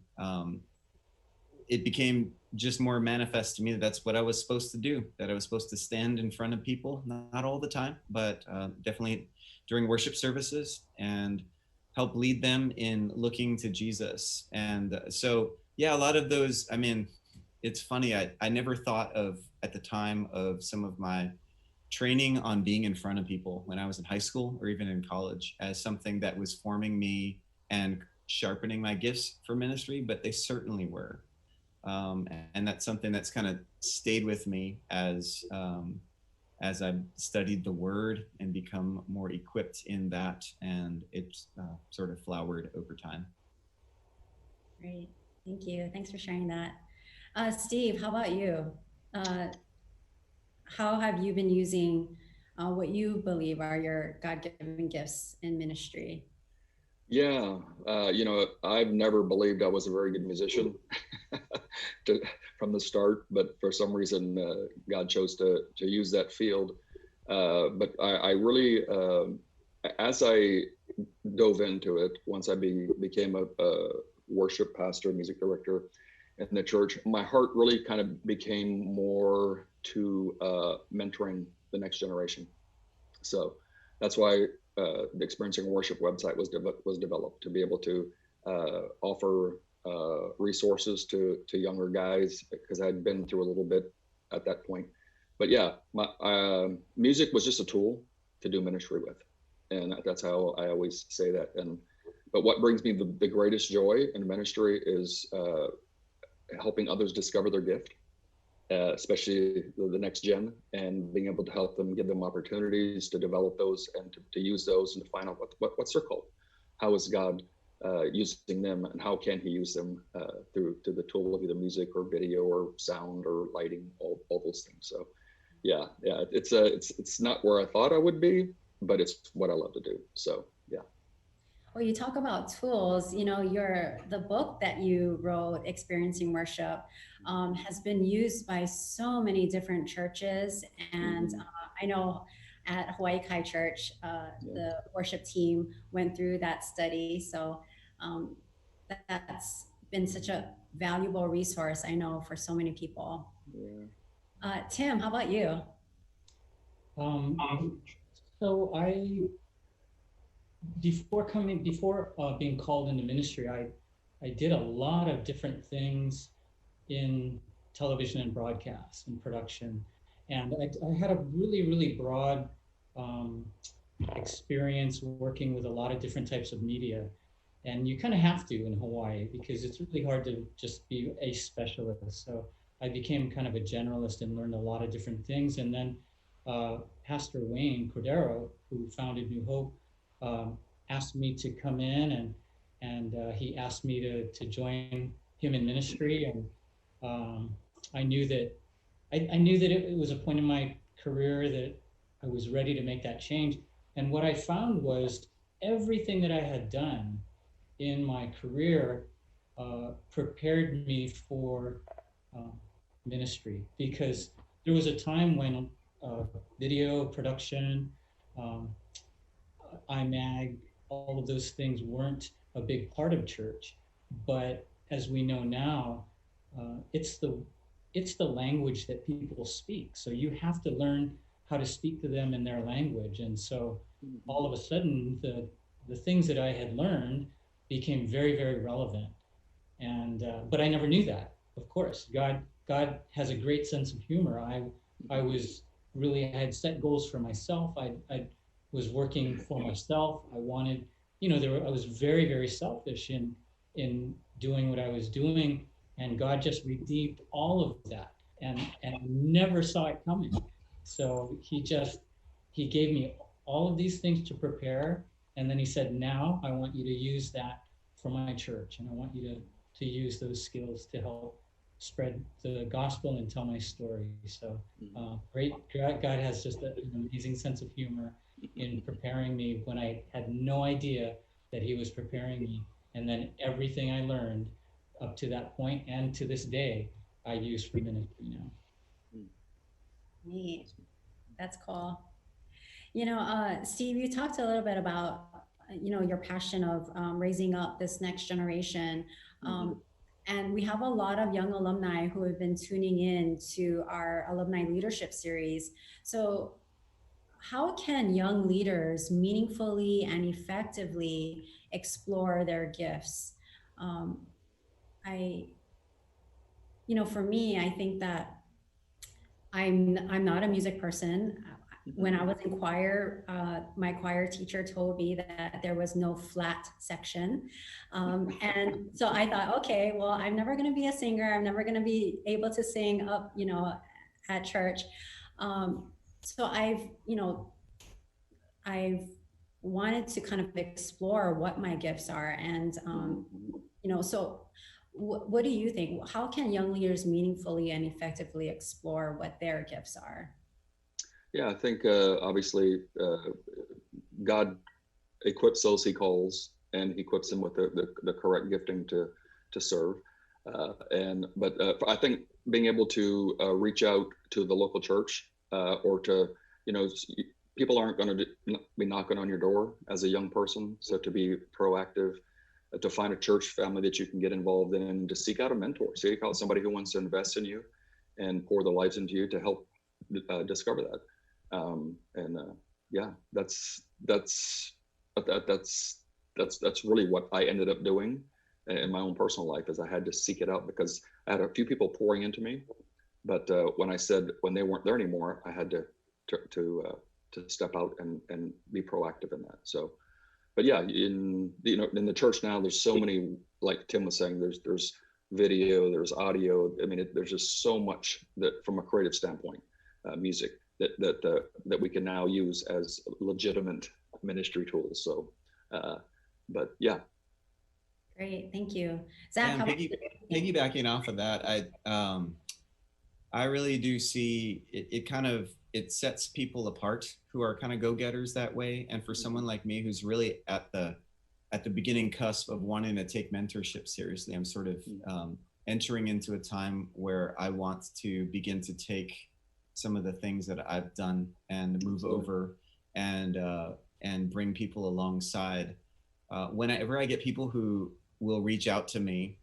it became just more manifest to me that that's what I was supposed to do, that I was supposed to stand in front of people, not all the time, but definitely during worship services and help lead them in looking to Jesus. And so, yeah, a lot of those, I mean, it's funny, I never thought of at the time of some of my training on being in front of people when I was in high school or even in college as something that was forming me and sharpening my gifts for ministry, but they certainly were. And that's something that's kind of stayed with me as I've studied the word and become more equipped in that, and it's sort of flowered over time. Great, thank you. Thanks for sharing that. Steve, how about you? How have you been using what you believe are your God-given gifts in ministry? Yeah, you know, I've never believed I was a very good musician from the start, but for some reason, God chose to use that field. But I really, as I dove into it, once I became a worship pastor, music director in the church, my heart really kind of became more to mentoring the next generation. So that's why the Experiencing Worship website was developed, to be able to offer resources to younger guys, because I'd been through a little bit at that point. But yeah, my music was just a tool to do ministry with, and that's how I always say that. But what brings me the greatest joy in ministry is helping others discover their gift, especially the next gen, and being able to help them, give them opportunities to develop those and to use those and to find out what's their call. How is God using them, and how can he use them through the tool of either music or video or sound or lighting, all those things. So yeah, it's not where I thought I would be, but it's what I love to do. So yeah. Well, you talk about tools, you know, the book that you wrote, Experiencing Worship, has been used by so many different churches. And I know at Hawaii Kai Church, the worship team went through that study. So that's been such a valuable resource, I know, for so many people. Yeah. Tim, how about you? So before being called into ministry, I did a lot of different things in television and broadcast and production. And I had a really, really broad experience working with a lot of different types of media. And you kind of have to in Hawaii, because it's really hard to just be a specialist. So I became kind of a generalist and learned a lot of different things. And then Pastor Wayne Cordero, who founded New Hope, asked me to come in, and he asked me to join him in ministry. And I knew that it was a point in my career that I was ready to make that change. And what I found was everything that I had done in my career prepared me for ministry, because there was a time when video production, IMAG, all of those things weren't a big part of church. But as we know now, it's the language that people speak. So you have to learn how to speak to them in their language. And so all of a sudden, the things that I had learned became very, very relevant. And but I never knew that. Of course, God has a great sense of humor. I had set goals for myself. I was working for myself. I wanted, I was very, very selfish in doing what I was doing, and God just redeemed all of that, and I never saw it coming. So he gave me all of these things to prepare, and then he said, now I want you to use that for my church, and I want you to use those skills to help spread the gospel and tell my story. So God has just an amazing sense of humor in preparing me when I had no idea that he was preparing me. And then everything I learned up to that point and to this day, I use for ministry now. Neat. That's cool. Steve, you talked a little bit about, your passion of raising up this next generation. And we have a lot of young alumni who have been tuning in to our alumni leadership series. So how can young leaders meaningfully and effectively explore their gifts? For me, I think that I'm not a music person. When I was in choir, my choir teacher told me that there was no flat section. And so I thought, okay, well, I'm never going to be a singer. I'm never going to be able to sing up, at church. So I've wanted to kind of explore what my gifts are. And, so what do you think? How can young leaders meaningfully and effectively explore what their gifts are? Yeah, I think obviously God equips those he calls, and he equips them with the correct gifting to serve. But I think being able to reach out to the local church or to, people aren't going to be knocking on your door as a young person. So to be proactive, to find a church family that you can get involved in, and to seek out a mentor, seek out somebody who wants to invest in you and pour their lives into you to help discover that. Yeah, that's really what I ended up doing in my own personal life, is I had to seek it out because I had a few people pouring into me, but when they weren't there anymore, I had to step out and be proactive in that. So, but yeah, in the church now, there's so many, like Tim was saying, there's video, there's audio. I mean, there's just so much that, from a creative standpoint, music that we can now use as legitimate ministry tools. So, but yeah. Great, thank you. Zach, piggybacking off of that, I really do see it sets people apart who are kind of go-getters that way. And for someone like me, who's really at the beginning cusp of wanting to take mentorship seriously, I'm sort of entering into a time where I want to begin to take some of the things that I've done and move over and bring people alongside. Whenever I get people who will reach out to me,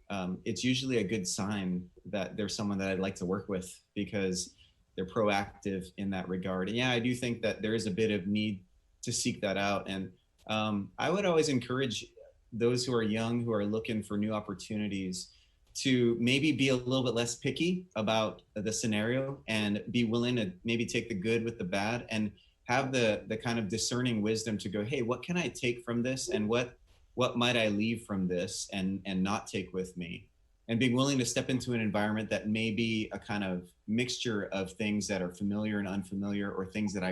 it's usually a good sign that there's someone that I'd like to work with, because they're proactive in that regard. And yeah, I do think that there is a bit of need to seek that out. And I would always encourage those who are young, who are looking for new opportunities, to maybe be a little bit less picky about the scenario and be willing to maybe take the good with the bad, and have the kind of discerning wisdom to go, hey, what can I take from this, and what might I leave from this and not take with me? And being willing to step into an environment that may be a kind of mixture of things that are familiar and unfamiliar, or things that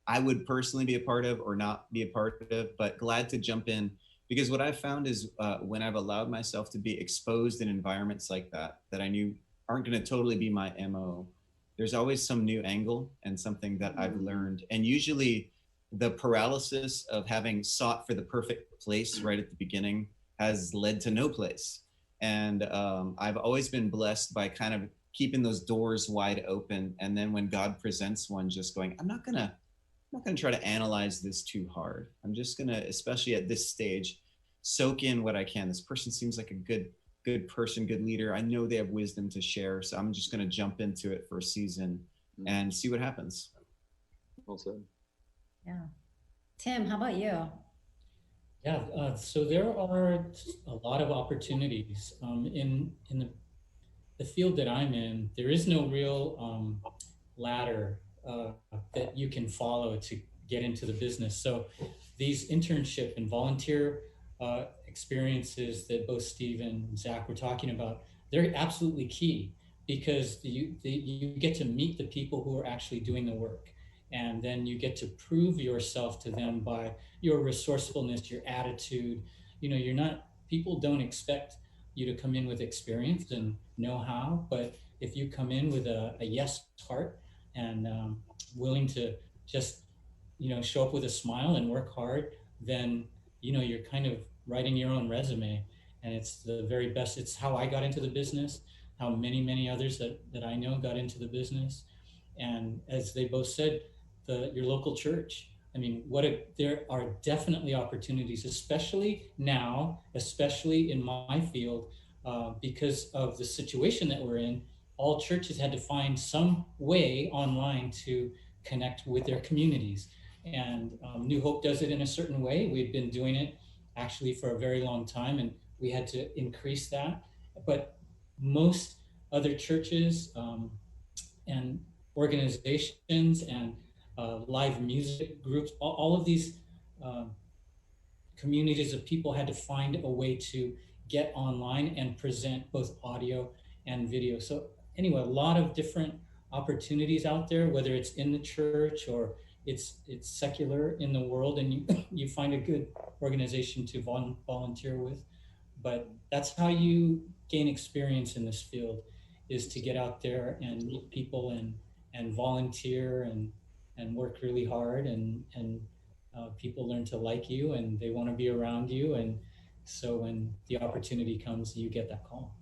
I would personally be a part of or not be a part of, but glad to jump in. Because what I've found is when I've allowed myself to be exposed in environments like that I knew aren't going to totally be my MO, there's always some new angle and something that I've learned. And usually the paralysis of having sought for the perfect place right at the beginning has led to no place. And I've always been blessed by kind of keeping those doors wide open. And then when God presents one, just going, I'm not gonna try to analyze this too hard. I'm just gonna, especially at this stage, soak in what I can. This person seems like a good person, good leader. I know they have wisdom to share. So I'm just gonna jump into it for a season and see what happens. Well said. Yeah. Tim, how about you? Yeah, so there are a lot of opportunities in the field that I'm in. There is no real ladder that you can follow to get into the business. So these internship and volunteer experiences that both Steve and Zach were talking about, they're absolutely key, because you get to meet the people who are actually doing the work. And then you get to prove yourself to them by your resourcefulness, your attitude. People don't expect you to come in with experience and know-how, but if you come in with a yes heart and willing to just, show up with a smile and work hard, then, you're kind of writing your own resume. And it's the very best. It's how I got into the business, how many, many others that I know got into the business. And as they both said, your local church. I mean, there are definitely opportunities, especially now, especially in my field, because of the situation that we're in. All churches had to find some way online to connect with their communities. And New Hope does it in a certain way. We've been doing it actually for a very long time, and we had to increase that. But most other churches and organizations and live music groups, all of these communities of people had to find a way to get online and present both audio and video. So anyway, a lot of different opportunities out there, whether it's in the church or it's secular in the world, and you find a good organization to volunteer with. But that's how you gain experience in this field, is to get out there and meet people and volunteer and work really hard, and people learn to like you and they want to be around you. And so when the opportunity comes, you get that call.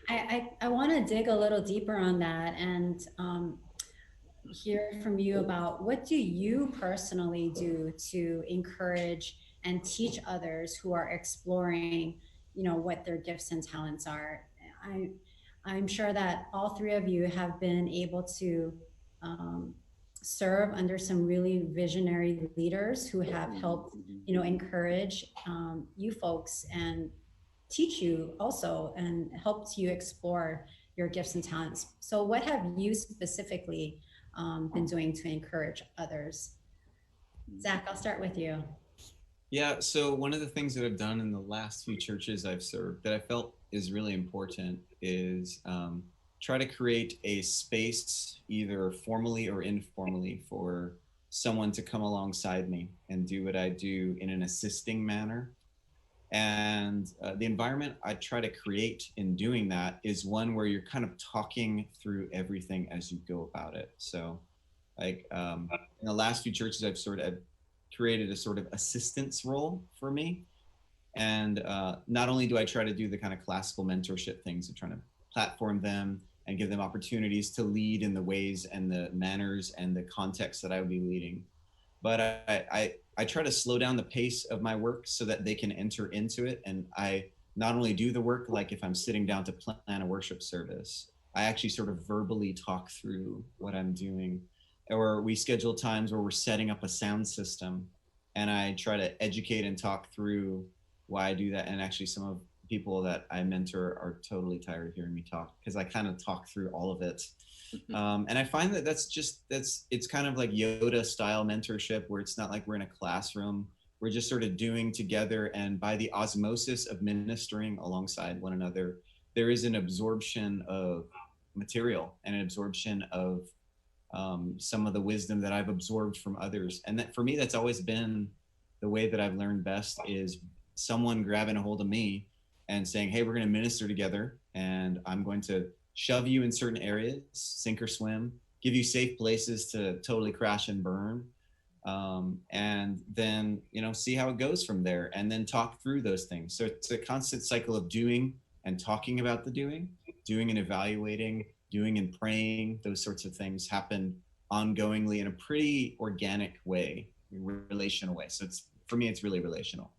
I want to dig a little deeper on that. And hear from you about what do you personally do to encourage and teach others who are exploring, what their gifts and talents are. I'm sure that all three of you have been able to serve under some really visionary leaders who have helped, encourage you folks and teach you also and helped you explore your gifts and talents. So what have you specifically been doing to encourage others? Zach, I'll start with you. Yeah, so one of the things that I've done in the last few churches I've served that I felt is really important is try to create a space, either formally or informally, for someone to come alongside me and do what I do in an assisting manner. And the environment I try to create in doing that is one where you're kind of talking through everything as you go about it. So like in the last few churches I've created a sort of assistance role for me. And not only do I try to do the kind of classical mentorship things of trying to platform them and give them opportunities to lead in the ways and the manners and the context that I would be leading, but I try to slow down the pace of my work so that they can enter into it. And I not only do the work, like if I'm sitting down to plan a worship service, I actually sort of verbally talk through what I'm doing. Or we schedule times where we're setting up a sound system and I try to educate and talk through why I do that. And actually some of the people that I mentor are totally tired of hearing me talk because I kind of talk through all of it. And I find that it's kind of like Yoda style mentorship where it's not like we're in a classroom. We're just sort of doing together, and by the osmosis of ministering alongside one another, there is an absorption of material and an absorption of some of the wisdom that I've absorbed from others. And that for me, that's always been the way that I've learned best, is someone grabbing a hold of me and saying, hey, we're going to minister together and I'm going to shove you in certain areas, sink or swim, give you safe places to totally crash and burn. And then, see how it goes from there and then talk through those things. So it's a constant cycle of doing and talking about the doing and evaluating, doing and praying. Those sorts of things happen ongoingly in a pretty organic way, relational way. So for me, it's really relational.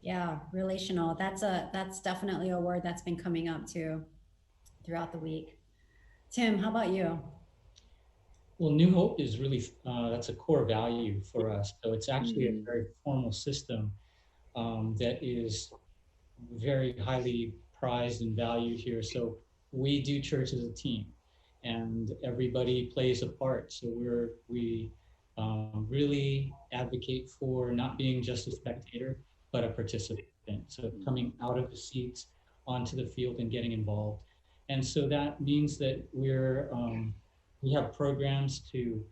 Yeah, relational. That's definitely a word that's been coming up too throughout the week. Tim, how about you? Well, New Hope is really, that's a core value for us. So it's actually a very formal system that is very highly prized and valued here. So we do church as a team and everybody plays a part. So we really advocate for not being just a spectator, but a participant. So coming out of the seats onto the field and getting involved. And so that means that we have programs to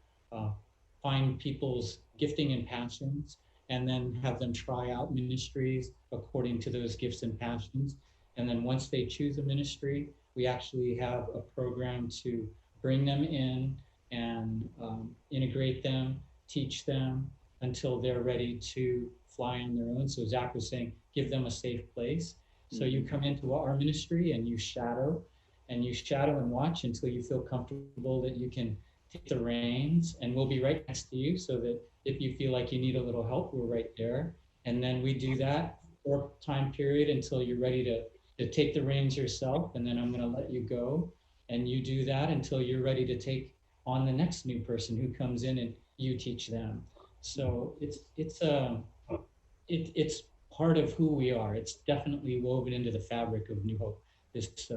find people's gifting and passions and then have them try out ministries according to those gifts and passions. And then once they choose a ministry, we actually have a program to bring them in and integrate them, teach them until they're ready to fly on their own. So Zach was saying, give them a safe place. So you come into our ministry and you shadow and watch until you feel comfortable that you can take the reins, and we'll be right next to you so that if you feel like you need a little help, we're right there. And then we do that for a time period until you're ready to take the reins yourself, and then I'm going to let you go. And you do that until you're ready to take on the next new person who comes in and you teach them. So it's part of who we are. It's definitely woven into the fabric of New Hope, this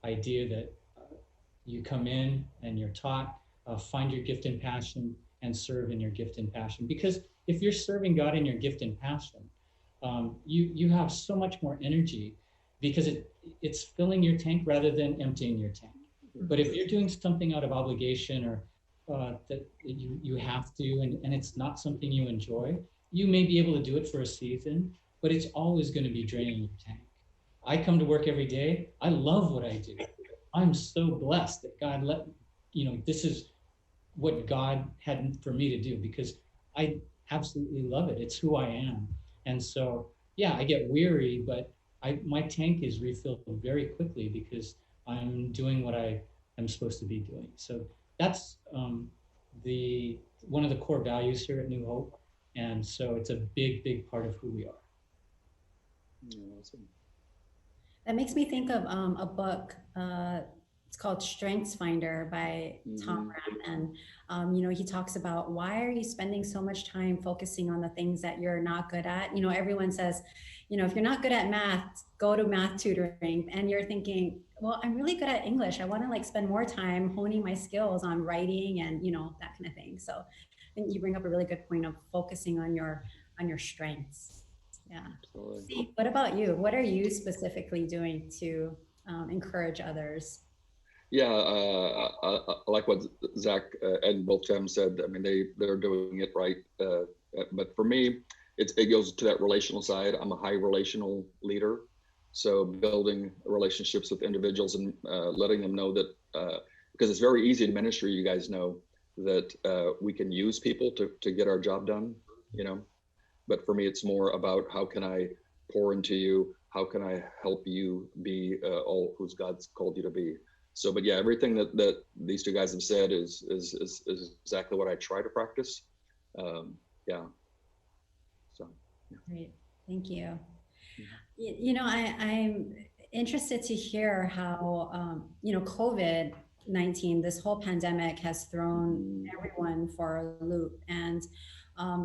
idea that you come in and you're taught, find your gift and passion and serve in your gift and passion. Because if you're serving God in your gift and passion, you have so much more energy because it's filling your tank rather than emptying your tank. But if you're doing something out of obligation or that you have to, and it's not something you enjoy, you may be able to do it for a season, but it's always going to be draining your tank. I come to work every day. I love what I do. I'm so blessed that God this is what God had for me to do because I absolutely love it. It's who I am. And so, yeah, I get weary, but my tank is refilled very quickly because I'm doing what I am supposed to be doing. So that's one of the core values here at New Hope. And so it's a big, big part of who we are. Awesome. That makes me think of a book. It's called Strengths Finder by Tom Ram. And, you know, he talks about, why are you spending so much time focusing on the things that you're not good at? You know, everyone says, you know, if you're not good at math, go to math tutoring. And you're thinking, well, I'm really good at English. I want to like spend more time honing my skills on writing and, you know, that kind of thing. So I think you bring up a really good point of focusing on your strengths. Yeah. See, what about you? What are you specifically doing to encourage others? Yeah, I like what Zach and both Tim said. I mean, they're doing it right. But for me, it goes to that relational side. I'm a high relational leader. So building relationships with individuals and letting them know that, because it's very easy in ministry, you guys know, that we can use people to get our job done, you know. But for me, it's more about how can I pour into you? How can I help you be all who's God's called you to be? So, but yeah, everything that these two guys have said is exactly what I try to practice. Yeah. So. Yeah. Great, thank you. You know, I'm interested to hear how, you know, COVID-19, this whole pandemic has thrown everyone for a loop, and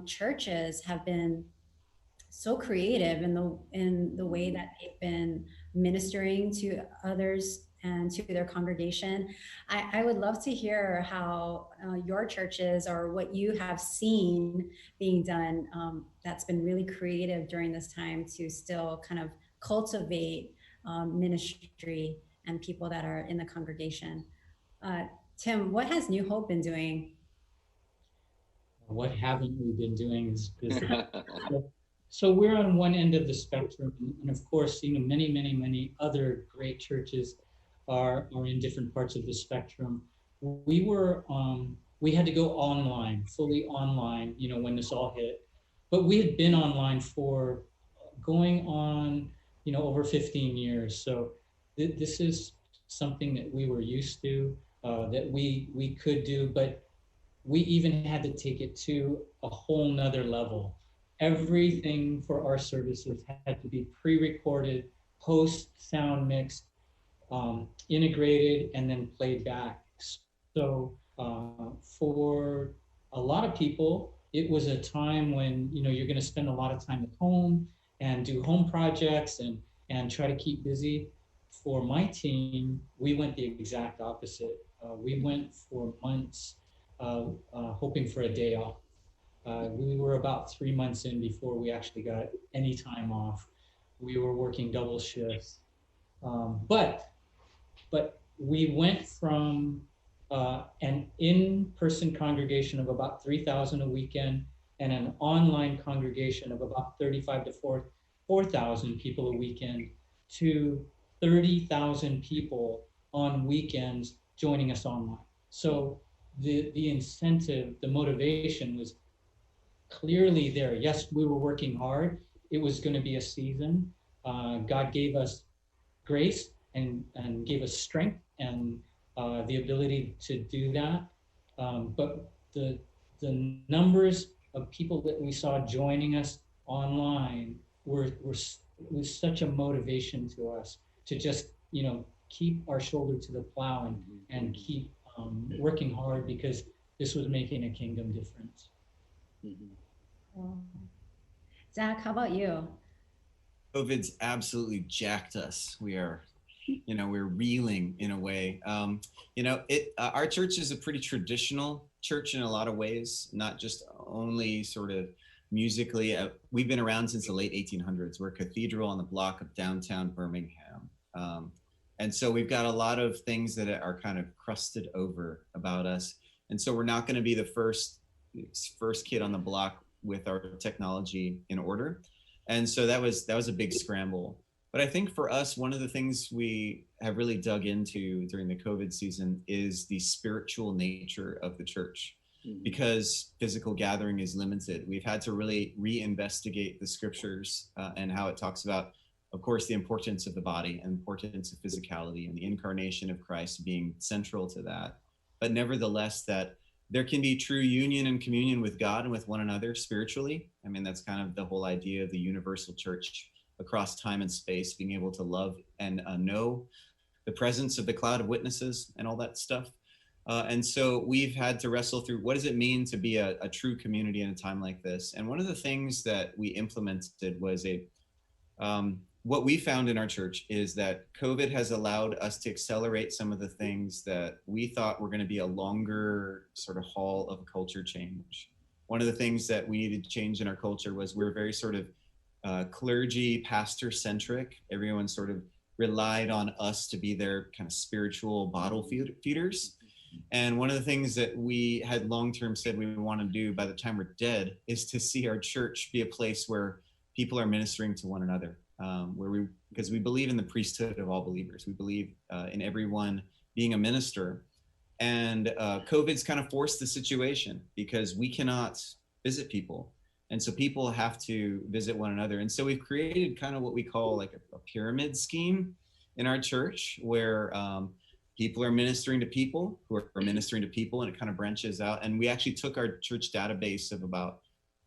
churches have been so creative in the way that they've been ministering to others and to their congregation. I would love to hear how your churches, or what you have seen being done that's been really creative during this time to still kind of cultivate ministry and people that are in the congregation. Tim, what has New Hope been doing? What haven't we been doing is so we're on one end of the spectrum, and of course, you know, many other great churches are in different parts of the spectrum. We had to go online, fully online, you know, when this all hit, but we had been online for going on, you know, over 15 years. So this is something that we were used to, that we could do, but we even had to take it to a whole nother level. Everything for our services had to be pre-recorded, post-sound mixed, integrated, and then played back. So for a lot of people, it was a time when, you know, you're going to spend a lot of time at home and do home projects and try to keep busy. For my team, we went the exact opposite. We went for months hoping for a day off. We were about 3 months in before we actually got any time off. We were working double shifts. But we went from an in-person congregation of about 3,000 a weekend and an online congregation of about 35 to 4,000 people a weekend to 30,000 people on weekends joining us online. So the incentive, the motivation was clearly there. Yes, we were working hard. It was going to be a season. God gave us grace and gave us strength and the ability to do that. But the numbers of people that we saw joining us online was such a motivation to us to just, you know, keep our shoulder to the plow and keep working hard, because this was making a kingdom difference. Zach, how about you? COVID's absolutely jacked us. We are, you know, we're reeling in a way. You know, our church is a pretty traditional church in a lot of ways, not just only sort of musically. We've been around since the late 1800s. We're a cathedral on the block of downtown Birmingham. And so we've got a lot of things that are kind of crusted over about us. And so we're not going to be the first kid on the block with our technology in order. And so that was a big scramble. But I think for us, one of the things we have really dug into during the COVID season is the spiritual nature of the church. Because physical gathering is limited, we've had to really reinvestigate the scriptures and how it talks about of course, the importance of the body and the importance of physicality and the incarnation of Christ being central to that. But nevertheless, that there can be true union and communion with God and with one another spiritually. I mean, that's kind of the whole idea of the universal church across time and space, being able to love and know the presence of the cloud of witnesses and all that stuff. And so we've had to wrestle through, what does it mean to be a true community in a time like this? And one of the things that we implemented was what we found in our church is that COVID has allowed us to accelerate some of the things that we thought were going to be a longer sort of haul of culture change. One of the things that we needed to change in our culture was we're very sort of clergy, pastor centric. Everyone sort of relied on us to be their kind of spiritual bottle feeders. And one of the things that we had long-term said we want to do by the time we're dead is to see our church be a place where people are ministering to one another, because we believe in the priesthood of all believers. We believe in everyone being a minister. And COVID's kind of forced the situation because we cannot visit people. And so people have to visit one another. And so we've created kind of what we call like a pyramid scheme in our church where people are ministering to people who are ministering to people, and it kind of branches out. And we actually took our church database of about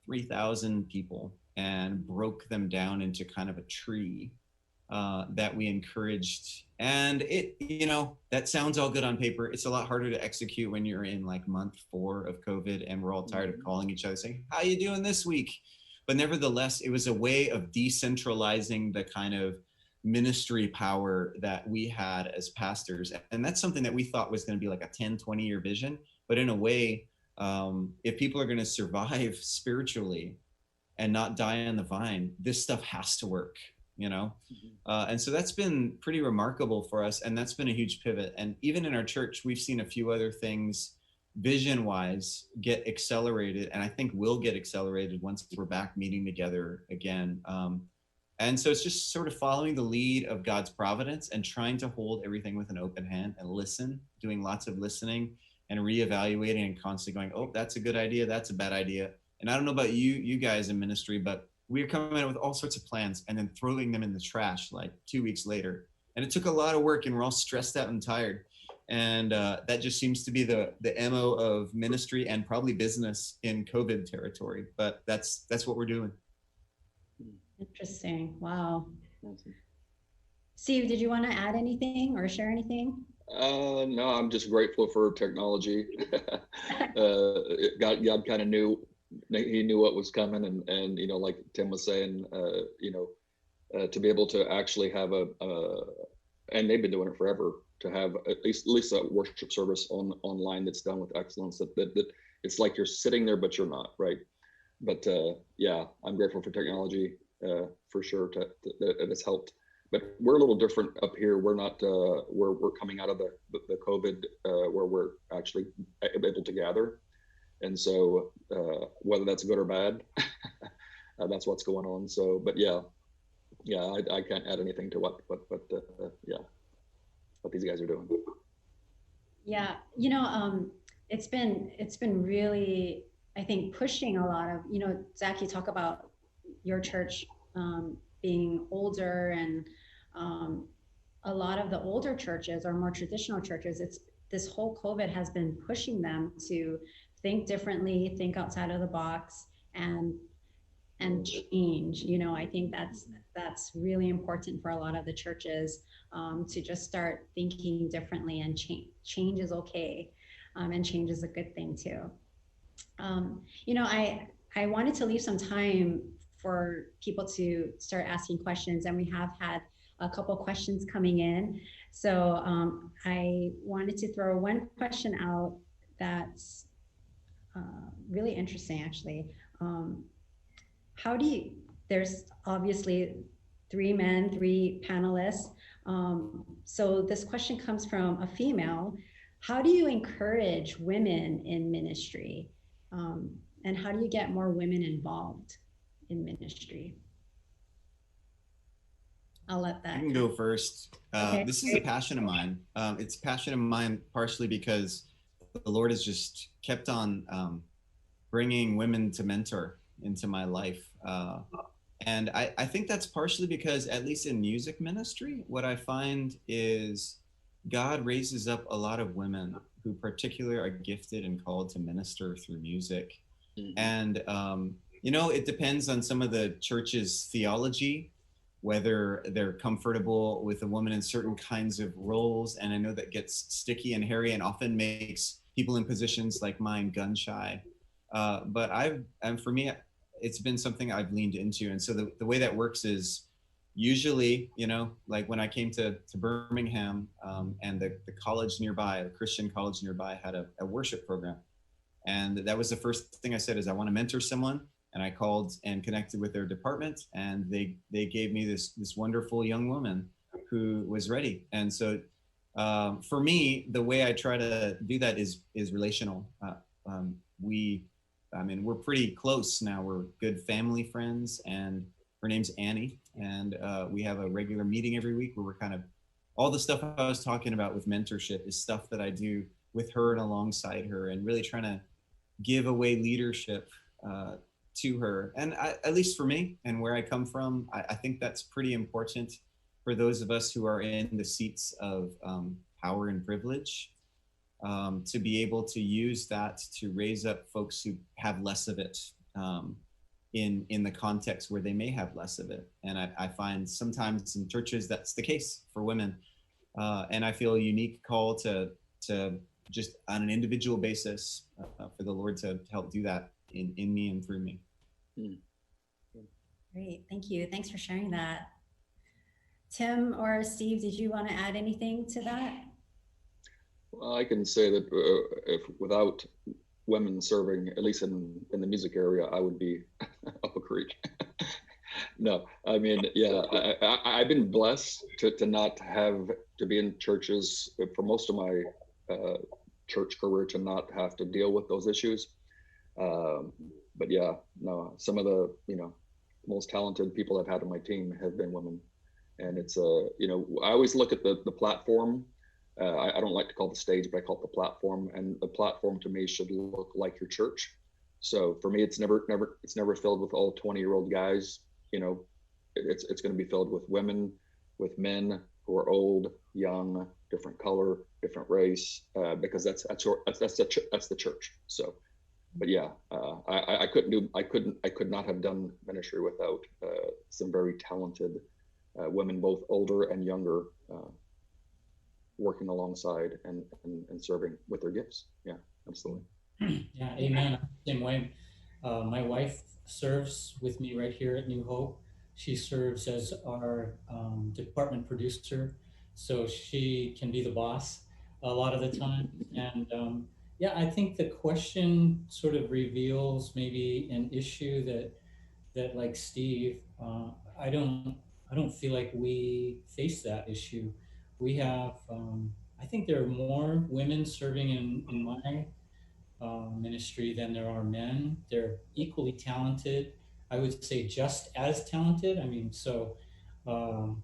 3,000 people and broke them down into kind of a tree that we encouraged. And it, that sounds all good on paper. It's a lot harder to execute when you're in like month 4 of COVID and we're all tired of calling each other saying, how you doing this week? But nevertheless, it was a way of decentralizing the kind of ministry power that we had as pastors. And that's something that we thought was going to be like a 10, 20-year vision. But in a way, if people are going to survive spiritually and not die on the vine, this stuff has to work, and so that's been pretty remarkable for us. And that's been a huge pivot. And even in our church, we've seen a few other things vision-wise get accelerated, and I think will get accelerated once we're back meeting together again. And so it's just sort of following the lead of God's providence and trying to hold everything with an open hand and listen, doing lots of listening and reevaluating and constantly going, oh, that's a good idea, that's a bad idea. And I don't know about you guys in ministry, but we're coming out with all sorts of plans and then throwing them in the trash like 2 weeks later. And it took a lot of work and we're all stressed out and tired. And that just seems to be the MO of ministry and probably business in COVID territory. But that's what we're doing. Interesting. Wow. Steve, did you want to add anything or share anything? No, I'm just grateful for technology. God kind of knew, he knew what was coming, and like Tim was saying, to be able to actually have and they've been doing it forever, to have at least a worship service online that's done with excellence, that it's like you're sitting there but you're not, right? But yeah, I'm grateful for technology for sure that it's helped. But we're a little different up here. We're not we're coming out of the COVID where we're actually able to gather. And so whether that's good or bad, that's what's going on. So, but yeah, I can't add anything to what these guys are doing. Yeah, it's been really, I think, pushing a lot of, Zach, you talk about your church being older, and a lot of the older churches or more traditional churches, this whole COVID has been pushing them to think differently, think outside of the box, and change. I think that's really important for a lot of the churches, to just start thinking differently, and change is okay, and change is a good thing too. I wanted to leave some time for people to start asking questions, and we have had a couple questions coming in. So I wanted to throw one question out that's really interesting, actually. There's obviously 3 men, 3 panelists. So this question comes from a female. How do you encourage women in ministry? And how do you get more women involved in ministry? I'll let that. I can go first. Okay. This is a passion of mine. It's a passion of mine partially because the Lord has just kept on bringing women to mentor into my life. And I think that's partially because, at least in music ministry, what I find is God raises up a lot of women who particularly are gifted and called to minister through music. And, you know, it depends on some of the church's theology, whether they're comfortable with a woman in certain kinds of roles. And I know that gets sticky and hairy and often makes people in positions like mine gun shy. But for me, it's been something I've leaned into. And so the way that works is usually, you know, like when I came to Birmingham, and the college nearby, the Christian college nearby, had a worship program. And that was the first thing I said is I want to mentor someone. And I called and connected with their department, and they gave me this wonderful young woman who was ready. And so for me, the way I try to do that is relational. We're pretty close now. We're good family friends, and her name's Annie. And we have a regular meeting every week where we're kind of, all the stuff I was talking about with mentorship is stuff that I do with her and alongside her, and really trying to give away leadership to her. And at least for me and where I come from, I think that's pretty important for those of us who are in the seats of power and privilege, to be able to use that to raise up folks who have less of it in the context where they may have less of it. And I find sometimes in churches that's the case for women. And I feel a unique call to just on an individual basis for the Lord to help do that in me and through me. Great, thank you. Thanks for sharing that. Tim or Steve, did you want to add anything to that? Well, I can say that if without women serving, at least in the music area, I would be up a creek. No, I mean, yeah, I've been blessed to not have to be in churches for most of my church career, to not have to deal with those issues. But yeah, no, some of the, most talented people I've had on my team have been women. And it's, I always look at the platform. I don't like to call it the stage, but I call it the platform. And the platform to me should look like your church. So for me, it's never filled with all 20-year-old guys. It's going to be filled with women, with men who are old, young, different color, different race, because that's the church. So, but yeah, I could not have done ministry without some very talented women, both older and younger, working alongside and serving with their gifts. Yeah, absolutely. Yeah, amen. Same way. My wife serves with me right here at New Hope. She serves as our department producer, so she can be the boss a lot of the time. And yeah, I think the question sort of reveals maybe an issue that like Steve, I don't feel like we face that issue. We have, I think there are more women serving in my ministry than there are men. They're equally talented. I would say just as talented. I mean, so I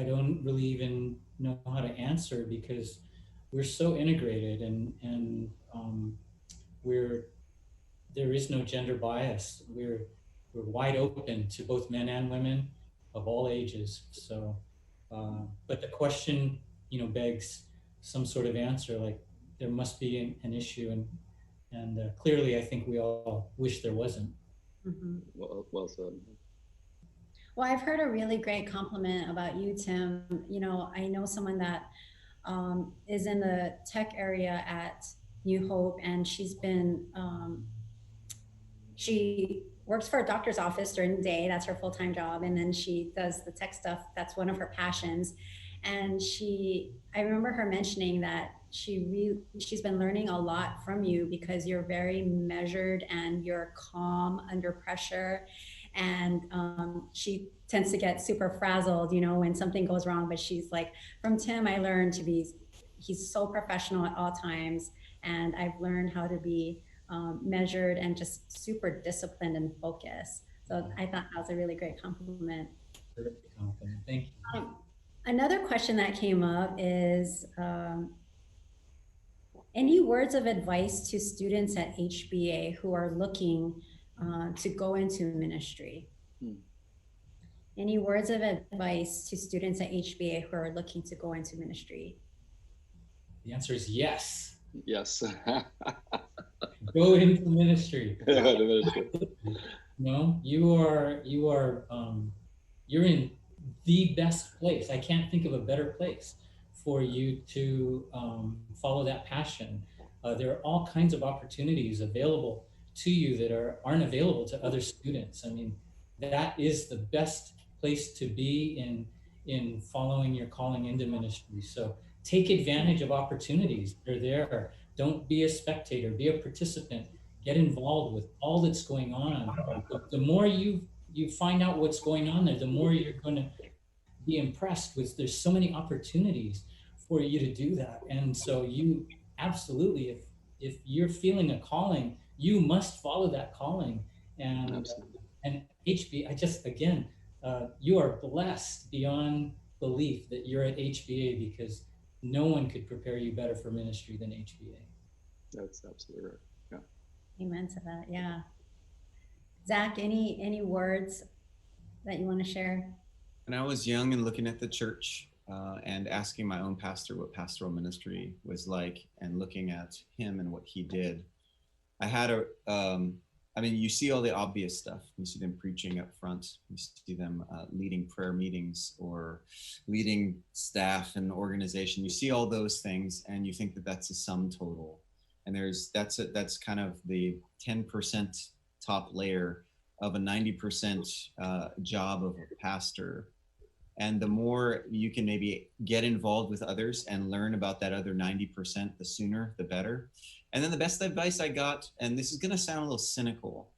don't really even know how to answer, because we're so integrated and there is no gender bias. We're wide open to both men and women of all ages. So, but the question, begs some sort of answer, like there must be an issue, and clearly I think we all wish there wasn't. Mm-hmm. Well said. Well, I've heard a really great compliment about you, Tim. I know someone that is in the tech area at New Hope, and she's been, she works for a doctor's office during the day. That's her full-time job. And then she does the tech stuff. That's one of her passions. And I remember her mentioning that she's been learning a lot from you, because you're very measured and you're calm under pressure. And she tends to get super frazzled, when something goes wrong. But she's like, from Tim, I learned he's so professional at all times. And I've learned how to be measured and just super disciplined and focused. So I thought that was a really great compliment. Terrific compliment, thank you. Another question that came up is, any words of advice to students at HBA who are looking to go into ministry? Any words of advice to students at HBA who are looking to go into ministry? The answer is yes. Yes. Go into ministry. Ministry. No, you're in the best place. I can't think of a better place for you to follow that passion. There are all kinds of opportunities available to you that aren't available to other students. I mean, that is the best place to be in following your calling into ministry. So take advantage of opportunities. They're there. Don't be a spectator, be a participant. Get involved with all that's going on. The more you find out what's going on there, the more you're going to be impressed with. There's so many opportunities for you to do that. And so you absolutely, if you're feeling a calling, you must follow that calling. And HBA, you are blessed beyond belief that you're at HBA, because no one could prepare you better for ministry than HBA. That's absolutely right. Yeah. Amen to that. Yeah. Zach, any words that you want to share? When I was young and looking at the church and asking my own pastor what pastoral ministry was like, and looking at him and what he did, I had you see all the obvious stuff. You see them preaching up front. You see them leading prayer meetings or leading staff and organization. You see all those things, and you think that that's a sum total. And that's kind of the 10% top layer of a 90% job of a pastor. And the more you can maybe get involved with others and learn about that other 90%, the sooner, the better. And then the best advice I got, and this is going to sound a little cynical,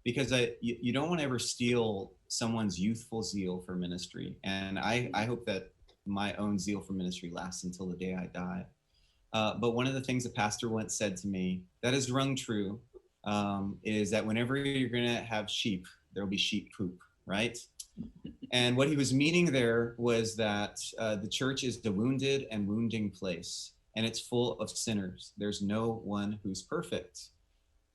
because you don't want to ever steal someone's youthful zeal for ministry. And I hope that my own zeal for ministry lasts until the day I die. But one of the things a pastor once said to me that has rung true is that whenever you're going to have sheep, there will be sheep poop, right? And what he was meaning there was that the church is the wounded and wounding place, and it's full of sinners. There's no one who's perfect.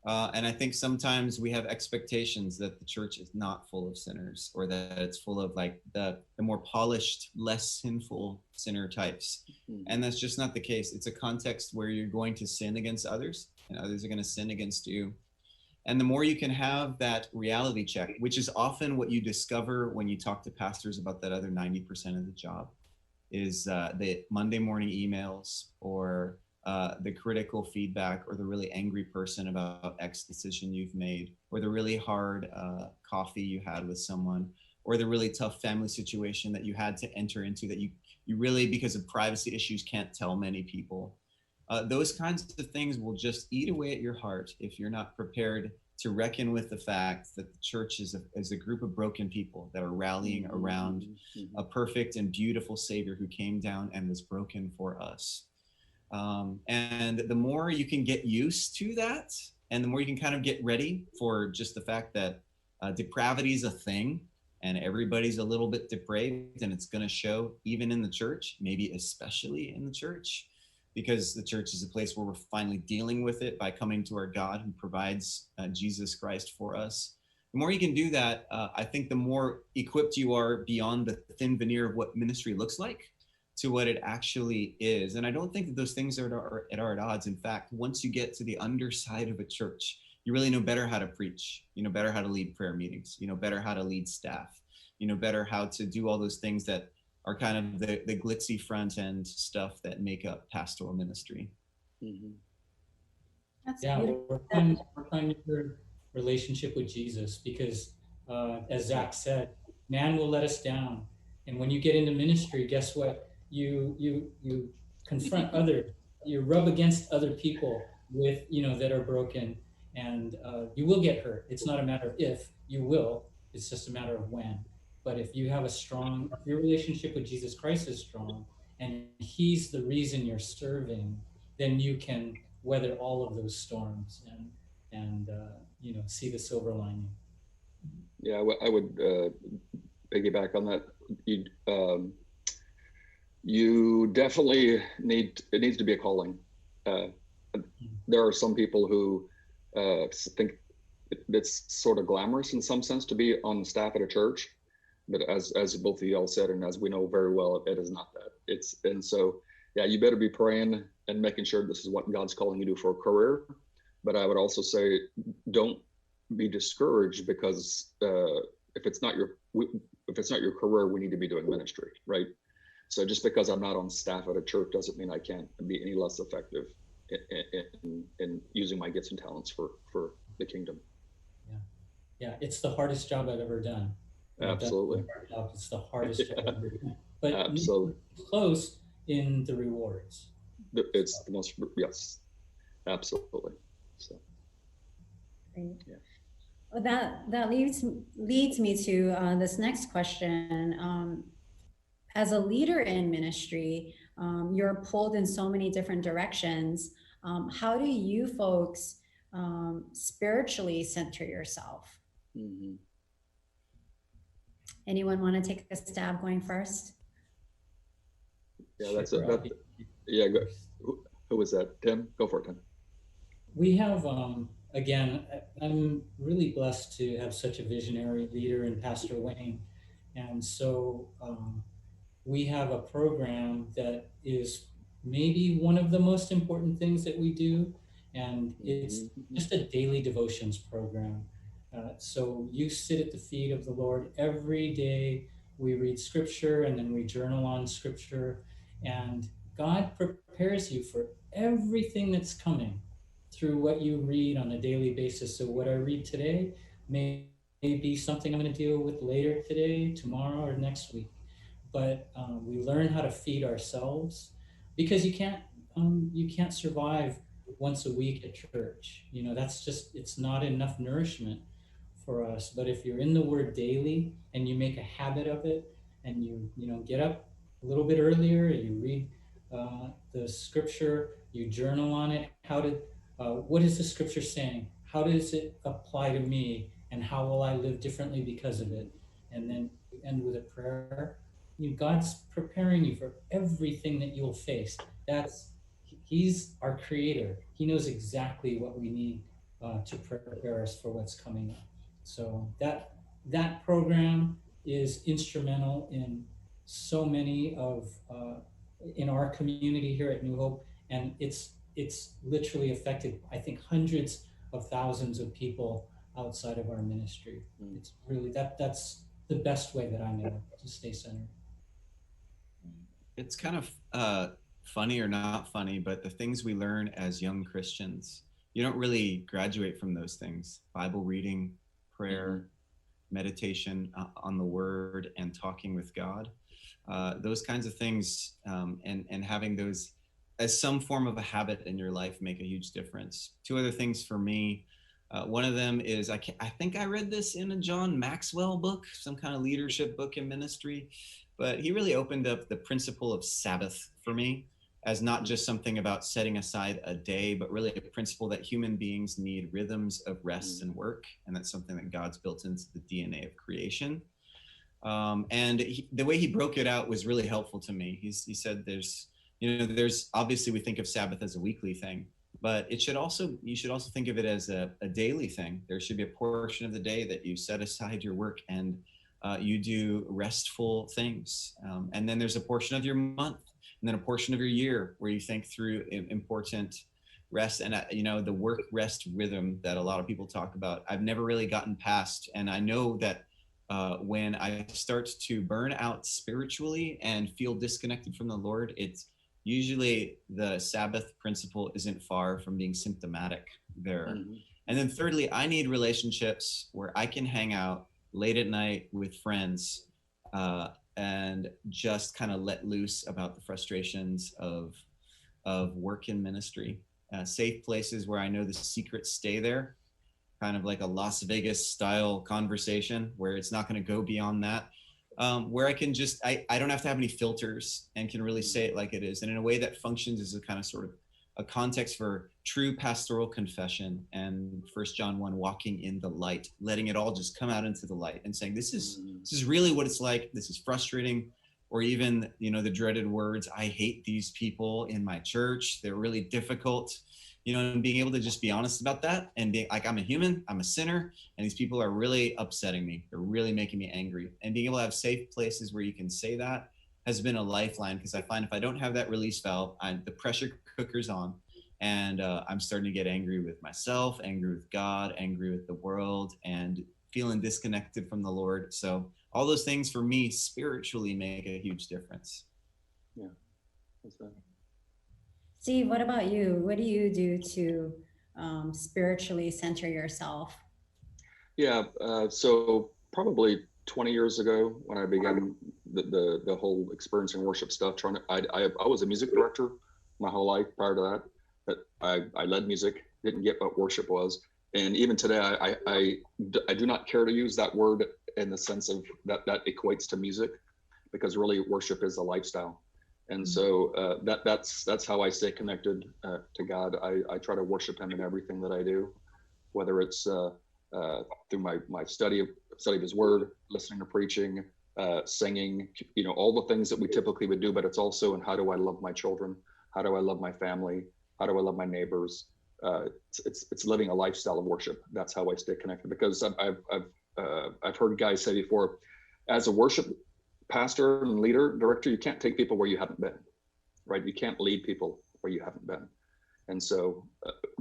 And I think sometimes we have expectations that the church is not full of sinners, or that it's full of like the more polished, less sinful sinner types. And that's just not the case. It's a context where you're going to sin against others, and others are going to sin against you. And the more you can have that reality check, which is often what you discover when you talk to pastors about that other 90% of the job, is the Monday morning emails, or the critical feedback, or the really angry person about X decision you've made, or the really hard coffee you had with someone, or the really tough family situation that you had to enter into that you really, because of privacy issues, can't tell many people. Those kinds of things will just eat away at your heart if you're not prepared to reckon with the fact that the church is a group of broken people that are rallying around a perfect and beautiful Savior who came down and was broken for us. And the more you can get used to that, and the more you can kind of get ready for just the fact that depravity is a thing, and everybody's a little bit depraved, and it's going to show even in the church, maybe especially in the church, because the church is a place where we're finally dealing with it by coming to our God who provides Jesus Christ for us. The more you can do that, I think the more equipped you are beyond the thin veneer of what ministry looks like to what it actually is. And I don't think that those things are at odds. In fact, once you get to the underside of a church, you really know better how to preach, you know better how to lead prayer meetings, you know better how to lead staff, you know better how to do all those things that are kind of the glitzy front end stuff that make up pastoral ministry. That's work on your relationship with Jesus, because as Zach said, man will let us down. And when you get into ministry, guess what? You confront others, you rub against other people with, that are broken, and you will get hurt. It's not a matter of if, you will, it's just a matter of when. But if you have if your relationship with Jesus Christ is strong, and he's the reason you're serving, then you can weather all of those storms and see the silver lining. Yeah, I would piggyback on that. You definitely it needs to be a calling. There are some people who think it's sort of glamorous in some sense to be on the staff at a church, but as both of y'all said, and as we know very well, it is not that. And so, yeah, you better be praying and making sure this is what God's calling you to do for a career. But I would also say, don't be discouraged, because if it's not your career, we need to be doing ministry, right? So just because I'm not on staff at a church doesn't mean I can't be any less effective in using my gifts and talents for the kingdom. Yeah, it's the hardest job I've ever done. Absolutely. It's the hardest job I've ever done. But absolutely close in the rewards. It's the most, yes, absolutely. So. Great. Yeah. Well, that leads me to this next question. As a leader in ministry, you're pulled in so many different directions. How do you folks spiritually center yourself? Mm-hmm. Anyone want to take a stab going first? Yeah, yeah. Go. Who was that? Tim? Go for it, Tim. We have, again, I'm really blessed to have such a visionary leader in Pastor Wayne. And so we have a program that is maybe one of the most important things that we do. And it's just a daily devotions program. So you sit at the feet of the Lord every day. We read scripture and then we journal on scripture. And God prepares you for everything that's coming through what you read on a daily basis. So what I read today may be something I'm going to deal with later today, tomorrow, or next week. But we learn how to feed ourselves, because you can't survive once a week at church. You know, that's just, it's not enough nourishment for us. But if you're in the Word daily and you make a habit of it, and you get up a little bit earlier, you read the scripture, you journal on it. What is the scripture saying? How does it apply to me? And how will I live differently because of it? And then you end with a prayer. God's preparing you for everything that you'll face. He's our creator. He knows exactly what we need to prepare us for what's coming up. So that program is instrumental in so many of in our community here at New Hope, and it's literally affected, I think, hundreds of thousands of people outside of our ministry. It's really that's the best way that I know to stay centered. It's kind of funny or not funny, but the things we learn as young Christians, you don't really graduate from those things. Bible reading, prayer, meditation on the Word, and talking with God. Those kinds of things, and having those as some form of a habit in your life make a huge difference. Two other things for me. One of them is, I think I read this in a John Maxwell book, some kind of leadership book in ministry, but he really opened up the principle of Sabbath for me as not just something about setting aside a day, but really a principle that human beings need rhythms of rest and work. And that's something that God's built into the DNA of creation. And the way he broke it out was really helpful to me. He said there's obviously we think of Sabbath as a weekly thing, but you should also think of it as a daily thing. There should be a portion of the day that you set aside your work and you do restful things. And then there's a portion of your month, and then a portion of your year where you think through important rest. And the work rest rhythm that a lot of people talk about, I've never really gotten past. And I know that when I start to burn out spiritually and feel disconnected from the Lord, it's usually the Sabbath principle isn't far from being symptomatic there. Mm-hmm. And then thirdly, I need relationships where I can hang out late at night with friends and just kind of let loose about the frustrations of work in ministry. Safe places where I know the secrets stay there, kind of like a Las Vegas style conversation where it's not going to go beyond that. Where I can just, I don't have to have any filters and can really say it like it is. And in a way that functions as a kind of sort of a context for true pastoral confession and 1 John 1, walking in the light, letting it all just come out into the light and saying, this is really what it's like. This is frustrating. Or even, the dreaded words, I hate these people in my church. They're really difficult. you know, and being able to just be honest about that and being like, I'm a human, I'm a sinner, and these people are really upsetting me. They're really making me angry. And being able to have safe places where you can say that has been a lifeline, because I find if I don't have that release valve, the pressure cooker's on, and I'm starting to get angry with myself, angry with God, angry with the world, and feeling disconnected from the Lord. So all those things for me spiritually make a huge difference. Yeah, that's right. Steve, what about you? What do you do to spiritually center yourself? Yeah, so probably 20 years ago when I began the whole experiencing worship stuff, I was a music director my whole life prior to that, but I led music, didn't get what worship was. And even today, I do not care to use that word in the sense of that equates to music, because really worship is a lifestyle. And so that's how I stay connected to God. I try to worship him in everything that I do, whether it's through my study of his word, listening to preaching, singing, you know, all the things that we typically would do, but it's also in how do I love my children? How do I love my family? How do I love my neighbors? It's living a lifestyle of worship. That's how I stay connected, because I've heard guys say before, as a worship pastor and leader, director, you can't take people where you haven't been, right? You can't lead people where you haven't been. And so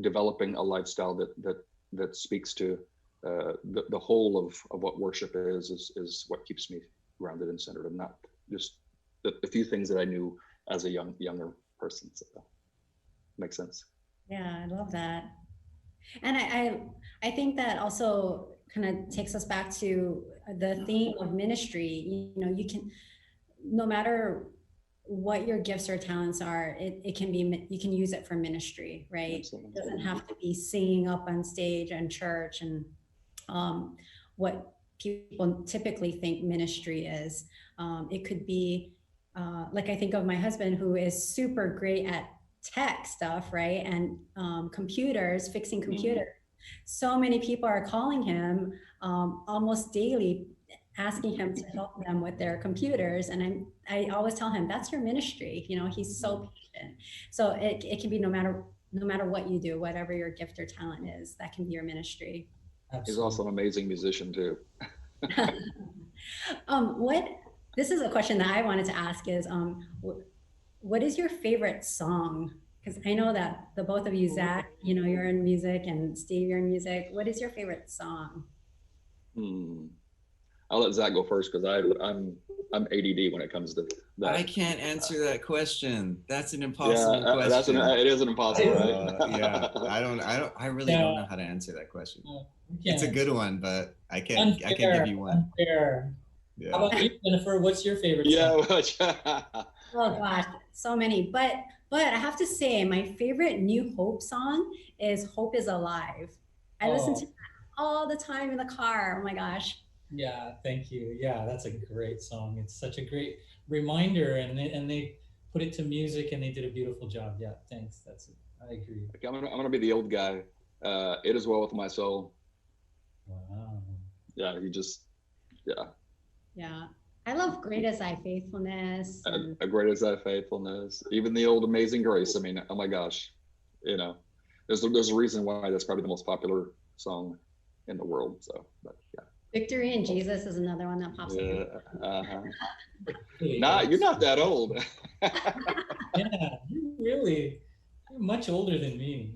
developing a lifestyle that speaks to the whole of what worship is what keeps me grounded and centered, and not just the few things that I knew as a younger person. So makes sense. Yeah, I love that. And I think that also kind of takes us back to the theme of ministry. You know, you can, no matter what your gifts or talents are, it can be, you can use it for ministry, right? Absolutely. It doesn't have to be singing up on stage and church and what people typically think ministry is. It could be, like I think of my husband, who is super great at tech stuff, right? And computers, fixing computers. So many people are calling him almost daily, asking him to help them with their computers. And I always tell him, that's your ministry. You know, he's so patient. So it can be no matter what you do, whatever your gift or talent is, that can be your ministry. He's also an amazing musician too. This is a question that I wanted to ask is, what is your favorite song? Because I know that the both of you, Zach, you know, you're in music, and Steve, you're in music. What is your favorite song? I'll let Zach go first, because I'm ADD when it comes to that. I can't answer that question. That's an impossible question. It is an impossible, right? Yeah, I really don't know how to answer that question. It's a good one, but I can't give you one. Unfair. Yeah. How about you, Jennifer? What's your favorite song? Oh gosh, so many. But I have to say, my favorite New Hope song is "Hope Is Alive." I listen to that all the time in the car. Oh my gosh. Yeah, thank you. Yeah, that's a great song. It's such a great reminder, and they put it to music, and they did a beautiful job. Yeah, thanks. I agree. Okay, I'm gonna be the old guy. It Is Well With My Soul. Wow. Yeah, Yeah, I love Great Is Thy Faithfulness. Great Is Thy Faithfulness. Even the old Amazing Grace. I mean, oh my gosh, you know, there's a reason why that's probably the most popular song in the world. So, but yeah. Victory in Jesus is another one that pops up. Nah, you're not that old. Yeah, you're much older than me.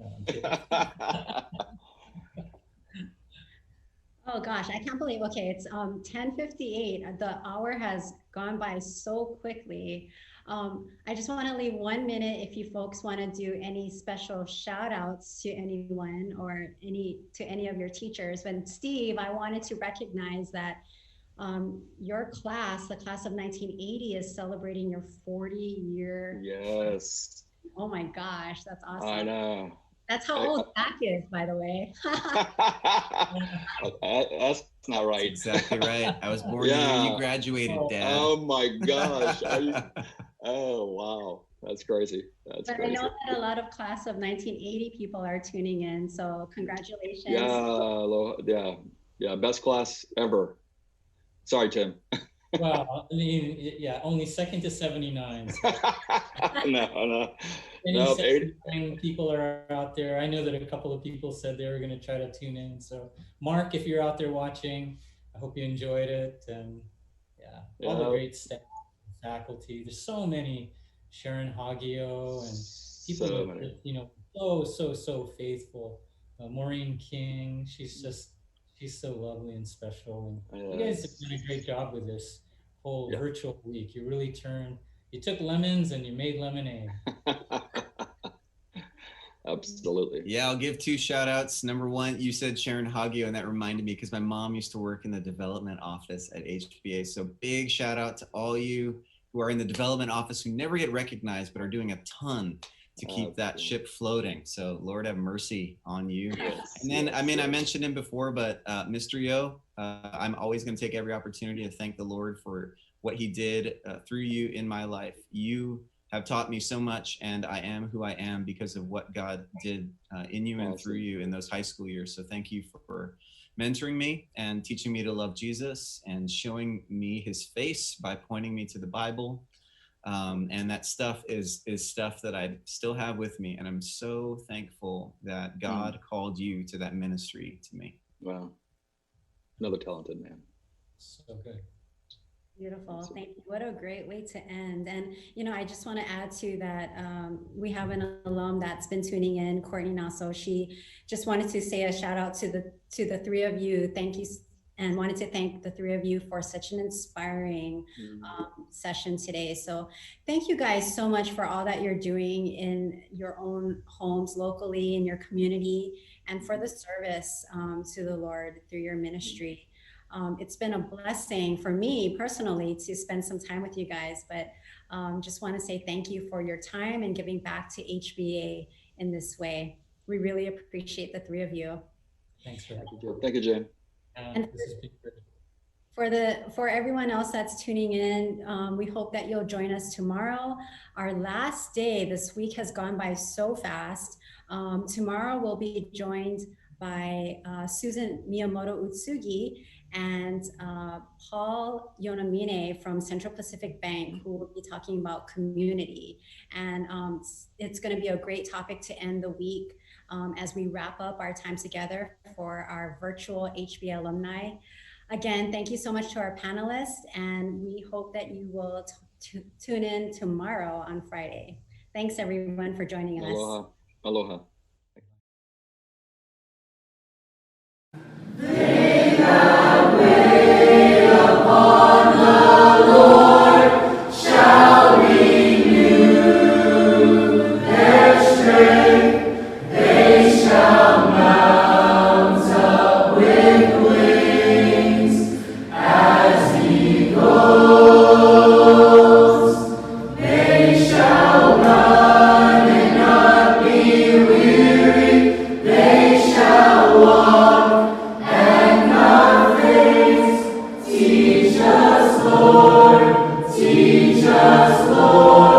Oh gosh, I can't believe, okay, it's 10:58. The hour has gone by so quickly. I just want to leave 1 minute if you folks want to do any special shout outs to anyone or to any of your teachers. But Steve, I wanted to recognize that your class, the class of 1980, is celebrating your 40-year. Yes. Oh my gosh, that's awesome. I know. That's how old Zach is, by the way. That's not right. That's exactly right. I was born the year you graduated, Dad. Oh my gosh. Oh wow, that's crazy. That's crazy. I know that a lot of class of 1980 people are tuning in, so congratulations. Yeah, best class ever. Sorry, Tim. Well, I mean, yeah, only second to 79. So. No. No, any people are out there. I know that a couple of people said they were going to try to tune in. So, Mark, if you're out there watching, I hope you enjoyed it. And all the great staff, faculty. There's so many. Sharon Haggio and people So that many. you know, so faithful. Maureen King, she's so lovely and special. And you guys have done a great job with this whole virtual week. You took lemons and you made lemonade. Absolutely. Yeah, I'll give 2 shout outs. Number one, you said Sharon Haggio, and that reminded me because my mom used to work in the development office at HBA. So big shout out to all you who are in the development office who never get recognized but are doing a ton to keep that ship floating. So Lord have mercy on you. And then, I mentioned him before, but Mr. Yo, I'm always going to take every opportunity to thank the Lord for what he did through you in my life. You have taught me so much, and I am who I am because of what God did in you and through you in those high school years. So thank you for mentoring me and teaching me to love Jesus and showing me his face by pointing me to the Bible. And that stuff is stuff that I still have with me. And I'm so thankful that God called you to that ministry to me. Wow. Another talented man. So good. Beautiful. Thank you. What a great way to end. And, I just want to add to that. We have an alum that's been tuning in, Courtney Nassau. She just wanted to say a shout out to the 3 of you. Thank you. And wanted to thank the 3 of you for such an inspiring session today. So thank you guys so much for all that you're doing in your own homes, locally, in your community, and for the service to the Lord through your ministry. It's been a blessing for me personally to spend some time with you guys, but just want to say thank you for your time and giving back to HBA in this way. We really appreciate the 3 of you. Thanks for having me. Thank you, Jen. And for everyone else that's tuning in, we hope that you'll join us tomorrow. Our last day this week has gone by so fast. Tomorrow we'll be joined by Susan Miyamoto Utsugi and Paul Yonamine from Central Pacific Bank, who will be talking about community. And it's going to be a great topic to end the week as we wrap up our time together for our virtual HBA alumni. Again, thank you so much to our panelists, and we hope that you will tune in tomorrow on Friday. Thanks everyone for joining us. Aloha. Aloha. They that wait upon the Lord shall renew their strength. They shall mount up with wings as eagles. They shall run and not be weary. They shall walk and not faint. Teach us, Lord. Teach us, Lord.